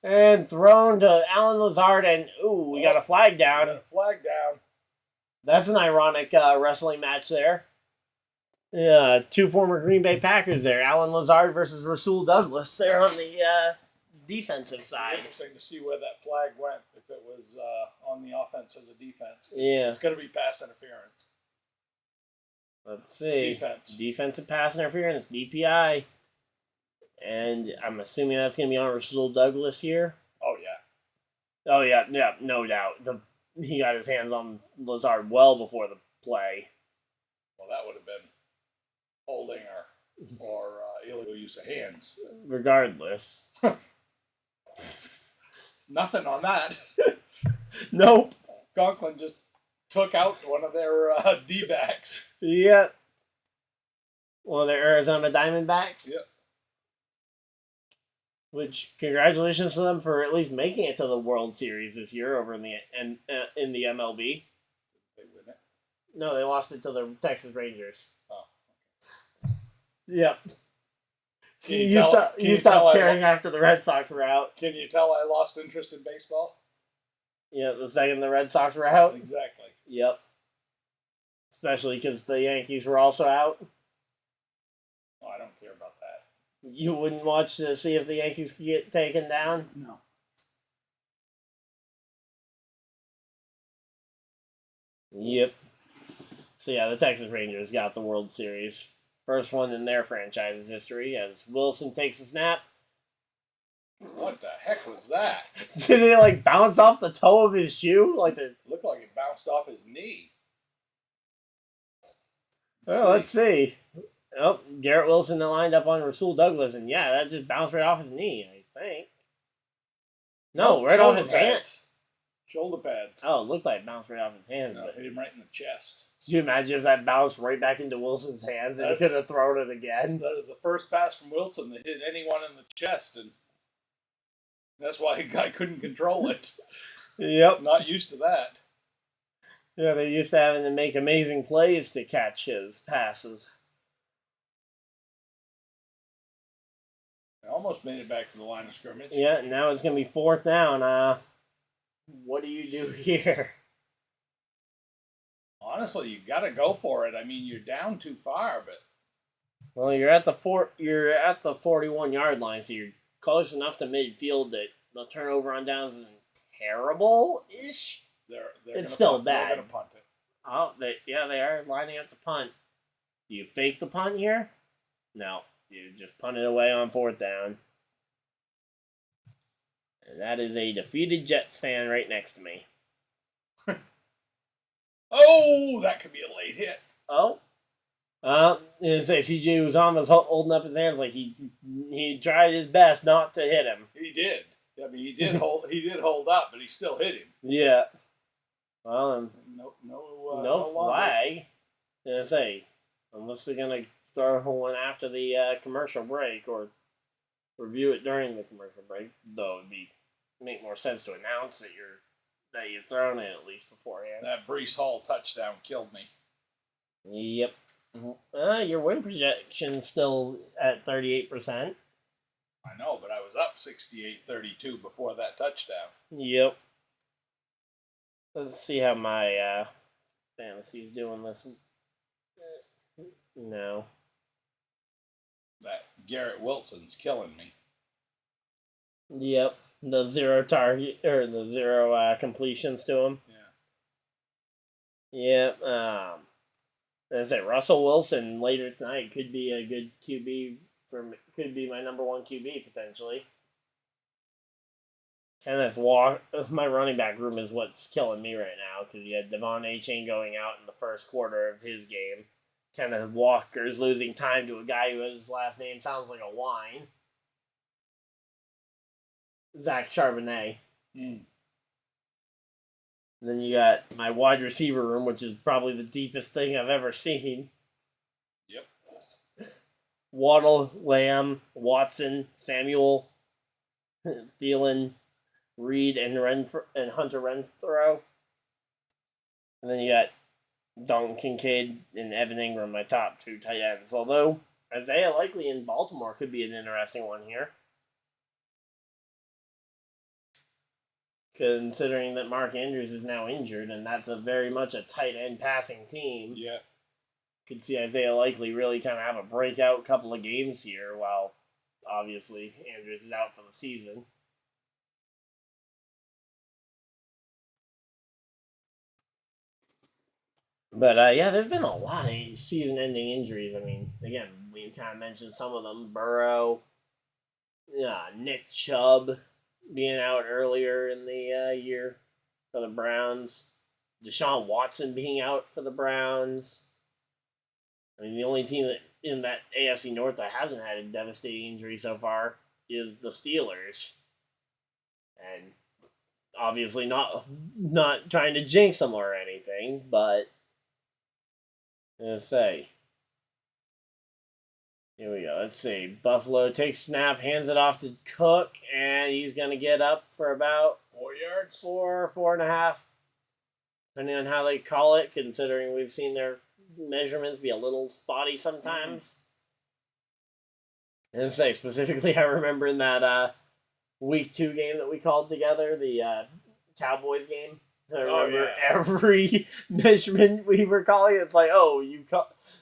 And thrown to Alan Lazard, and we got a flag down. Got a flag down. That's an ironic wrestling match there. Yeah, two former Green Bay Packers there. Alan Lazard versus Rasul Douglas there on the defensive side. Interesting to see where that flag went, if it was on the offense or the defense. Yeah. It's going to be pass interference. Let's see. Defensive pass interference, DPI. And I'm assuming that's going to be on Rasul Douglas here. Oh, yeah. Oh, yeah, no doubt. He got his hands on Lazard well before the play. Well, that would have been holding or illegal use of hands. Regardless. Nothing on that. Nope. Conklin just took out one of their D-backs. Yep. One of the Arizona Diamondbacks. Yep. Which, congratulations to them for at least making it to the World Series this year over in the MLB. They win it? No, they lost it to the Texas Rangers. Oh. Yep. You stopped caring after the Red Sox were out. Can you tell I lost interest in baseball? Yeah, the second the Red Sox were out. Exactly. Yep. Especially because the Yankees were also out. Oh, I don't care about that. You wouldn't watch to see if the Yankees could get taken down? No. Yep. So yeah, the Texas Rangers got the World Series. First one in their franchise's history as Wilson takes a snap. What the heck was that? Did it bounce off the toe of his shoe? Looked like it bounced off his knee. Well, let's see. Oh, Garrett Wilson lined up on Rasul Douglas, and yeah, that just bounced right off his knee, I think. No, right off his hand. Shoulder pads. Oh, it looked like it bounced right off his hand. No, hit him right in the chest. Could you imagine if that bounced right back into Wilson's hands and he could have thrown it again? That is the first pass from Wilson that hit anyone in the chest, and that's why the guy couldn't control it. Yep. Not used to that. Yeah, they're used to having to make amazing plays to catch his passes. I almost made it back to the line of scrimmage. Yeah, now it's going to be fourth down. What do you do here? Honestly, you got to go for it. I mean, you're down too far, but well, you're at the 41-yard line, so you're close enough to midfield that the turnover on downs isn't terrible-ish. It's still bad. They're going to punt it. Oh, they are lining up the punt. Do you fake the punt here? No. You just punt it away on fourth down. And that is a defeated Jets fan right next to me. Oh, that could be a late hit. Oh. CJ Uzomah was holding up his hands like he tried his best not to hit him. He did. I mean, he did hold up, but he still hit him. Yeah. Well, no flag. Unless they're gonna throw one after the commercial break or review it during the commercial break, though it'd make more sense to announce that you've thrown it at least beforehand. That Breece Hall touchdown killed me. Yep. Your win projection's still at 38%. I know, but I was up 68-32 before that touchdown. Yep. Let's see how my fantasy's doing this week. No. That Garrett Wilson's killing me. Yep. The zero target or the zero completions to him. Yeah. Yep. As I say, Russell Wilson later tonight could be a good QB could be my number one QB potentially. Kenneth Walker, my running back room is what's killing me right now because you had Devon Achane going out in the first quarter of his game. Kenneth Walker's losing time to a guy whose last name sounds like a wine. Zach Charbonnet. Mm. And then you got my wide receiver room, which is probably the deepest thing I've ever seen. Yep. Waddle, Lamb, Watson, Samuel, Thielen, Reed, and Hunter Renfrow. And then you got Dalton Kincaid and Evan Ingram, my top 2 tight ends. Although Isaiah Likely in Baltimore could be an interesting one here, considering that Mark Andrews is now injured, and that's very much a tight end passing team. Yeah. Could see Isaiah Likely really kind of have a breakout couple of games here, while obviously Andrews is out for the season. But, yeah, there's been a lot of season-ending injuries. I mean, again, we kind of mentioned some of them. Burrow, Nick Chubb being out earlier in the year for the Browns. Deshaun Watson being out for the Browns. I mean, the only team that in that AFC North that hasn't had a devastating injury so far is the Steelers. And obviously not trying to jinx them or anything, but let's say. Here we go. Let's see. Buffalo takes snap, hands it off to Cook, and he's going to get up for about 4 yards? 4.5. Depending on how they call it, considering we've seen their measurements be a little spotty sometimes. And say, specifically, I remember in that week 2 game that we called together, the Cowboys game. I remember every measurement we were calling. It's like,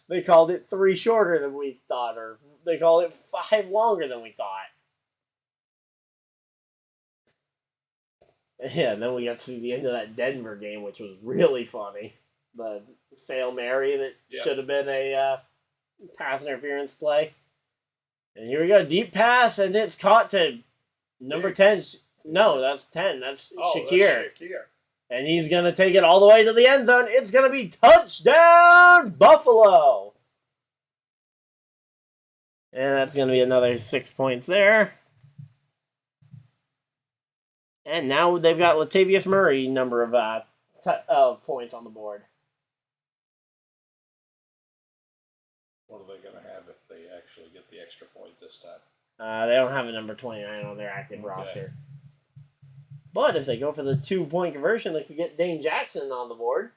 they called it 3 shorter than we thought, or they called it 5 longer than we thought. Yeah, and then we got to the end of that Denver game, which was really funny. The Fail Mary that should have been a pass interference play. And here we go, deep pass, and it's caught to number 10. No, that's 10. That's Shakir. That's Shakir. And he's going to take it all the way to the end zone. It's going to be touchdown, Buffalo. And that's going to be another 6 points there. And now they've got Latavius Murray number of points on the board. What are they going to have if they actually get the extra point this time? They don't have a number 29 on their active roster. But if they go for the 2-point conversion, they could get Dane Jackson on the board.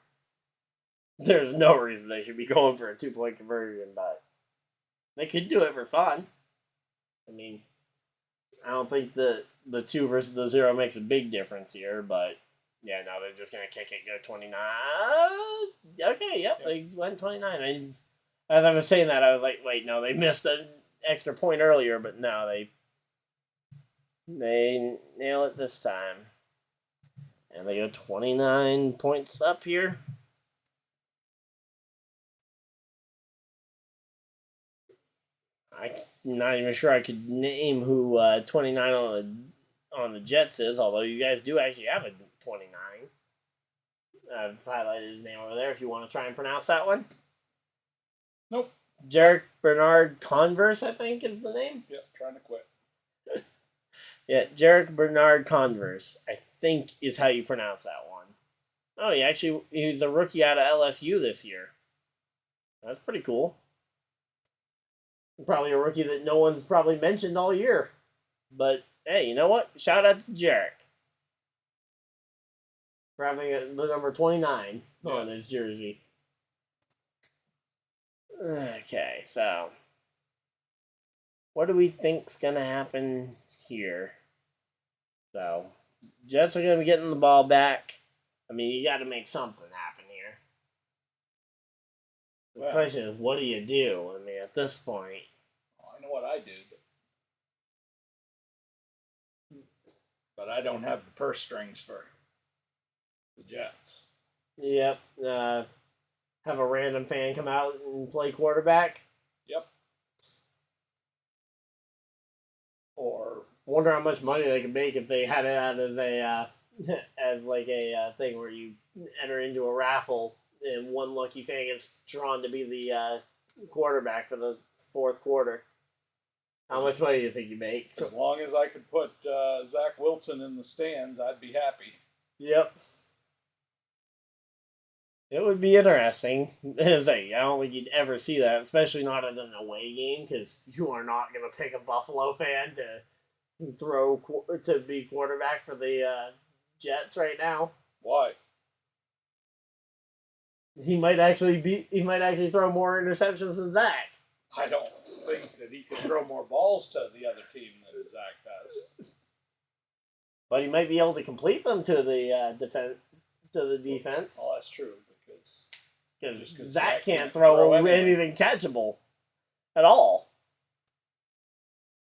There's no reason they should be going for a 2-point conversion, but they could do it for fun. I mean, I don't think the 2 versus the 0 makes a big difference here, but yeah, no, they're just going to kick it, go 29. Okay, yep, they went 29. And as I was saying that, I was like, wait, no, they missed an extra point earlier, but no, they nail it this time. And they go 29 points up here. I'm not even sure I could name who 29 on the Jets is, although you guys do actually have a 29. I've highlighted his name over there if you want to try and pronounce that one. Nope. Jarek Bernard Converse, I think, is the name. Yep, trying to quit. Yeah, Jarek Bernard Converse, I think is how you pronounce that one. Oh, he was a rookie out of LSU this year. That's pretty cool. Probably a rookie that no one's probably mentioned all year. But, hey, you know what? Shout out to Jarek for having the number 29 on his jersey. Okay, so what do we think's going to happen here? So, Jets are going to be getting the ball back. I mean, you got to make something happen here. The question is, what do you do? I mean, at this point, I know what I do, but I don't have the purse strings for the Jets. Yep. Have a random fan come out and play quarterback. Yep. Or wonder how much money they could make if they had it out as a as like a thing where you enter into a raffle and one lucky fan gets drawn to be the quarterback for the fourth quarter. How much money do you think you make? As long as I could put Zach Wilson in the stands, I'd be happy. Yep. It would be interesting. I don't think you'd ever see that, especially not in an away game, because you are not going to pick a Buffalo fan to be quarterback for the Jets right now. Why? He might actually throw more interceptions than Zach. I don't think that he could throw more balls to the other team than Zach does. But he might be able to complete them to the defense. Well, that's true because Zach can't throw anything catchable at all.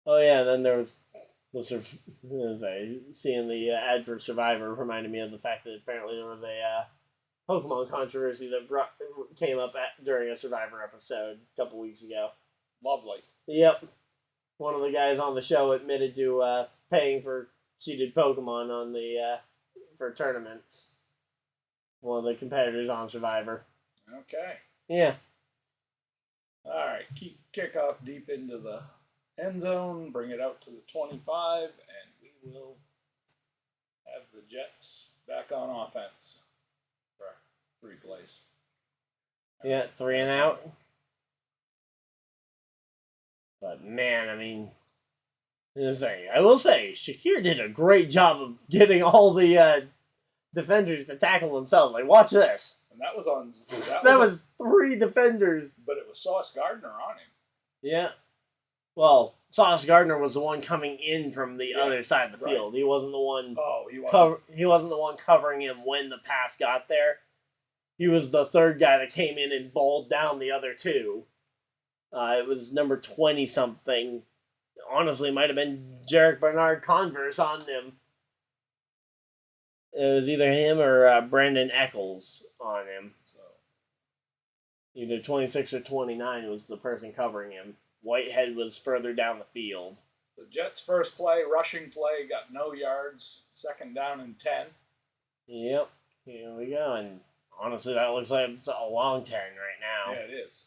Oh yeah, then there was seeing the ad for Survivor reminded me of the fact that apparently there was a Pokemon controversy that came up during a Survivor episode a couple weeks ago. Lovely. Yep. One of the guys on the show admitted to paying for cheated Pokemon on for tournaments. One of the competitors on Survivor. Okay. Yeah. All right. Keep kickoff deep into the end zone. Bring it out to the 25, and we will have the Jets back on offense for 3 plays. Yeah, 3 and out. But man, I mean, I will say, Shakir did a great job of getting all the defenders to tackle themselves. Like, watch this. And that was on. That was 3 defenders. But it was saucegardner on him. Yeah. Well, saucegardner was the one coming in from the other side of the field. He wasn't the one. Oh, he wasn't. He wasn't the one covering him when the pass got there. He was the third guy that came in and bowled down the other 2. It was number 20-something. Honestly, it might have been Jarek Bernard Converse on them. It was either him or Brandon Eccles on him. So either 26 or 29 was the person covering him. Whitehead was further down the field. The Jets' first play, rushing play, got no yards. 2nd down and 10. Yep. Here we go. And honestly, that looks like it's a long 10 right now. Yeah, it is.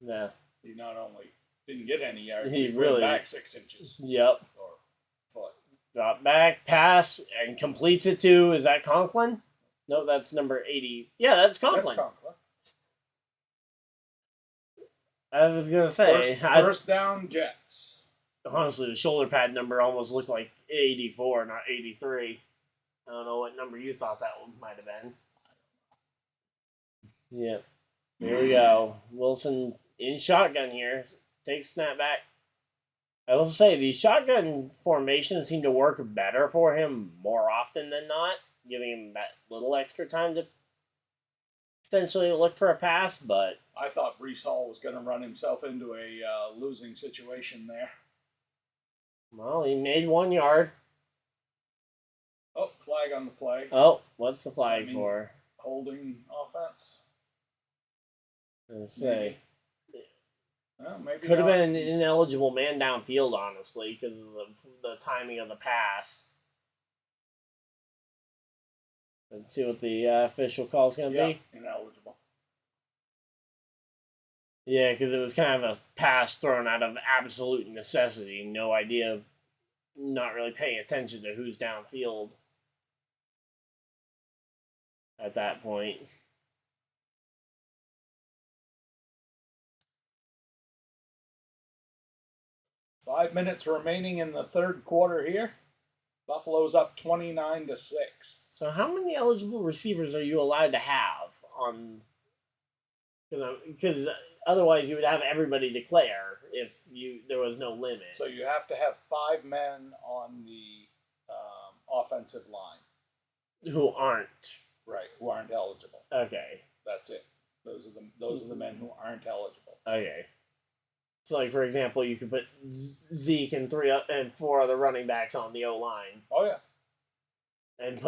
Yeah. He not only didn't get any yards, he really really back 6 inches. Yep. Or foot. Drop back, pass, and completes it to, is that Conklin? No, that's number 80. Yeah, that's Conklin. That's Conklin. I was going to say. First down, Jets. Honestly, the shoulder pad number almost looked like 84, not 83. I don't know what number you thought that one might have been. Yep. Here we go. Wilson in shotgun here. Takes snap back. I will say, these shotgun formations seem to work better for him more often than not, giving him that little extra time to potentially look for a pass, but... I thought Breece Hall was going to run himself into a losing situation there. Well, he made 1 yard. Oh, flag on the play. Oh, what's the flag for? Holding offense. Let's say. Well, maybe could have been an ineligible man downfield, honestly, because of the timing of the pass. Let's see what the official call is going to be. Ineligible. Yeah, because it was kind of a pass thrown out of absolute necessity. No idea, not really paying attention to who's downfield at that point. Five minutes remaining in the third quarter here. Buffalo's up 29-6. So how many eligible receivers are you allowed to have on? Because otherwise you would have everybody declare if there was no limit. So you have to have 5 men on the offensive line who aren't eligible. Okay, that's it. Those are the men who aren't eligible. Okay. So, like, for example, you could put Zeke and 4 other running backs on the O-line. Oh, yeah. And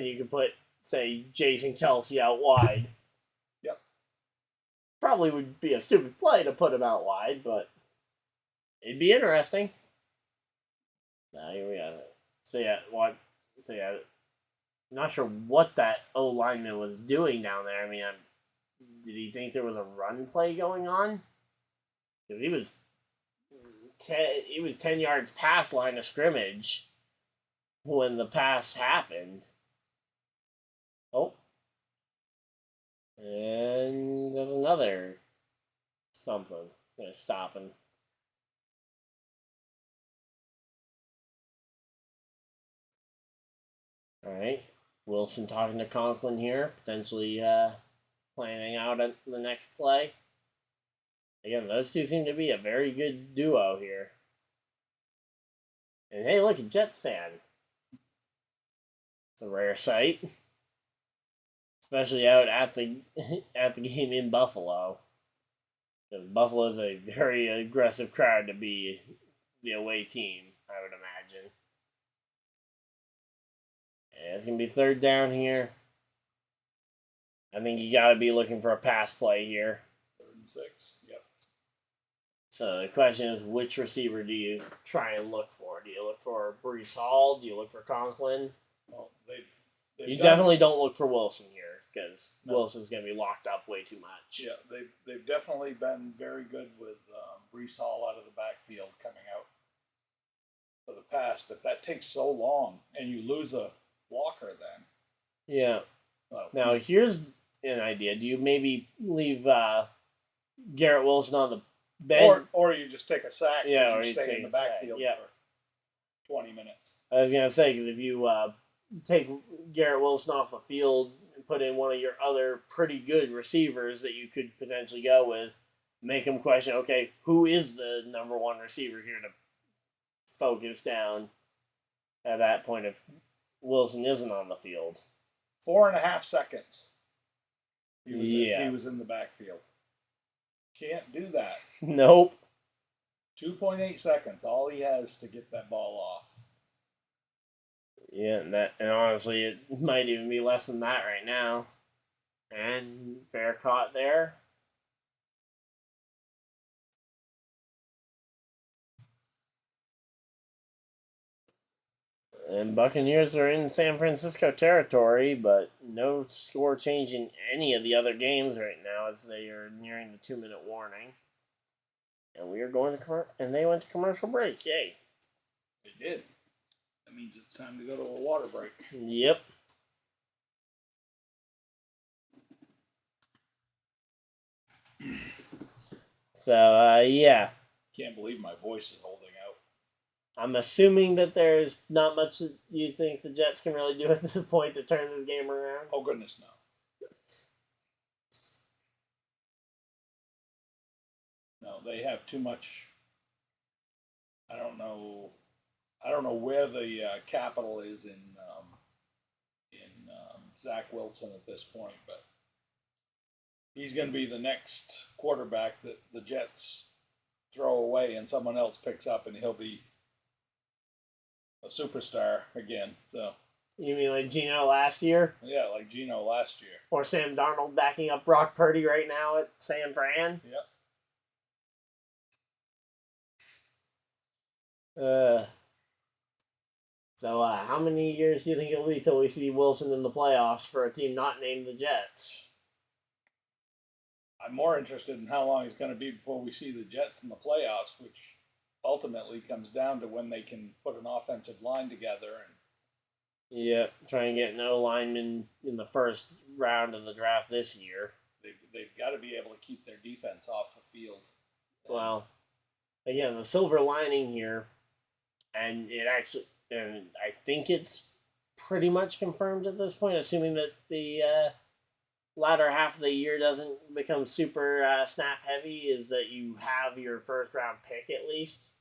you could put, say, Jason Kelsey out wide. Yep. Probably would be a stupid play to put him out wide, but it'd be interesting. Now, here we have it. So, yeah, not sure what that O lineman was doing down there. I mean, did he think there was a run play going on? Because he was 10 yards past line of scrimmage when the pass happened. Oh. And there's another something. I'm going to stop him. All right. Wilson talking to Conklin here, potentially planning out the next play. Again, those two seem to be a very good duo here. And hey, look, a Jets fan. It's a rare sight, especially out at the game in Buffalo. Because Buffalo is a very aggressive crowd to be the away team, I would imagine. And it's gonna be third down here. I think you got to be looking for a pass play here. 3rd and 6. Yep. So the question is, which receiver do you try and look for? Do you look for Breece Hall? Do you look for Conklin? Well, you definitely don't look for Wilson here because Wilson's going to be locked up way too much. Yeah, they've definitely been very good with Breece Hall out of the backfield coming out for the pass, but that takes so long, and you lose a blocker then. Yeah. Now, here's an idea. Do you maybe leave Garrett Wilson on the bench? Or you just take a sack and or you stay in the backfield for 20 minutes. I was going to say, because if you take Garrett Wilson off the field and put in one of your other pretty good receivers that you could potentially go with, make him question, okay, who is the number one receiver here to focus down at that point if Wilson isn't on the field? 4.5 seconds. He was in the backfield. Can't do that. Nope. 2.8 seconds. All he has to get that ball off. Yeah, and honestly, it might even be less than that right now. And fair caught there. And Buccaneers are in San Francisco territory, but no score change in any of the other games right now as they are nearing the 2-minute warning. And we are going to and they went to commercial break. Yay. They did. That means it's time to go to a water break. Yep. So, yeah. Can't believe my voice is holding out. I'm assuming that there's not much that you think the Jets can really do at this point to turn this game around. Oh, goodness, no. No, they have too much. I don't know where the capital is in Zach Wilson at this point, but he's going to be the next quarterback that the Jets throw away and someone else picks up, and he'll be a superstar again. So you mean like Geno last year? Yeah, like Geno last year. Or Sam Darnold backing up Brock Purdy right now at San Fran? Yep. So how many years do you think it'll be till we see Wilson in the playoffs for a team not named the Jets? I'm more interested in how long it's going to be before we see the Jets in the playoffs, which ultimately comes down to when they can put an offensive line together. And try and get no linemen in the first round of the draft this year. They've got to be able to keep their defense off the field. Well, again, the silver lining here, and I think it's pretty much confirmed at this point, assuming that the latter half of the year doesn't become super snap heavy, is that you have your first round pick at least,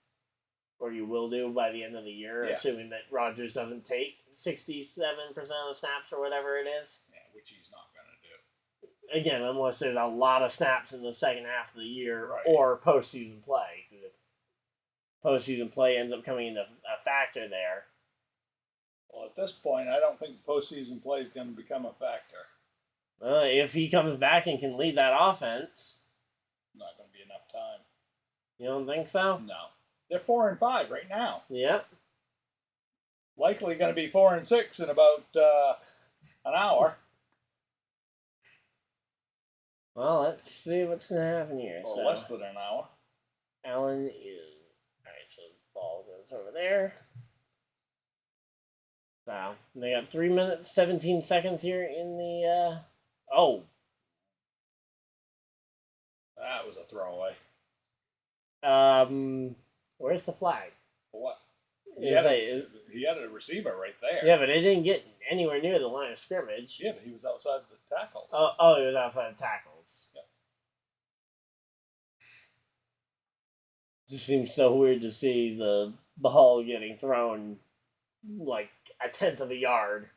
or you will do by the end of the year, assuming that Rodgers doesn't take 67% of the snaps or whatever it is. Yeah, which he's not going to do. Again, unless there's a lot of snaps in the second half of the year or postseason play. If postseason play ends up coming into a factor there. Well, at this point, I don't think postseason play is going to become a factor. If he comes back and can lead that offense, not going to be enough time. You don't think so? No, they're 4-5 right now. Yep. Likely going to be 4-6 in about an hour. Well, let's see what's going to happen here. Or So, less than an hour. Allen is... Alright, so the ball goes over there. So, they got 3 minutes, 17 seconds here in the... Oh. That was a throwaway. Where's the flag? For what? He had a receiver right there. Yeah, but it didn't get anywhere near the line of scrimmage. Yeah, but he was outside the tackles. Oh, he was outside the tackles. Yep. Just seems so weird to see the ball getting thrown like a tenth of a yard.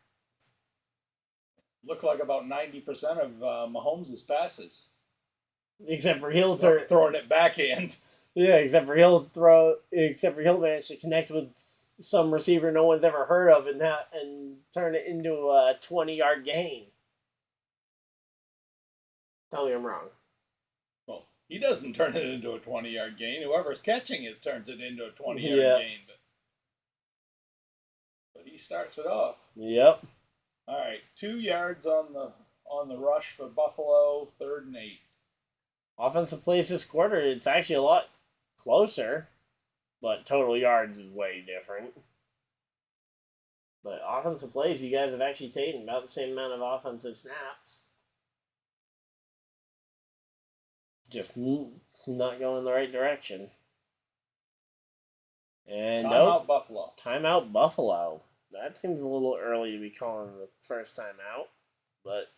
Looked like about 90% of Mahomes' passes. Except for Hill throwing it backhand. Yeah, except for Hill managed to connect with some receiver no one's ever heard of and turn it into a 20-yard gain. Tell me I'm wrong. Well, he doesn't turn it into a 20-yard gain. Whoever's catching it turns it into a 20-yard gain. But he starts it off. Yep. All right, 2 yards on the rush for Buffalo, 3rd and 8. Offensive plays this quarter, it's actually a lot closer, but total yards is way different. But offensive plays, you guys have actually taken about the same amount of offensive snaps. Just not going the right direction. And Timeout Buffalo. Timeout Buffalo. That seems a little early to be calling the first time out, but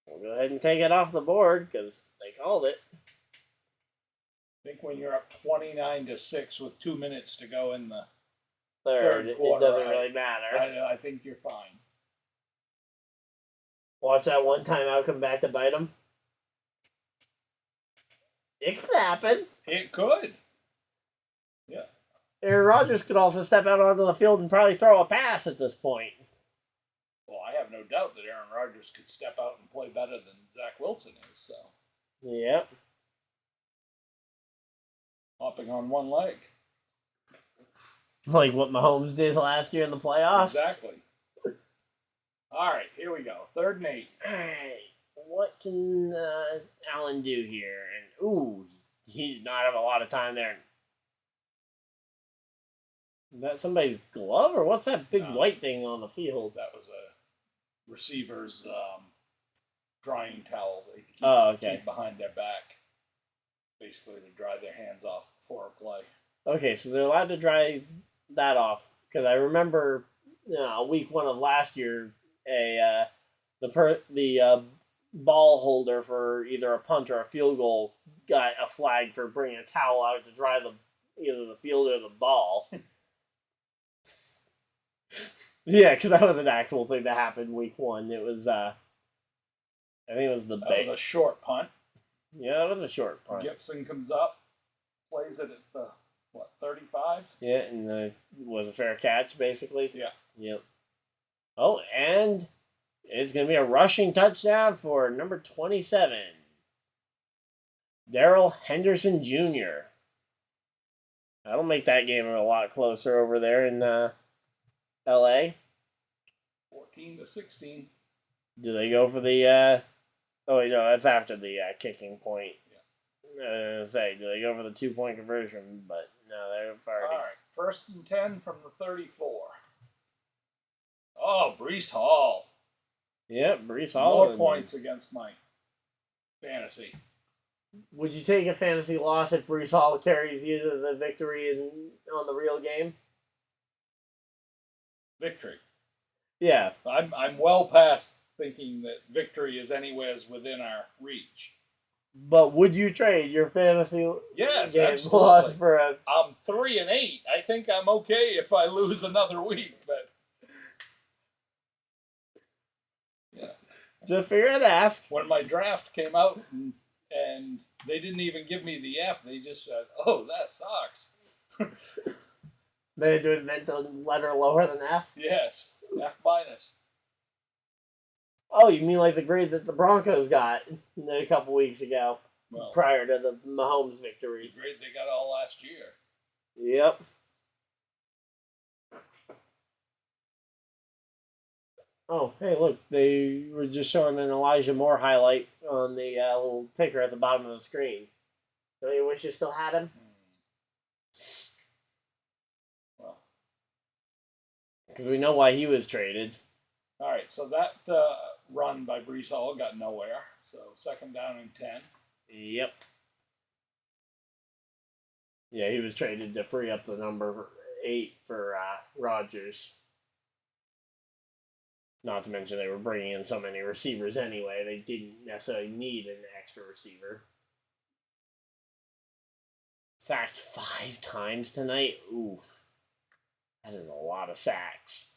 we'll go ahead and take it off the board because they called it. I think when you're up 29-6 with 2 minutes to go in the third quarter, it doesn't really matter. I think you're fine. Watch that one timeout come back to bite them. It could happen. It could. Yeah. Aaron Rodgers could also step out onto the field and probably throw a pass at this point. Well, I have no doubt that Aaron Rodgers could step out and play better than Zach Wilson is. So. Yep. Hopping on one leg. Like what Mahomes did last year in the playoffs. Exactly. All right, here we go. 3rd and 8. All right. What can Allen do here? And, ooh, he did not have a lot of time there. Is that somebody's glove, or what's that big white thing on the field? That was a receiver's drying towel. They keep behind their back, basically to dry their hands off before a play. Okay, so they're allowed to dry that off, because I remember week 1 of last year, the ball holder for either a punt or a field goal got a flag for bringing a towel out to dry either the field or the ball. Yeah, because that was an actual thing that happened week 1. It was, I think it was That was a short punt. Yeah, it was a short punt. Gibson comes up, plays it at the, 35? Yeah, and it was a fair catch, basically. Yeah. Yep. Oh, and it's going to be a rushing touchdown for number 27, Darrell Henderson Jr. That'll make that game a lot closer over there in L.A. 14-16. Do they go for the... Oh, wait, no, that's after the kicking point. Yeah. Do they go for the 2-point conversion? But no, they're already... All right, 1st and 10 from the 34. Oh, Breece Hall. Yep, Breece Hall. More points against my fantasy. Would you take a fantasy loss if Breece Hall carries you to the victory on the real game? Victory. Yeah. I'm well past thinking that victory is anywhere within our reach. But would you trade your fantasy yes, game absolutely. loss for a... I'm 3 and 8. I think I'm okay if I lose another week, but yeah. Just figure out to ask. When my draft came out and they didn't even give me the F, they just said, "Oh, that sucks." They do it meant a letter lower than F? Yes, F minus. Oh, you mean like the grade that the Broncos got a couple weeks ago, Well, prior to the Mahomes victory. the grade they got all last year. Yep. Oh, hey, look, they were just showing an Elijah Moore highlight on the little ticker at the bottom of the screen. Don't you wish you still had him? Well, because we know why he was traded. All right, so that run by Brees Hall got nowhere. So 2nd down and 10. Yep. Yeah, he was traded to free up the number 8 for Rodgers. Not to mention they were bringing in so many receivers anyway. They didn't necessarily need an extra receiver. Sacked 5 times tonight. Oof. That is a lot of sacks.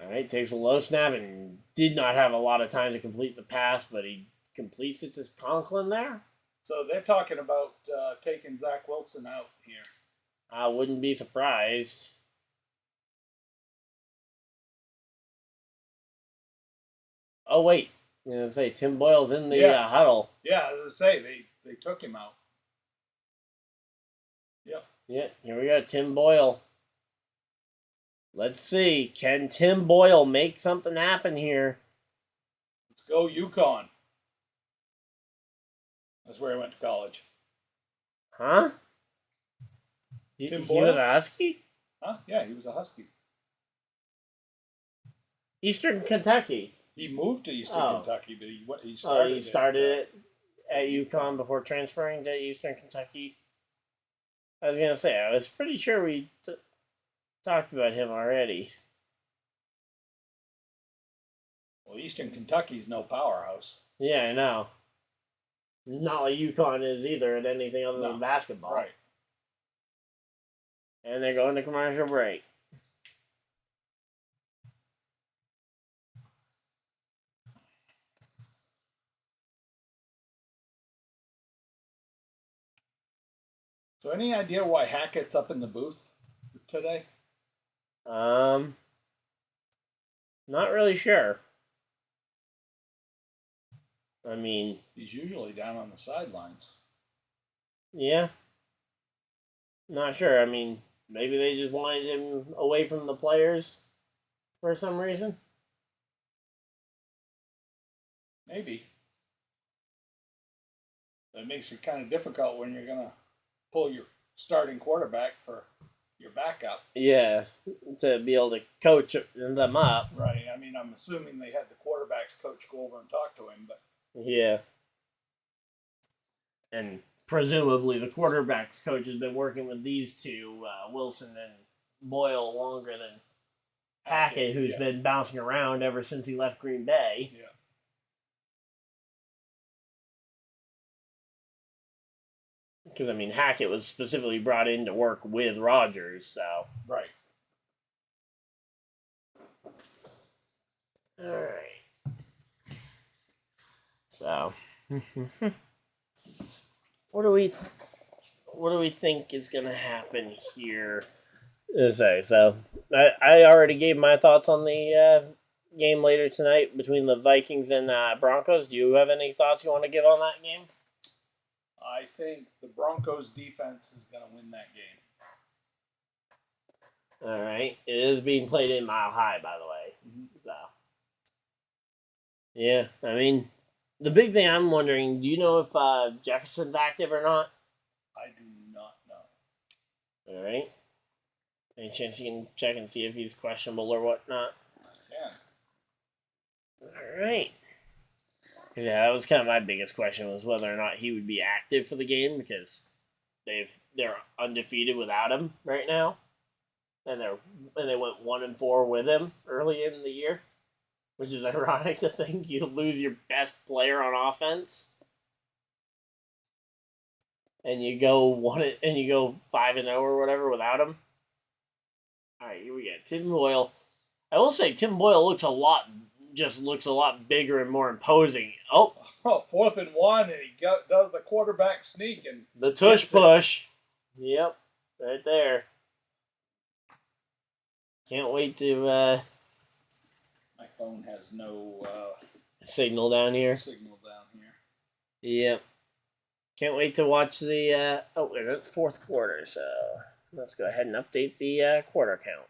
All right, takes a low snap and did not have a lot of time to complete the pass, but he completes it to Conklin there. So they're talking about taking Zach Wilson out here. I wouldn't be surprised. Oh, wait. I was going to say, Tim Boyle's in the huddle. Yeah, as I say, they took him out. Yep. Yeah, here we go. Tim Boyle. Let's see. Can Tim Boyle make something happen here? Let's go UConn. That's where he went to college. Huh? Tim He Boyle? was a Husky? Huh? Yeah, he was a Husky. Eastern Kentucky. He moved to Eastern Kentucky, but he started it at UConn before transferring to Eastern Kentucky. I was going to say, I was pretty sure we talked about him already. Well, Eastern Kentucky's no powerhouse. Yeah, I know. Not like UConn is either at anything other than basketball. Right. And they're going to commercial break. So any idea why Hackett's up in the booth today? Not really sure. I mean, he's usually down on the sidelines. Yeah. Not sure. I mean, maybe they just wanted him away from the players for some reason. Maybe. That makes it kind of difficult when you're going to pull your starting quarterback for your backup. Yeah, to be able to coach them up. Right. I mean, I'm assuming they had the quarterback's coach go over and talk to him, but yeah. And presumably the quarterback's coach has been working with these two, Wilson and Boyle, longer than Hackett, who's been bouncing around ever since he left Green Bay. Yeah. Because, I mean, Hackett was specifically brought in to work with Rodgers, so. Right. All right. So, what do we think is going to happen here? So, I already gave my thoughts on the game later tonight between the Vikings and Broncos. Do you have any thoughts you want to give on that game? I think the Broncos defense is going to win that game. All right. It is being played in Mile High, by the way. Mm-hmm. So, yeah, I mean, the big thing I'm wondering, do you know if Jefferson's active or not? I do not know. All right. Any chance you can check and see if he's questionable or whatnot? I can. All right. Yeah, that was kind of my biggest question, was whether or not he would be active for the game, because they're undefeated without him right now, and they went 1-4 with him early in the year, which is ironic to think you lose your best player on offense, and you go 5-0 or whatever without him. All right, here we go. Tim Boyle. I will say Tim Boyle looks a lot bigger and more imposing. Oh, 4th and 1, and he does the quarterback sneak and the tush push. Yep, right there. Can't wait to. My phone has no signal down here. Yep. Can't wait to watch the. That's 4th quarter, so let's go ahead and update the quarter count.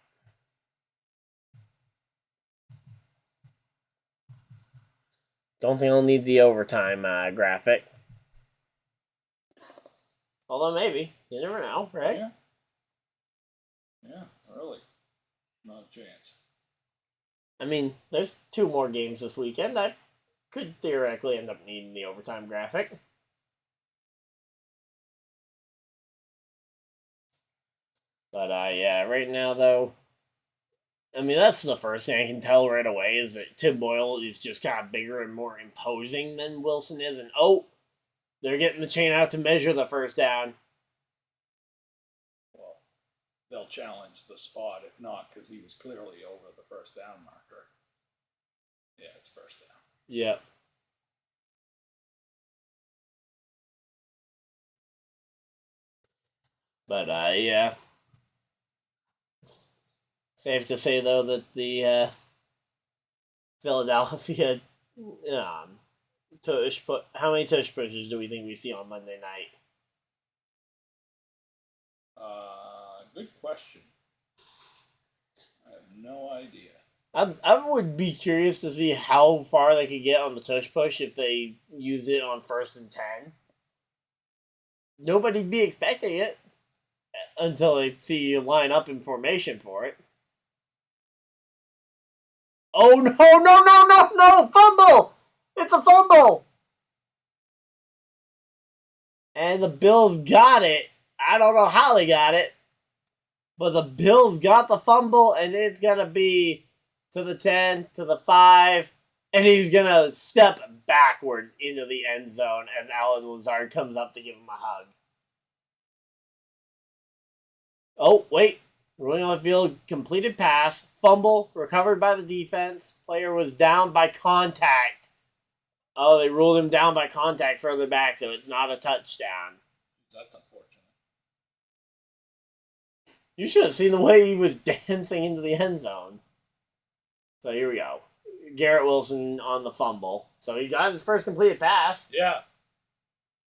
Don't think I'll need the overtime graphic. Although maybe. You never know, right? Yeah. Yeah, really. Not a chance. I mean, there's 2 more games this weekend. I could theoretically end up needing the overtime graphic. But, yeah, right now, though, I mean, that's the first thing I can tell right away is that Tim Boyle is just kind of bigger and more imposing than Wilson is. And, oh, they're getting the chain out to measure the first down. Well, they'll challenge the spot if not, because he was clearly over the first down marker. Yeah, it's first down. Yep. But, yeah. Safe to say, though, that the Philadelphia tush put. How many tush pushes do we think we see on Monday night? Good question. I have no idea. I would be curious to see how far they could get on the tush push if they use it on 1st and 10. Nobody'd be expecting it until they see you line up in formation for it. Oh, no! Fumble! It's a fumble! And the Bills got it. I don't know how they got it. But the Bills got the fumble, and it's going to be to the 10, to the 5, and he's going to step backwards into the end zone as Alan Lazard comes up to give him a hug. Oh, wait. Ruling on the field, completed pass, fumble, recovered by the defense. Player was down by contact. Oh, they ruled him down by contact further back, so it's not a touchdown. That's unfortunate. You should have seen the way he was dancing into the end zone. So here we go. Garrett Wilson on the fumble. So he got his first completed pass. Yeah.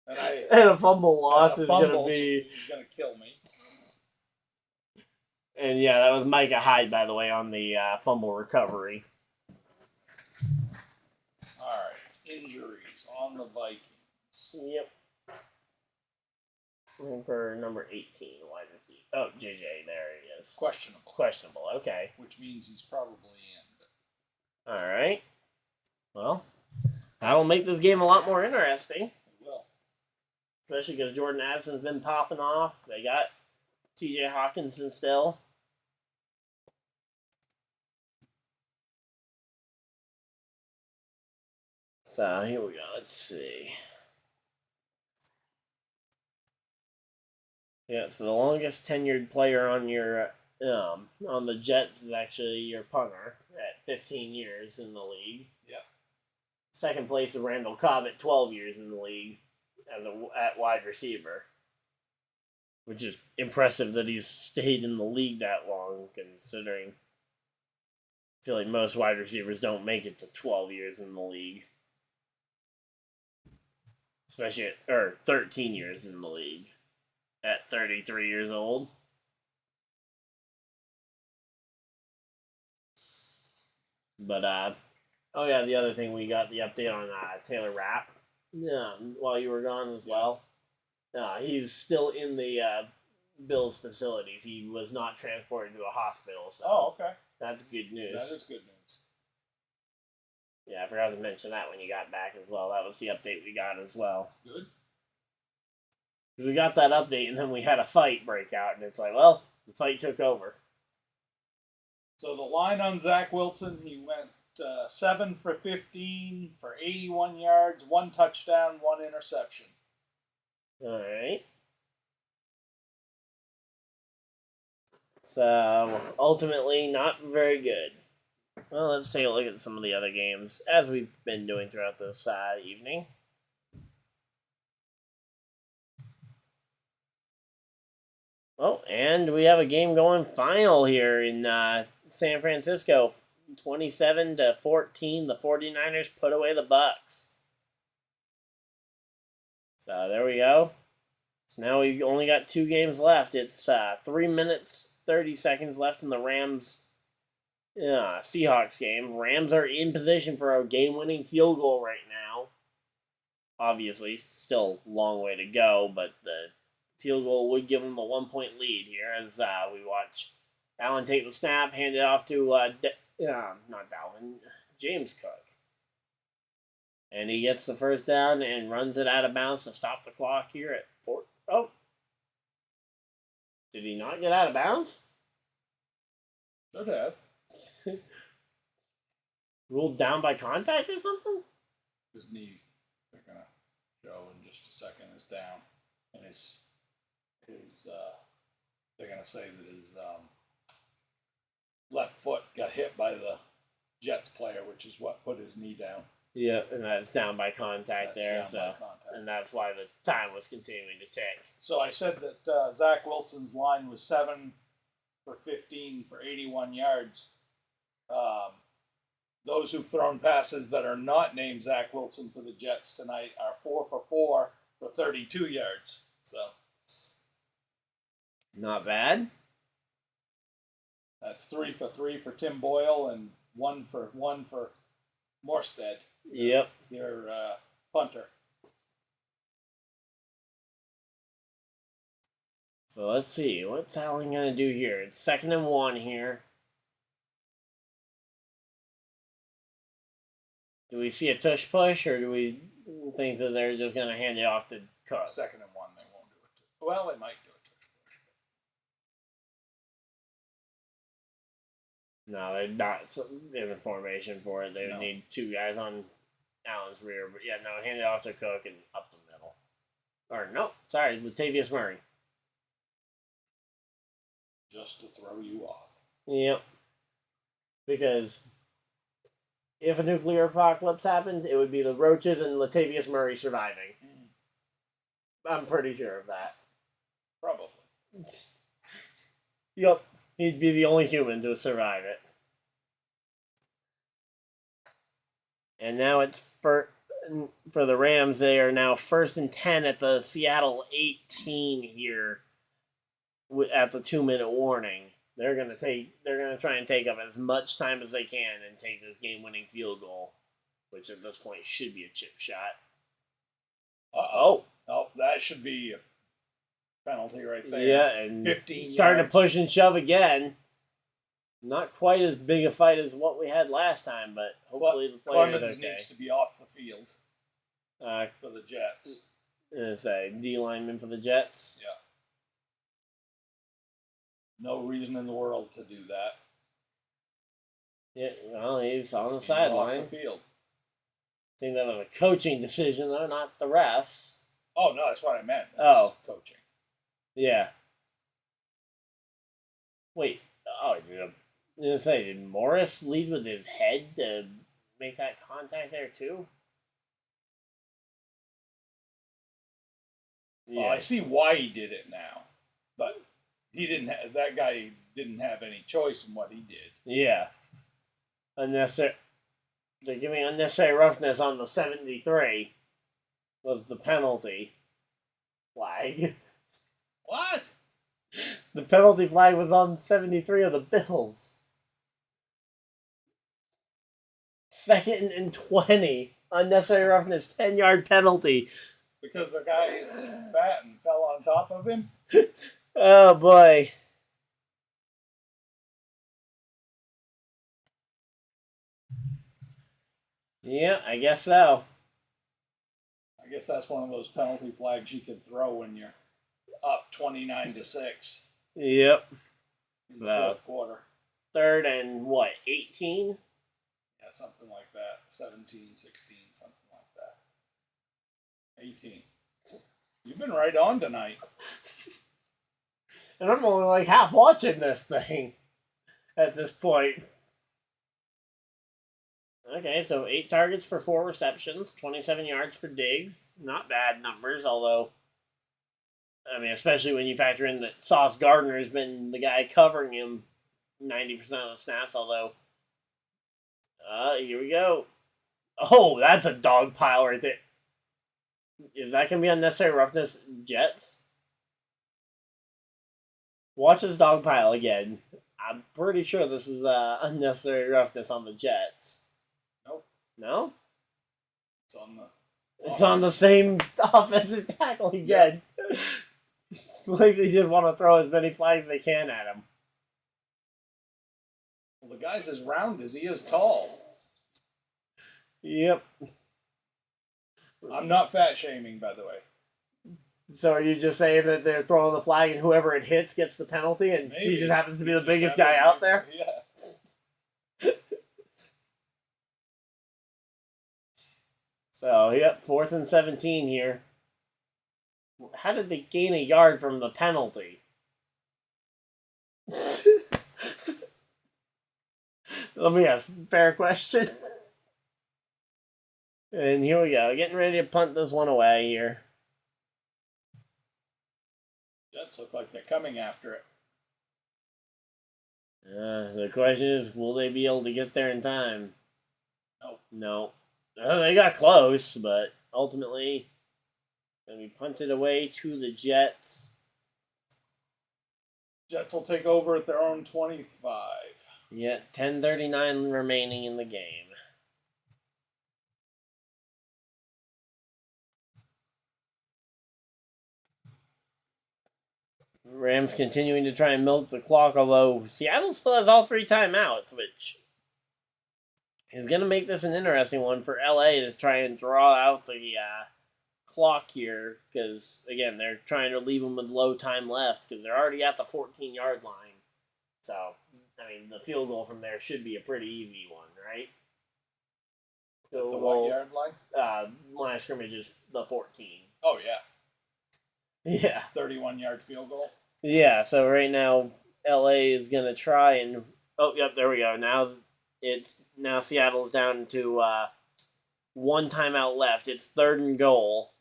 And a fumble loss is going to be... He's going to kill me. And yeah, that was Micah Hyde, by the way, on the fumble recovery. All right. Injuries on the Vikings. Yep. And for number 18, wide receiver. Oh, JJ, there he is. Questionable, okay. which means he's probably in. All right. Well, that'll make this game a lot more interesting. It will. Especially because Jordan Addison's been popping off. They got TJ Hawkinson still. So here we go. Let's see. Yeah, so the longest tenured player on your on the Jets is actually your punter at 15 years in the league. Yep. Second place is Randall Cobb at 12 years in the league at wide receiver. Which is impressive that he's stayed in the league that long, considering I feel like most wide receivers don't make it to 12 years in the league. Especially 13 years in the league at 33 years old. But, oh yeah, the other thing, we got the update on Taylor Rapp while you were gone as well. He's still in the Bills facilities. He was not transported to a hospital. So okay. That's good news. That is good news. Yeah, I forgot to mention that when you got back as well. That was the update we got as well. Good. Because we got that update, and then we had a fight break out, and it's like, well, the fight took over. So the line on Zach Wilson, he went 7 for 15 for 81 yards, 1 touchdown, 1 interception. All right. So, ultimately, not very good. Well, let's take a look at some of the other games, as we've been doing throughout this evening. Oh, and we have a game going final here in San Francisco. 27-14, the 49ers put away the Bucks. So there we go. So now we've only got 2 games left. It's 3 minutes, 30 seconds left in the Rams Seahawks game. Rams are in position for a game-winning field goal right now. Obviously, still a long way to go, but the field goal would give them a 1-point lead here as we watch Allen take the snap, hand it off to not Dalvin, James Cook. And he gets the first down and runs it out of bounds to stop the clock here at 4. Oh. Did he not get out of bounds? Should have. Ruled down by contact or something? His knee, they're going to show in just a second, is down. And they're going to say that his left foot got hit by the Jets player, which is what put his knee down. Yeah, and that's down by contact there. And that's why the time was continuing to tick. So I said that Zach Wilson's line was 7 for 15 for 81 yards. Those who've thrown passes that are not named Zach Wilson for the Jets tonight are 4 for 4 for 32 yards. So not bad. That's 3 for 3 for Tim Boyle and 1 for 1 for Morstead. Yep. Their punter. So let's see. What's Allen going to do here? It's 2nd and 1 here. Do we see a tush push, or do we think that they're just going to hand it off to Cook? 2nd and 1, they won't do it. Well, they might do a tush push. No, they're not in the formation for it. They would need 2 guys on Allen's rear. But yeah, no, hand it off to Cook and up the middle. Or no, sorry, Latavius Murray. Just to throw you off. Yep. Because if a nuclear apocalypse happened, it would be the Roaches and Latavius Murray surviving. I'm pretty sure of that. Probably. Yep. He'd be the only human to survive it. And now it's for the Rams. They are now 1st and 10 at the Seattle 18 here at the 2-minute warning. They're gonna try and take up as much time as they can and take this game-winning field goal, which at this point should be a chip shot. Oh, that should be a penalty right there. Yeah, and 15 starting yards. to push and shove again. Not quite as big a fight as what we had last time, but hopefully the player is Clemens okay. needs to be off the field for the Jets. Is a D lineman for the Jets. Yeah. No reason in the world to do that. Yeah, well, he's on the Off sideline. the field. I think that was a coaching decision, though, not the refs. Oh, no, that's what I meant. Coaching. Yeah. Wait. Oh, did Morris lead with his head to make that contact there, too? Yeah. Well, I see why he did it now. But that guy didn't have any choice in what he did. Yeah. They're giving unnecessary roughness on the 73 was the penalty flag. What? The penalty flag was on 73 of the Bills. 2nd and 20. Unnecessary roughness, 10-yard penalty. Because the guy is fat and fell on top of him? Oh, boy. Yeah, I guess so. I guess that's one of those penalty flags you can throw when you're up 29-6. Yep. In the 4th quarter. 3rd and what, 18? Yeah, something like that. 17, 16, something like that. 18. You've been right on tonight. And I'm only like half watching this thing at this point. Okay, so 8 targets for 4 receptions, 27 yards for Diggs. Not bad numbers, although, I mean, especially when you factor in that saucegardner has been the guy covering him 90% of the snaps, although, here we go. Oh, that's a dog pile right there. Is that going to be unnecessary roughness, Jets? Watch this dog pile again. I'm pretty sure this is unnecessary roughness on the Jets. Nope. No? It's on the... It's on the same offensive tackle again. It's like they just want to throw as many flags as they can at him. Well, the guy's as round as he is tall. Yep. I'm not fat shaming, by the way. So are you just saying that they're throwing the flag and whoever it hits gets the penalty, and Maybe. he just happens to be the biggest guy out there? Yeah. So, yep, 4th and 17 here. How did they gain a yard from the penalty? Let me ask. Fair question. And here we go. Getting ready to punt this one away here. Jets look like they're coming after it. The question is, will they be able to get there in time? Nope. No. They got close, but ultimately, going to be punted away to the Jets. Jets will take over at their own 25. Yeah, 10:39 remaining in the game. Rams continuing to try and milk the clock, although Seattle still has all 3 timeouts, which is going to make this an interesting one for LA to try and draw out the clock here, because, again, they're trying to leave them with low time left, because they're already at the 14-yard line. So, I mean, the field goal from there should be a pretty easy one, right? The 1 yard line? Line of scrimmage is the 14. Oh, yeah. Yeah. 31-yard field goal? Yeah, so right now, LA is going to try and... Oh, yep, there we go. Now Seattle's down to 1 timeout left. It's 3rd and goal,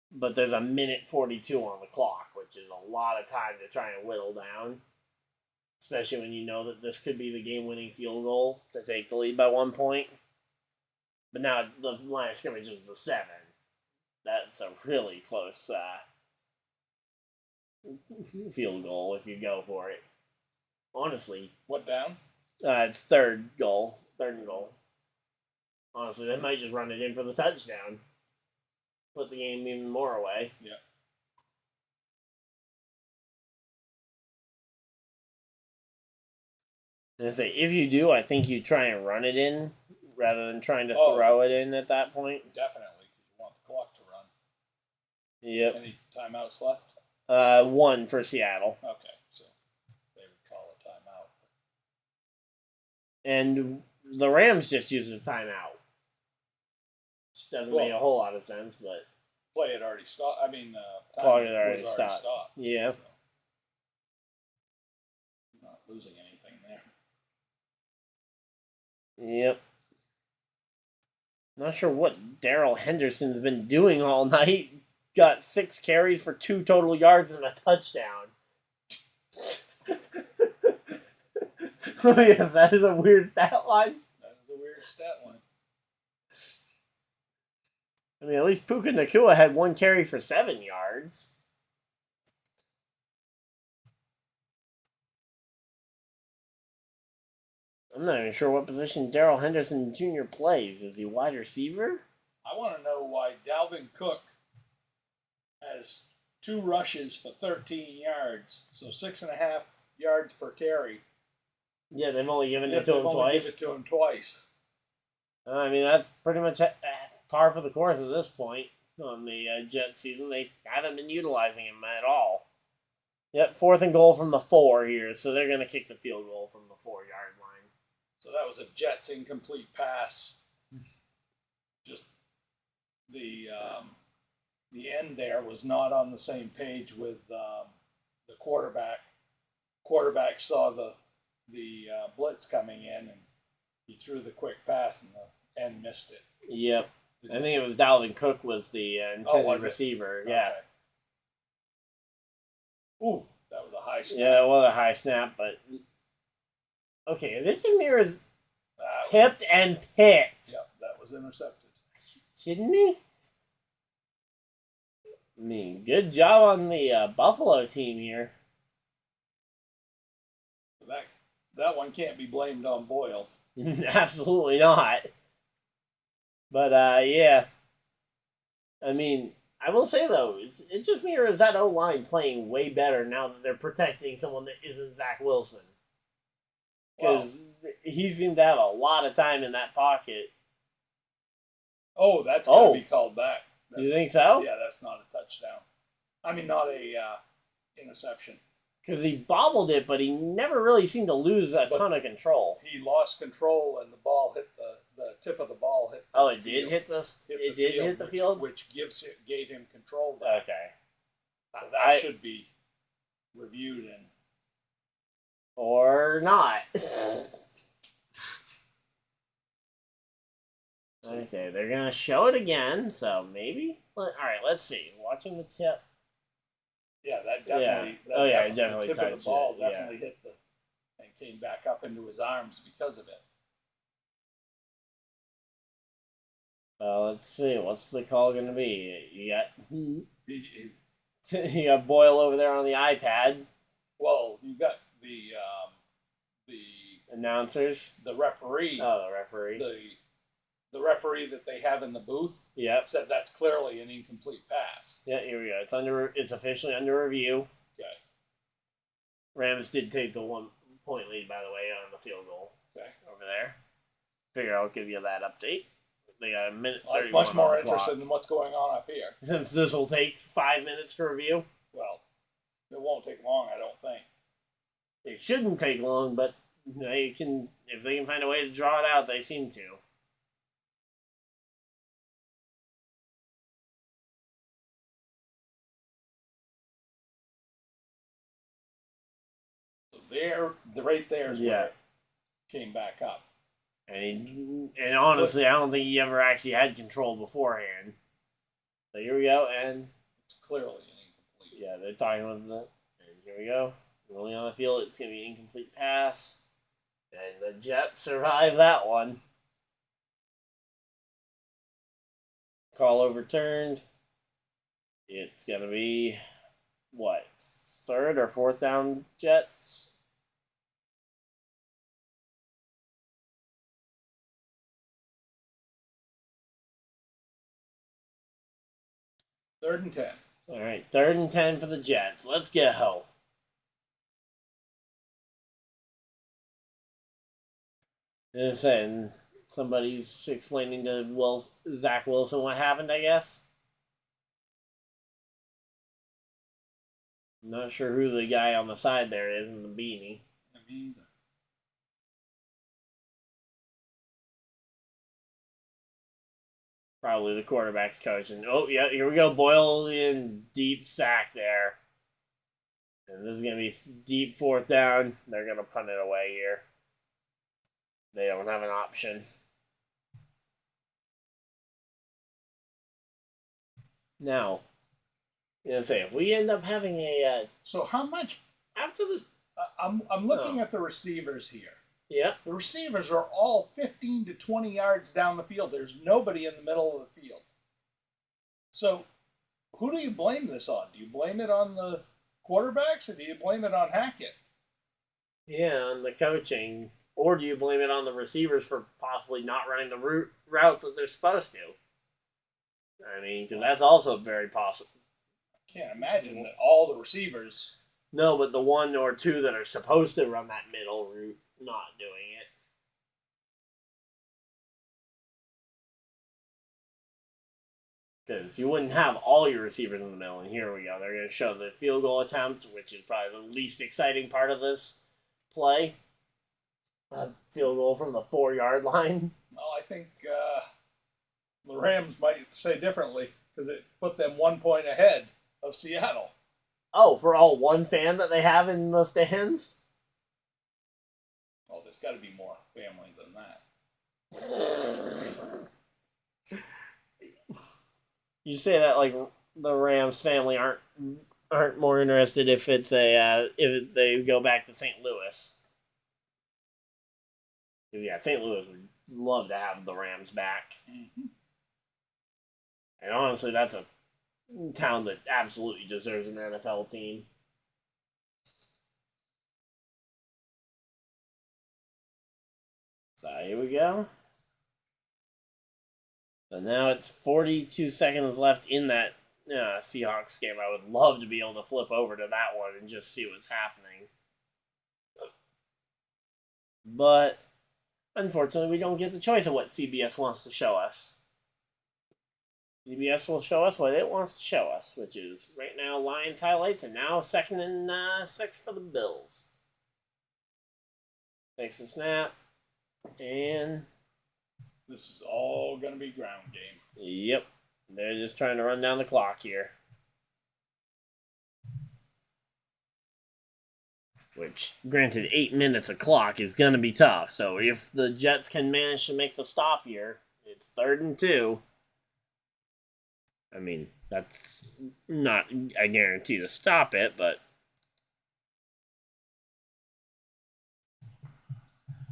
but there's a minute 42 on the clock, which is a lot of time to try and whittle down, especially when you know that this could be the game-winning field goal to take the lead by 1 point. But now the line of scrimmage is the 7. That's a really close field goal if you go for it. Honestly. What down? It's 3rd and goal. Honestly, they might just run it in for the touchdown. Put the game even more away. Yeah. And I say, if you do, I think you try and run it in rather than trying to throw it in at that point. Definitely, because you want the clock to run. Yep. Any timeouts left? 1 for Seattle. Okay, so they would call a timeout. And the Rams just used a timeout. Which doesn't make a whole lot of sense, but... Play had already stopped. I mean, clock had already stopped. Yeah. So, not losing anything there. Yep. Not sure what Darrell Henderson's been doing all night. Got 6 carries for 2 total yards and a touchdown. Oh, yes, that is a weird stat line. That is a weird stat line. I mean, at least Puka Nacua had 1 carry for 7 yards. I'm not even sure what position Darrell Henderson Jr. plays. Is he wide receiver? I want to know why Dalvin Cook has 2 rushes for 13 yards, so 6.5 yards per carry. Yeah, they've only given it to him twice. Give it to him twice. I mean, that's pretty much par for the course at this point on the Jets season. They haven't been utilizing him at all. Yep, 4th and goal from the 4 here, so they're going to kick the field goal from the 4-yard line. So that was a Jets incomplete pass. Just the end there was not on the same page with the quarterback. Quarterback saw the blitz coming in, and he threw the quick pass, and the end missed it. Yep. I think it was Dalvin Cook was the intended receiver. Yeah. Okay. Ooh, that was a high snap. Yeah, it was a high snap, but... Okay, is it near as tipped and picked? Yep, that was intercepted. Are you kidding me? I mean, good job on the Buffalo team here. That one can't be blamed on Boyle. Absolutely not. But, yeah. I mean, I will say, though, it just mirrors that O-line playing way better now that they're protecting someone that isn't Zach Wilson. Because he seemed to have a lot of time in that pocket. Oh, that's got to be called back. You think so? Yeah, that's not a touchdown. I mean, not a interception. Because he bobbled it, but he never really seemed to lose a ton of control. He lost control, and the ball hit the tip of the ball hit. It did hit this. It did hit the field, which gave him control back. Okay, so that should be reviewed or not. Okay, they're gonna show it again, so maybe. All right, let's see. Watching the tip. Yeah, that definitely. Yeah. It definitely the tip touched of the ball it. definitely hit and came back up into his arms because of it. Let's see. What's the call gonna be? You got Boyle over there on the iPad. Well, you got the announcers, the referee. Oh, the referee. The referee that they have in the booth. Yep. Said that's clearly an incomplete pass. Yeah, here we go. It's officially under review. Okay. Rams did take the 1 point lead, by the way, on the field goal. Okay. Over there. Figure I'll give you that update. They got a minute. I'm much more interested in what's going on up here. Since this will take 5 minutes to review. Well, it won't take long, I don't think. It shouldn't take long, but they can, if they can find a way to draw it out, they seem to. Right there is where it came back up. And honestly, I don't think he ever actually had control beforehand. So here we go, and it's clearly an incomplete. Yeah, they're talking with the. And here we go. Rolling on the field, it's going to be an incomplete pass. And the Jets survive that one. Call overturned. It's going to be, what, 3rd or 4th down Jets? Third and 10. All right, 3rd and 10 for the Jets. Let's go. And somebody's explaining to Zach Wilson what happened, I guess. I'm not sure who the guy on the side there is in the beanie. Me either. Probably the quarterback's coach. And yeah, here we go. Boyle in deep sack there. And this is going to be deep 4th down. They're going to punt it away here. They don't have an option. Now, if we end up having a... so how much... After this... I'm looking at the receivers here. Yeah. The receivers are all 15 to 20 yards down the field. There's nobody in the middle of the field. So, who do you blame this on? Do you blame it on the quarterbacks, or do you blame it on Hackett? Yeah, on the coaching. Or do you blame it on the receivers for possibly not running the route that they're supposed to? I mean, because that's also very possible. I can't imagine that all the receivers... No, but the 1 or 2 that are supposed to run that middle route, not doing it. Because you wouldn't have all your receivers in the middle, and here we go. They're going to show the field goal attempt, which is probably the least exciting part of this play. A field goal from the 4-yard line. Well, I think the Rams might say differently, because it put them 1 point ahead of Seattle. Oh, for all 1 fan that they have in the stands? Oh, there's got to be more family than that. You say that like the Rams family aren't more interested if it's if they go back to St. Louis. Because yeah, St. Louis would love to have the Rams back. Mm-hmm. And honestly, that's a town that absolutely deserves an NFL team. So here we go. So now it's 42 seconds left in that Seahawks game. I would love to be able to flip over to that one and just see what's happening. But unfortunately, we don't get the choice of what CBS wants to show us. CBS will show us what it wants to show us, which is right now Lions highlights, and now 2nd and 6 for the Bills. Takes a snap, and this is all going to be ground game. Yep, they're just trying to run down the clock here. Which, granted, 8 minutes of clock is going to be tough. So if the Jets can manage to make the stop here, it's 3rd and 2. I mean, that's not a guarantee to stop it, but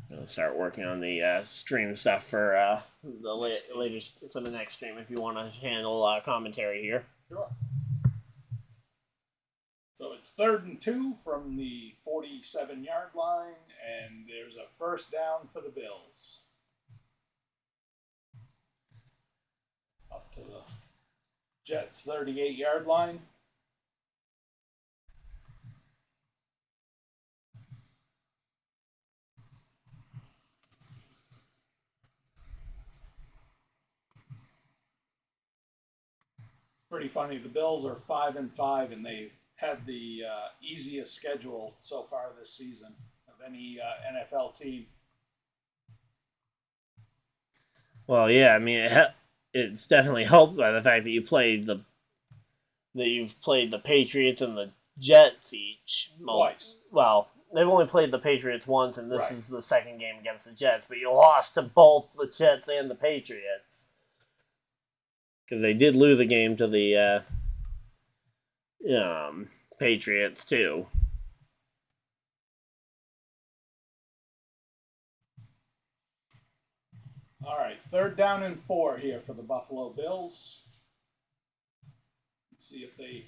I'll start working on the stream stuff for for the next stream if you want to handle commentary here. Sure. So it's 3rd and 2 from the 47-yard line, and there's a first down for the Bills. Up to the Jets' 38-yard line. Pretty funny. The Bills are 5-5, and they had the easiest schedule so far this season of any NFL team. Well, yeah, I mean it's definitely helped by the fact that you've played the Patriots and the Jets each. Twice. Well, they've only played the Patriots once, and this is the second game against the Jets. But you lost to both the Jets and the Patriots because they did lose a game to the Patriots too. All right, 3rd down and 4 here for the Buffalo Bills. Let's see if they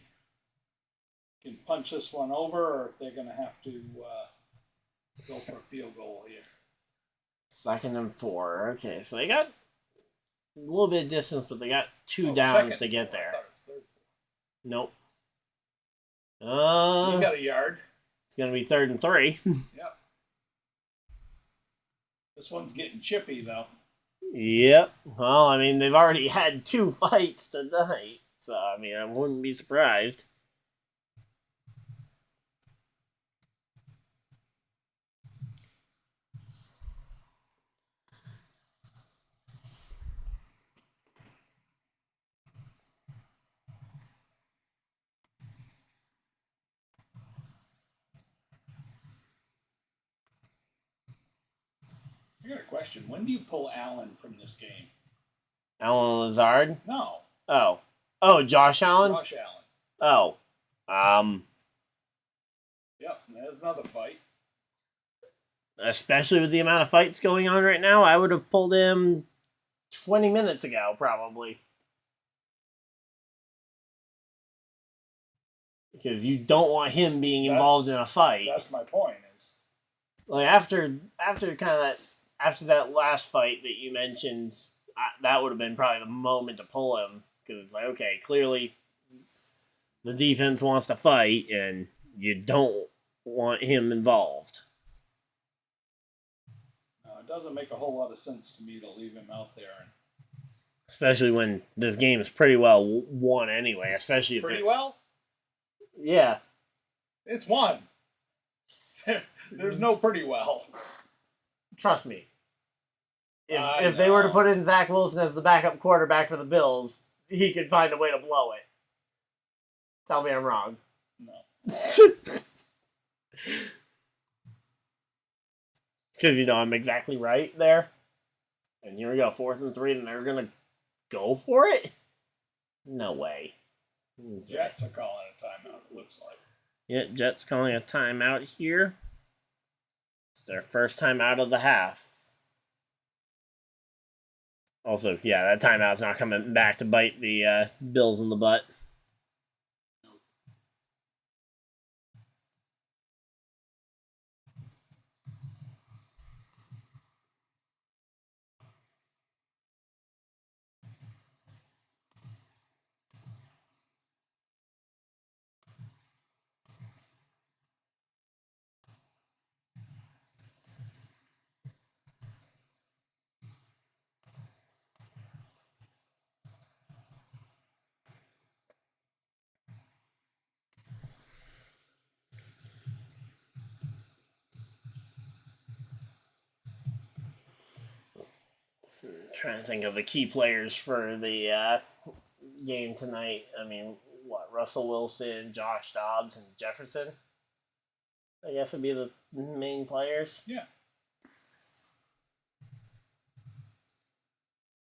can punch this one over or if they're going to have to go for a field goal here. 2nd and 4. Okay, so they got a little bit of distance, but they got 2 downs to get there. I thought it was 3rd. Nope. You got a yard. It's going to be 3rd and 3. Yep. This one's getting chippy, though. Yep. Well, I mean, they've already had 2 fights tonight, so, I mean, I wouldn't be surprised. I got a question. When do you pull Allen from this game? Allen Lazard? No. Oh. Oh, Josh Allen? Josh Allen. Oh. Yep, there's another fight. Especially with the amount of fights going on right now, I would have pulled him 20 minutes ago, probably. Because you don't want him being involved in a fight. That's my point. Like after that last fight that you mentioned, that would have been probably the moment to pull him, because it's like, okay, clearly the defense wants to fight, and you don't want him involved. It doesn't make a whole lot of sense to me to leave him out there, especially when this game is pretty well won anyway. Especially if well. Yeah, it's won. There's no pretty well. Trust me. If they were to put in Zach Wilson as the backup quarterback for the Bills, he could find a way to blow it. Tell me I'm wrong. No. Because, I'm exactly right there. And here we go, 4th and 3, and they're going to go for it? No way. Jets are calling a timeout, it looks like. Yeah, Jets calling a timeout here. It's their first time out of the half. Also, yeah, that timeout's not coming back to bite the Bills in the butt. Trying to think of the key players for the game tonight. I mean, what, Russell Wilson, Josh Dobbs, and Jefferson? I guess would be the main players. Yeah.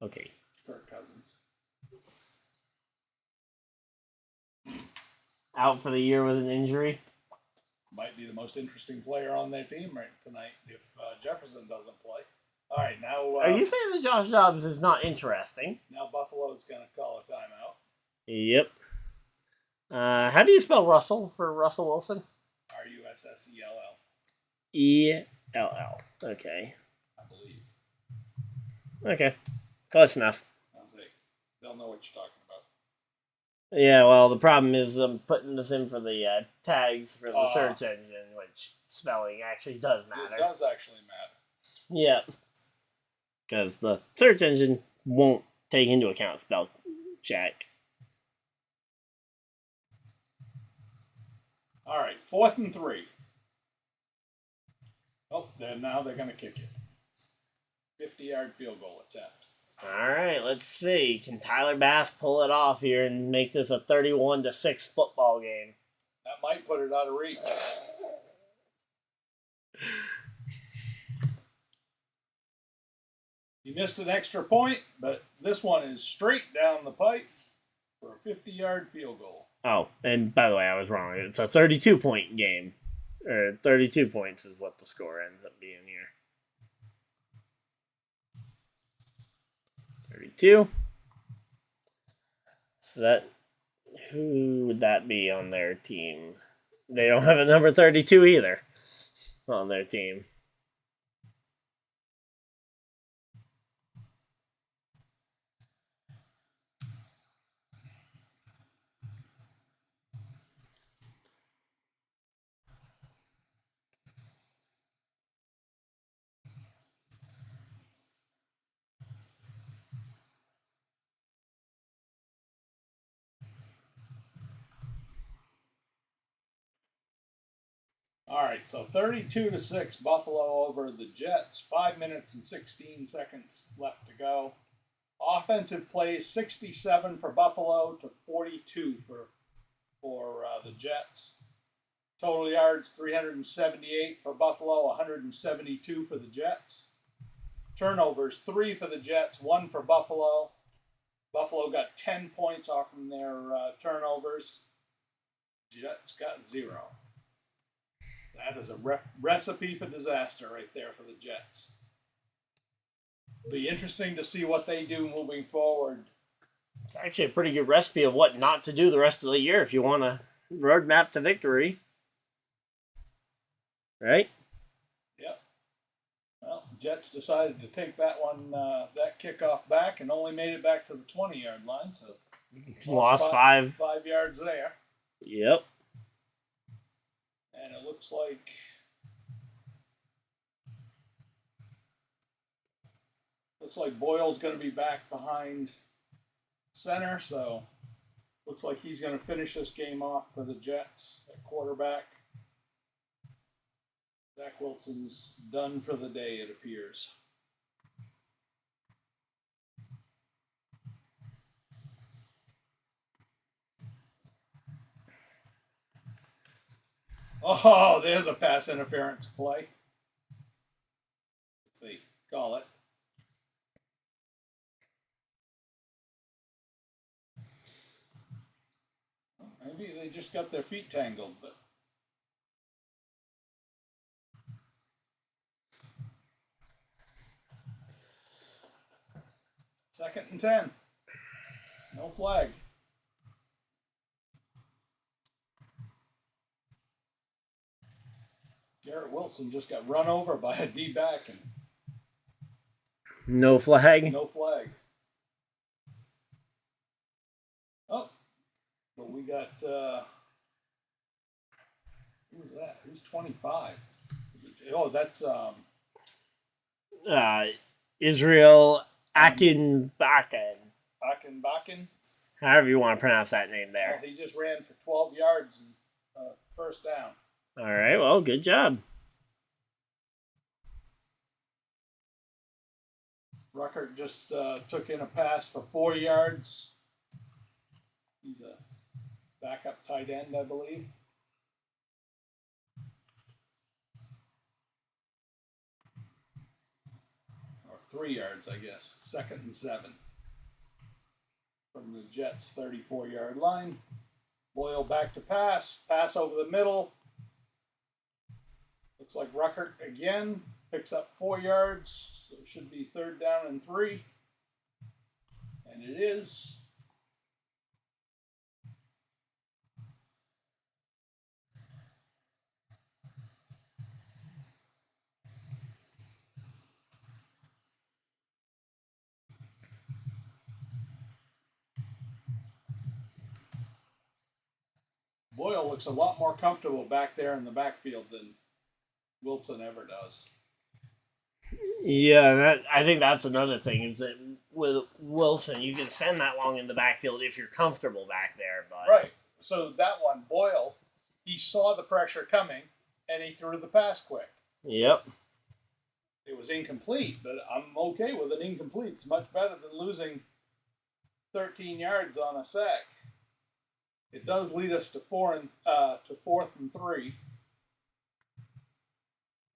Okay. Kirk Cousins. Out for the year with an injury. Might be the most interesting player on their team right tonight if Jefferson doesn't play. All right, now... Are you saying that Josh Dobbs is not interesting? Now Buffalo's going to call a timeout. Yep. How do you spell Russell for Russell Wilson? Russell. E-L-L. Okay. I believe. Okay. Close enough. I'll say, they'll know what you're talking about. Yeah, well, the problem is I'm putting this in for the tags for the search engine, which spelling actually does matter. It does actually matter. Yeah. Because the search engine won't take into account spell check. All right, 4th and 3. Oh, now they're going to kick it. 50-yard field goal attempt. All right, let's see. Can Tyler Bass pull it off here and make this a 31-6 football game? That might put it out of reach. He missed an extra point, but this one is straight down the pipe for a 50-yard field goal. Oh, and by the way, I was wrong. It's a 32-point game. Or 32 points is what the score ends up being here. 32. So that, who would that be on their team? They don't have a number 32 either on their team. All right, so 32-6, Buffalo over the Jets. 5 minutes and 16 seconds left to go. Offensive plays 67 for Buffalo to 42 for the Jets. Total yards 378 for Buffalo, 172 for the Jets. Turnovers 3 for the Jets, 1 for Buffalo. Buffalo got 10 points off from their turnovers. Jets got 0. That is a recipe for disaster right there for the Jets. Be interesting to see what they do moving forward. It's actually a pretty good recipe of what not to do the rest of the year if you want a roadmap to victory. Right? Yep. Well, Jets decided to take that one, that kickoff back and only made it back to the 20-yard line. So Lost 5 yards there. Yep. And it looks like Boyle's going to be back behind center, so looks like he's going to finish this game off for the Jets at quarterback. Zach Wilson's done for the day, it appears. Oh, there's a pass interference play. If they call it. Maybe they just got their feet tangled, but. Second and 10. No flag. Garrett Wilson just got run over by a D-back and no flag. no flag. Oh, but we got who's that? Who's 25? Oh, that's Israel Akinbakin. Akinbakin. However you want to pronounce that name there. Well, he just ran for 12 yards and first down. All right, well, good job. Ruckert just took in a pass for 4 yards. He's a backup tight end, I believe. Or 3 yards, I guess. 2nd and 7. From the Jets' 34-yard line. Boyle back to pass. Pass over the middle. Looks like Ruckert again. Picks up 4 yards. So it should be 3rd down and 3. And it is. Boyle looks a lot more comfortable back there in the backfield than Wilson ever does. Yeah, I think that's another thing, is that with Wilson, you can spend that long in the backfield if you're comfortable back there. But Right. So that one, Boyle, he saw the pressure coming, and he threw the pass quick. Yep. It was incomplete, but I'm okay with an incomplete. It's much better than losing 13 yards on a sack. It does lead us to 4th and 3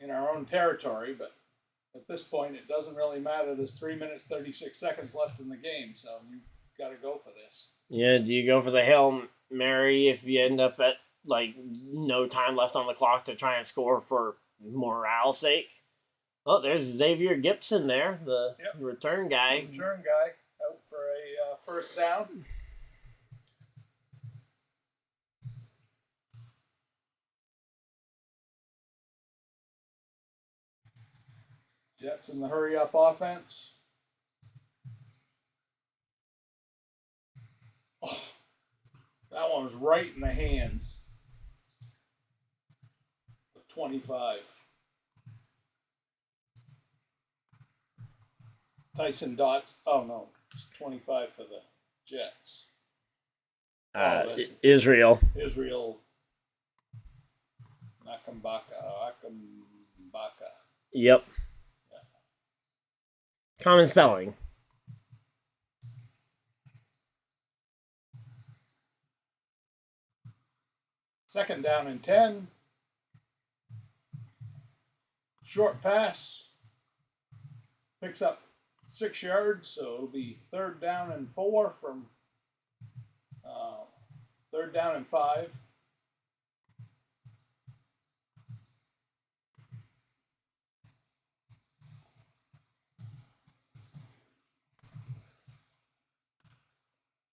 in our own territory, but at this point it doesn't really matter. There's 3 minutes 36 seconds left in the game, so you got to go for this. Yeah, do you go for the Hail Mary if you end up at like no time left on the clock to try and score for morale's sake? Oh, there's Xavier Gibson there, the return guy. Return guy out for a first down. Jets in the hurry-up offense. Oh, that one was right in the hands of 25. Tyson Dotts. Oh, no. It's 25 for the Jets. Israel. Israel Nakambaka. Yep. Common spelling. Second down and 10. Short pass. Picks up 6 yards, so it'll be 3rd down and 4 from 3rd down and 5.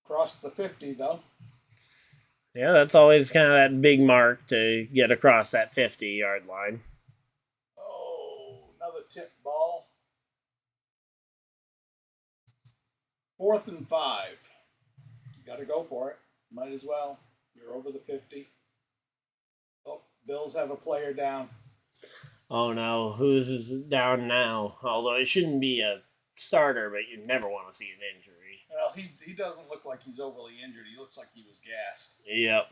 Across the 50, though. Yeah, that's always kind of that big mark to get across that 50-yard line. Oh, another tip ball. 4th and 5. You got to go for it. Might as well. You're over the 50. Oh, Bills have a player down. Oh, no. Who's down now? Although it shouldn't be a starter, but you never want to see an injury. Well, he doesn't look like he's overly injured. He looks like he was gassed. Yep.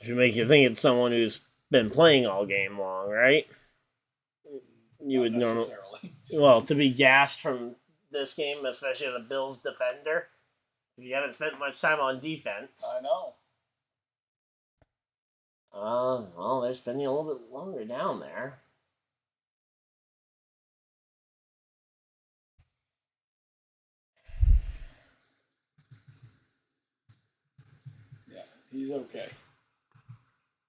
Should make you think it's someone who's been playing all game long, right? You would normally. Well, to be gassed from this game, especially the Bills defender, because you haven't spent much time on defense. I know. Well, they're spending a little bit longer down there. Yeah, he's okay.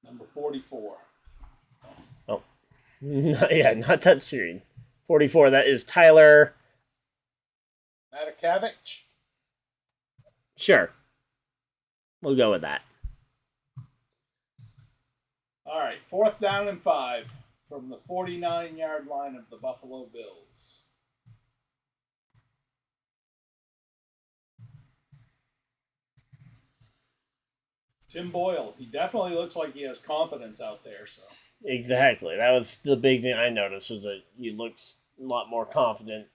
Number 44. Oh. Yeah, not touchscreen. 44, that is Tyler. Matakavich? Sure. We'll go with that. All right, 4th down and 5 from the 49-yard line of the Buffalo Bills. Tim Boyle, he definitely looks like he has confidence out there. So Exactly. That was the big thing I noticed, was that he looks a lot more confident.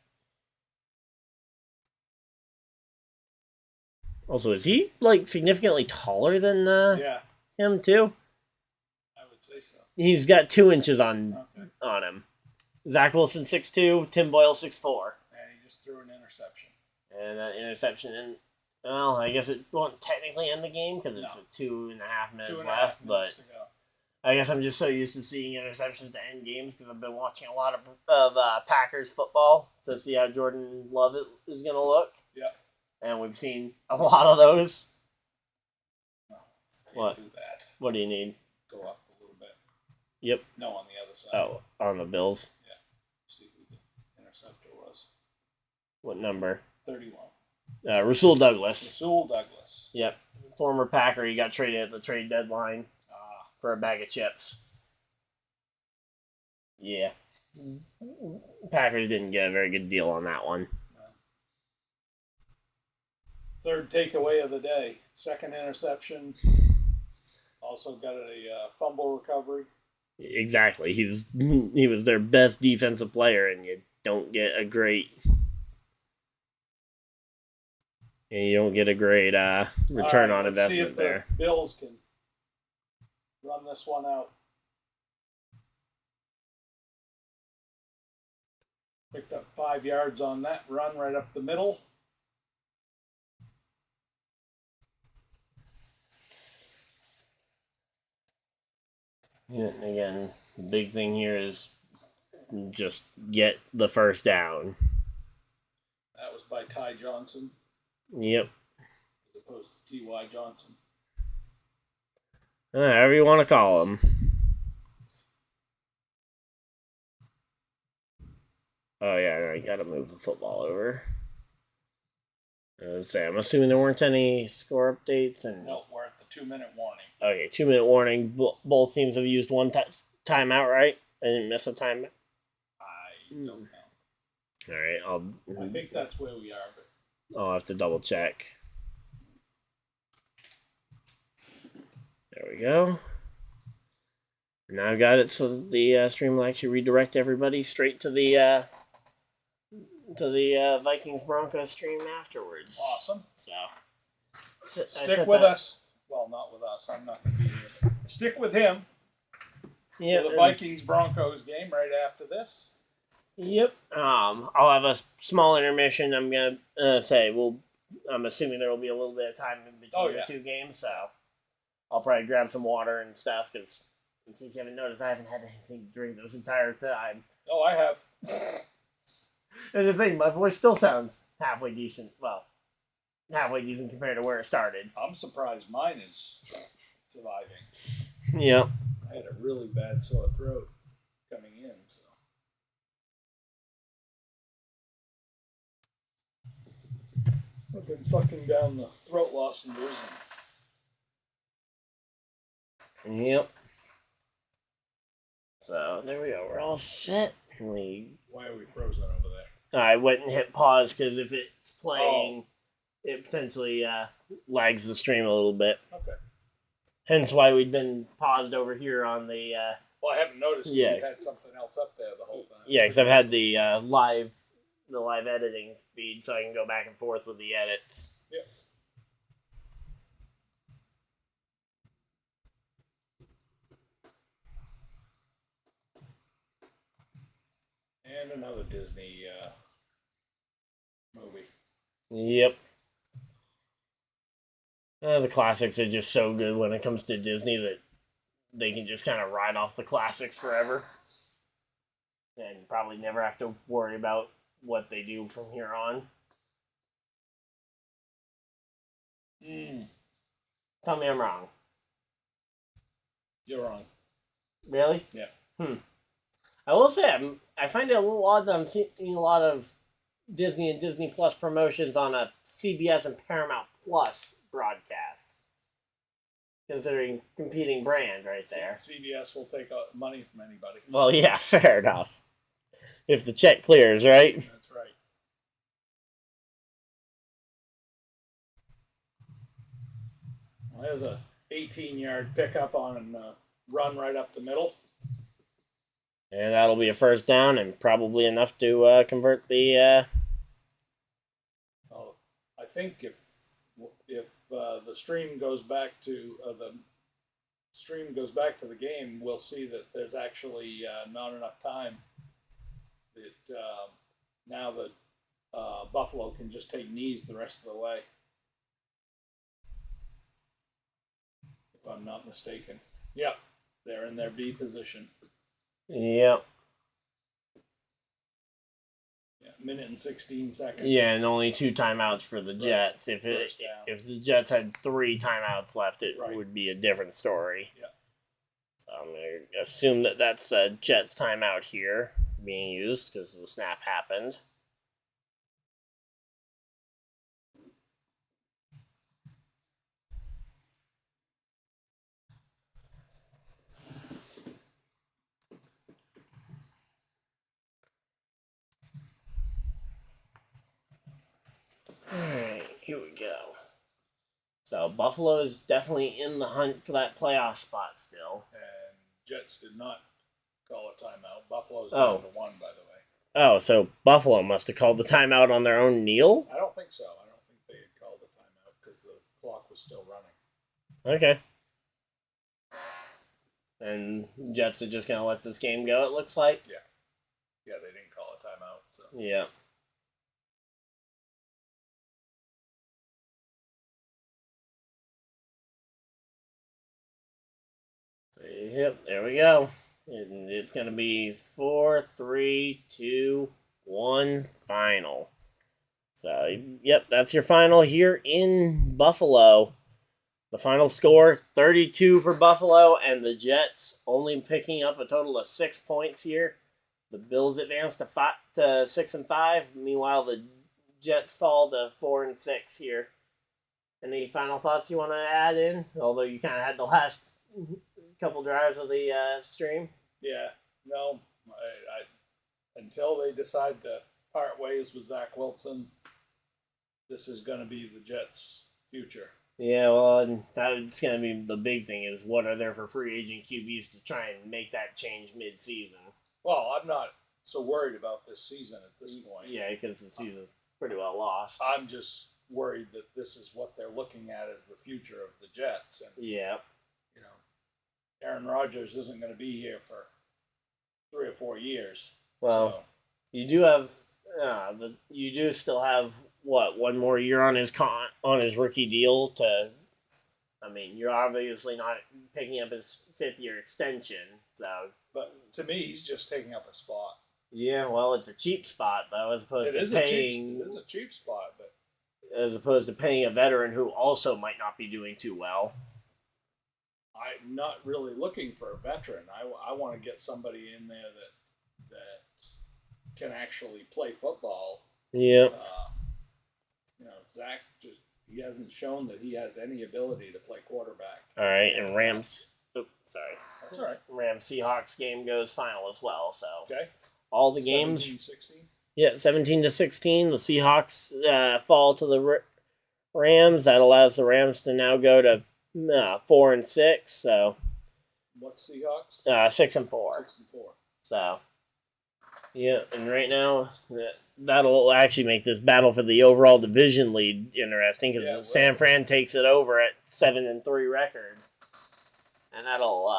Also, is he, like, significantly taller than him, too? I would say so. He's got 2 inches on him. Zach Wilson 6'2", Tim Boyle 6'4". And he just threw an interception. And that interception, well, I guess it won't technically end the game because it's No. 2.5 minutes 2.5 left, minutes to but go. I guess I'm just so used to seeing interceptions to end games because I've been watching a lot of Packers football to see how Jordan Love is going to look. Yeah. And we've seen a lot of those. No, What? Do that. What do you need? Go up a little bit. Yep. No, on the other side. Oh, on the Bills. Yeah. See who the interceptor was. What number? 31. Rasul Douglas. Rasul Douglas. Yep. Former Packer. He got traded at the trade deadline for a bag of chips. Yeah. Packers didn't get a very good deal on that one. Third takeaway of the day. Second interception. Also got a fumble recovery. Exactly. He was their best defensive player, and you don't get a great return on investment see if there. The Bills can run this one out. Picked up 5 yards on that run right up the middle. Yeah, and again, the big thing here is just get the first down. That was by Ty Johnson. Yep. As opposed to T.Y. Johnson. However you want to call him. Oh, yeah, I gotta move the football over. I'm assuming there weren't any score updates. No, we're at the 2-minute warning. Okay, 2-minute warning. Both teams have used one timeout, right? I didn't miss a timeout. I don't know. All right, I think that's where we are, but I'll have to double check. There we go. Now I've got it so the stream will actually redirect everybody straight to the Vikings Broncos stream afterwards. Awesome. So stick with us. Well, not with us. I'm not going to be here. Stick with him. Yeah, For the Vikings Broncos game right after this. Yep. I'll have a small intermission. I'm gonna say I'm assuming there will be a little bit of time in between the two games, so I'll probably grab some water and stuff because in case you haven't noticed, I haven't had anything to drink this entire time. Oh, I have. And the thing, my voice still sounds halfway decent. Well, halfway decent compared to where it started. I'm surprised mine is surviving. Yep. I had a really bad sore throat coming in, so. I've been sucking down the throat lozenges. Yep. So there we go. We're all set. Why are we frozen over there? I went and hit pause because if it's playing, it potentially lags the stream a little bit. Okay. Hence why we'd been paused over here on the. Well, I haven't noticed. Yeah. You had something else up there the whole time. Yeah, because I've had the live editing feed, so I can go back and forth with the edits. Yep. And another Disney movie. Yep. The classics are just so good when it comes to Disney that they can just kind of ride off the classics forever. And probably never have to worry about what they do from here on. Tell me I'm wrong. You're wrong. Really? Yeah. I will say, I find it a little odd that I'm seeing a lot of Disney and Disney Plus promotions on a CBS and Paramount Plus broadcast. Considering competing brand right there. CBS will take money from anybody. Well, yeah, fair enough. If the check clears, right? That's right. Well, there's a 18-yard pickup on a run right up the middle. And that'll be a first down and probably enough to convert the... I think if the stream goes back to the game, we'll see that there's actually not enough time that now that Buffalo can just take knees the rest of the way. If I'm not mistaken. Yep, they're in their B position. Yep. Yeah, minute and 16 seconds. Yeah, and only 2 timeouts for the Jets. Right. If the Jets had 3 timeouts left, it Right. would be a different story. Yeah. So I'm going to assume that that's a Jets timeout here being used because the snap happened. Alright, here we go. So Buffalo is definitely in the hunt for that playoff spot still. And Jets did not call a timeout. Buffalo's Oh. down to 1, by the way. Oh, so Buffalo must have called the timeout on their own kneel? I don't think so. I don't think they had called a timeout because the clock was still running. Okay. And Jets are just going to let this game go, it looks like? Yeah, they didn't call a timeout. So. Yeah. Yep, there we go. And it's going to be 4, 3, 2, 1 final. So, yep, that's your final here in Buffalo. The final score, 32 for Buffalo, and the Jets only picking up a total of 6 points here. The Bills advance to 6 and 5. Meanwhile, the Jets fall to 4 and 6 here. Any final thoughts you want to add in? Although you kind of had the last couple drives of the stream. Yeah, no, I until they decide to part ways with Zach Wilson, this is going to be the Jets' future. Yeah, well, and that's going to be the big thing is what are there for free agent QBs to try and make that change mid-season? Well, I'm not so worried about this season at this point. Yeah, because the season's pretty well lost. I'm just worried that this is what they're looking at as the future of the Jets. And, yeah. you know, Aaron Rodgers isn't going to be here for 3 or 4 years. Well, so. you do have you do still have what, one more year on his rookie deal to. I mean, you're obviously not picking up his 5th-year extension, so. But to me, he's just taking up a spot. Yeah, well, it's a cheap spot though, as opposed to paying. It is a cheap spot, but as opposed to paying a veteran who also might not be doing too well. I'm not really looking for a veteran. I want to get somebody in there that can actually play football. Yeah. You know, Zach he hasn't shown that he has any ability to play quarterback. All right, and Rams. Oh, sorry. That's all right. Rams Seahawks game goes final as well. So okay. All the games. 17-16? Yeah, 17-16. The Seahawks fall to the Rams. That allows the Rams to now go to 4 and 6. So. What Seahawks? 6 and 4. 6 and 4. So. Yeah, and right now that'll actually make this battle for the overall division lead interesting because San Fran takes it over at 7 and 3 record, and that'll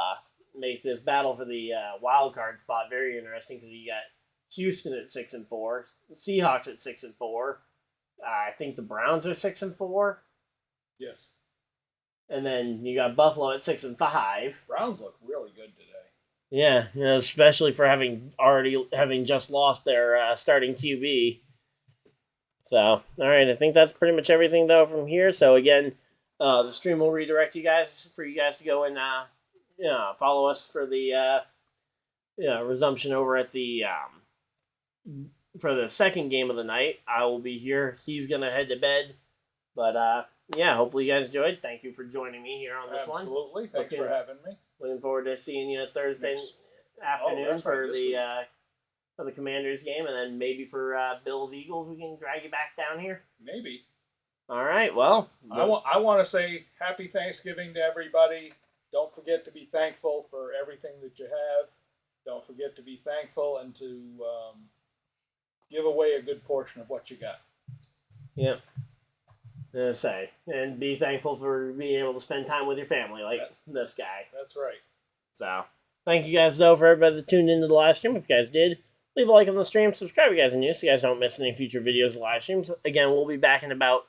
make this battle for the wild card spot very interesting because you got Houston at 6 and 4, Seahawks at 6 and 4. I think the Browns are 6 and 4. Yes. And then you got Buffalo at 6 and 5. Browns look really good today. Yeah, especially for having just lost their starting QB. So, all right, I think that's pretty much everything though from here. So again, the stream will redirect you guys to go and follow us for the resumption over at the for the second game of the night. I will be here. He's gonna head to bed, but hopefully you guys enjoyed. Thank you for joining me here on this one. Absolutely, thanks for having me. Looking forward to seeing you Thursday afternoon for the Commanders game, and then maybe for Bills Eagles, we can drag you back down here. Maybe. All right. Well, I want to say happy Thanksgiving to everybody. Don't forget to be thankful for everything that you have. Don't forget to be thankful and to give away a good portion of what you got. Yep. And be thankful for being able to spend time with your family like this guy. That's right. So, thank you guys, though, for everybody that tuned into the live stream. If you guys did, Leave a like on the stream. Subscribe if you guys are new so you guys don't miss any future videos or live streams. Again, we'll be back in about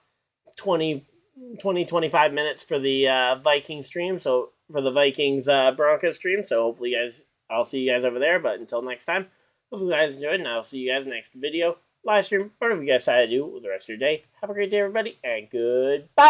25 minutes for the Viking stream. So for the Vikings Broncos stream. So hopefully I'll see you guys over there. But until next time, hopefully you guys enjoyed, and I'll see you guys next video, live stream, whatever you guys decide to do with the rest of your day. Have a great day, everybody, and goodbye.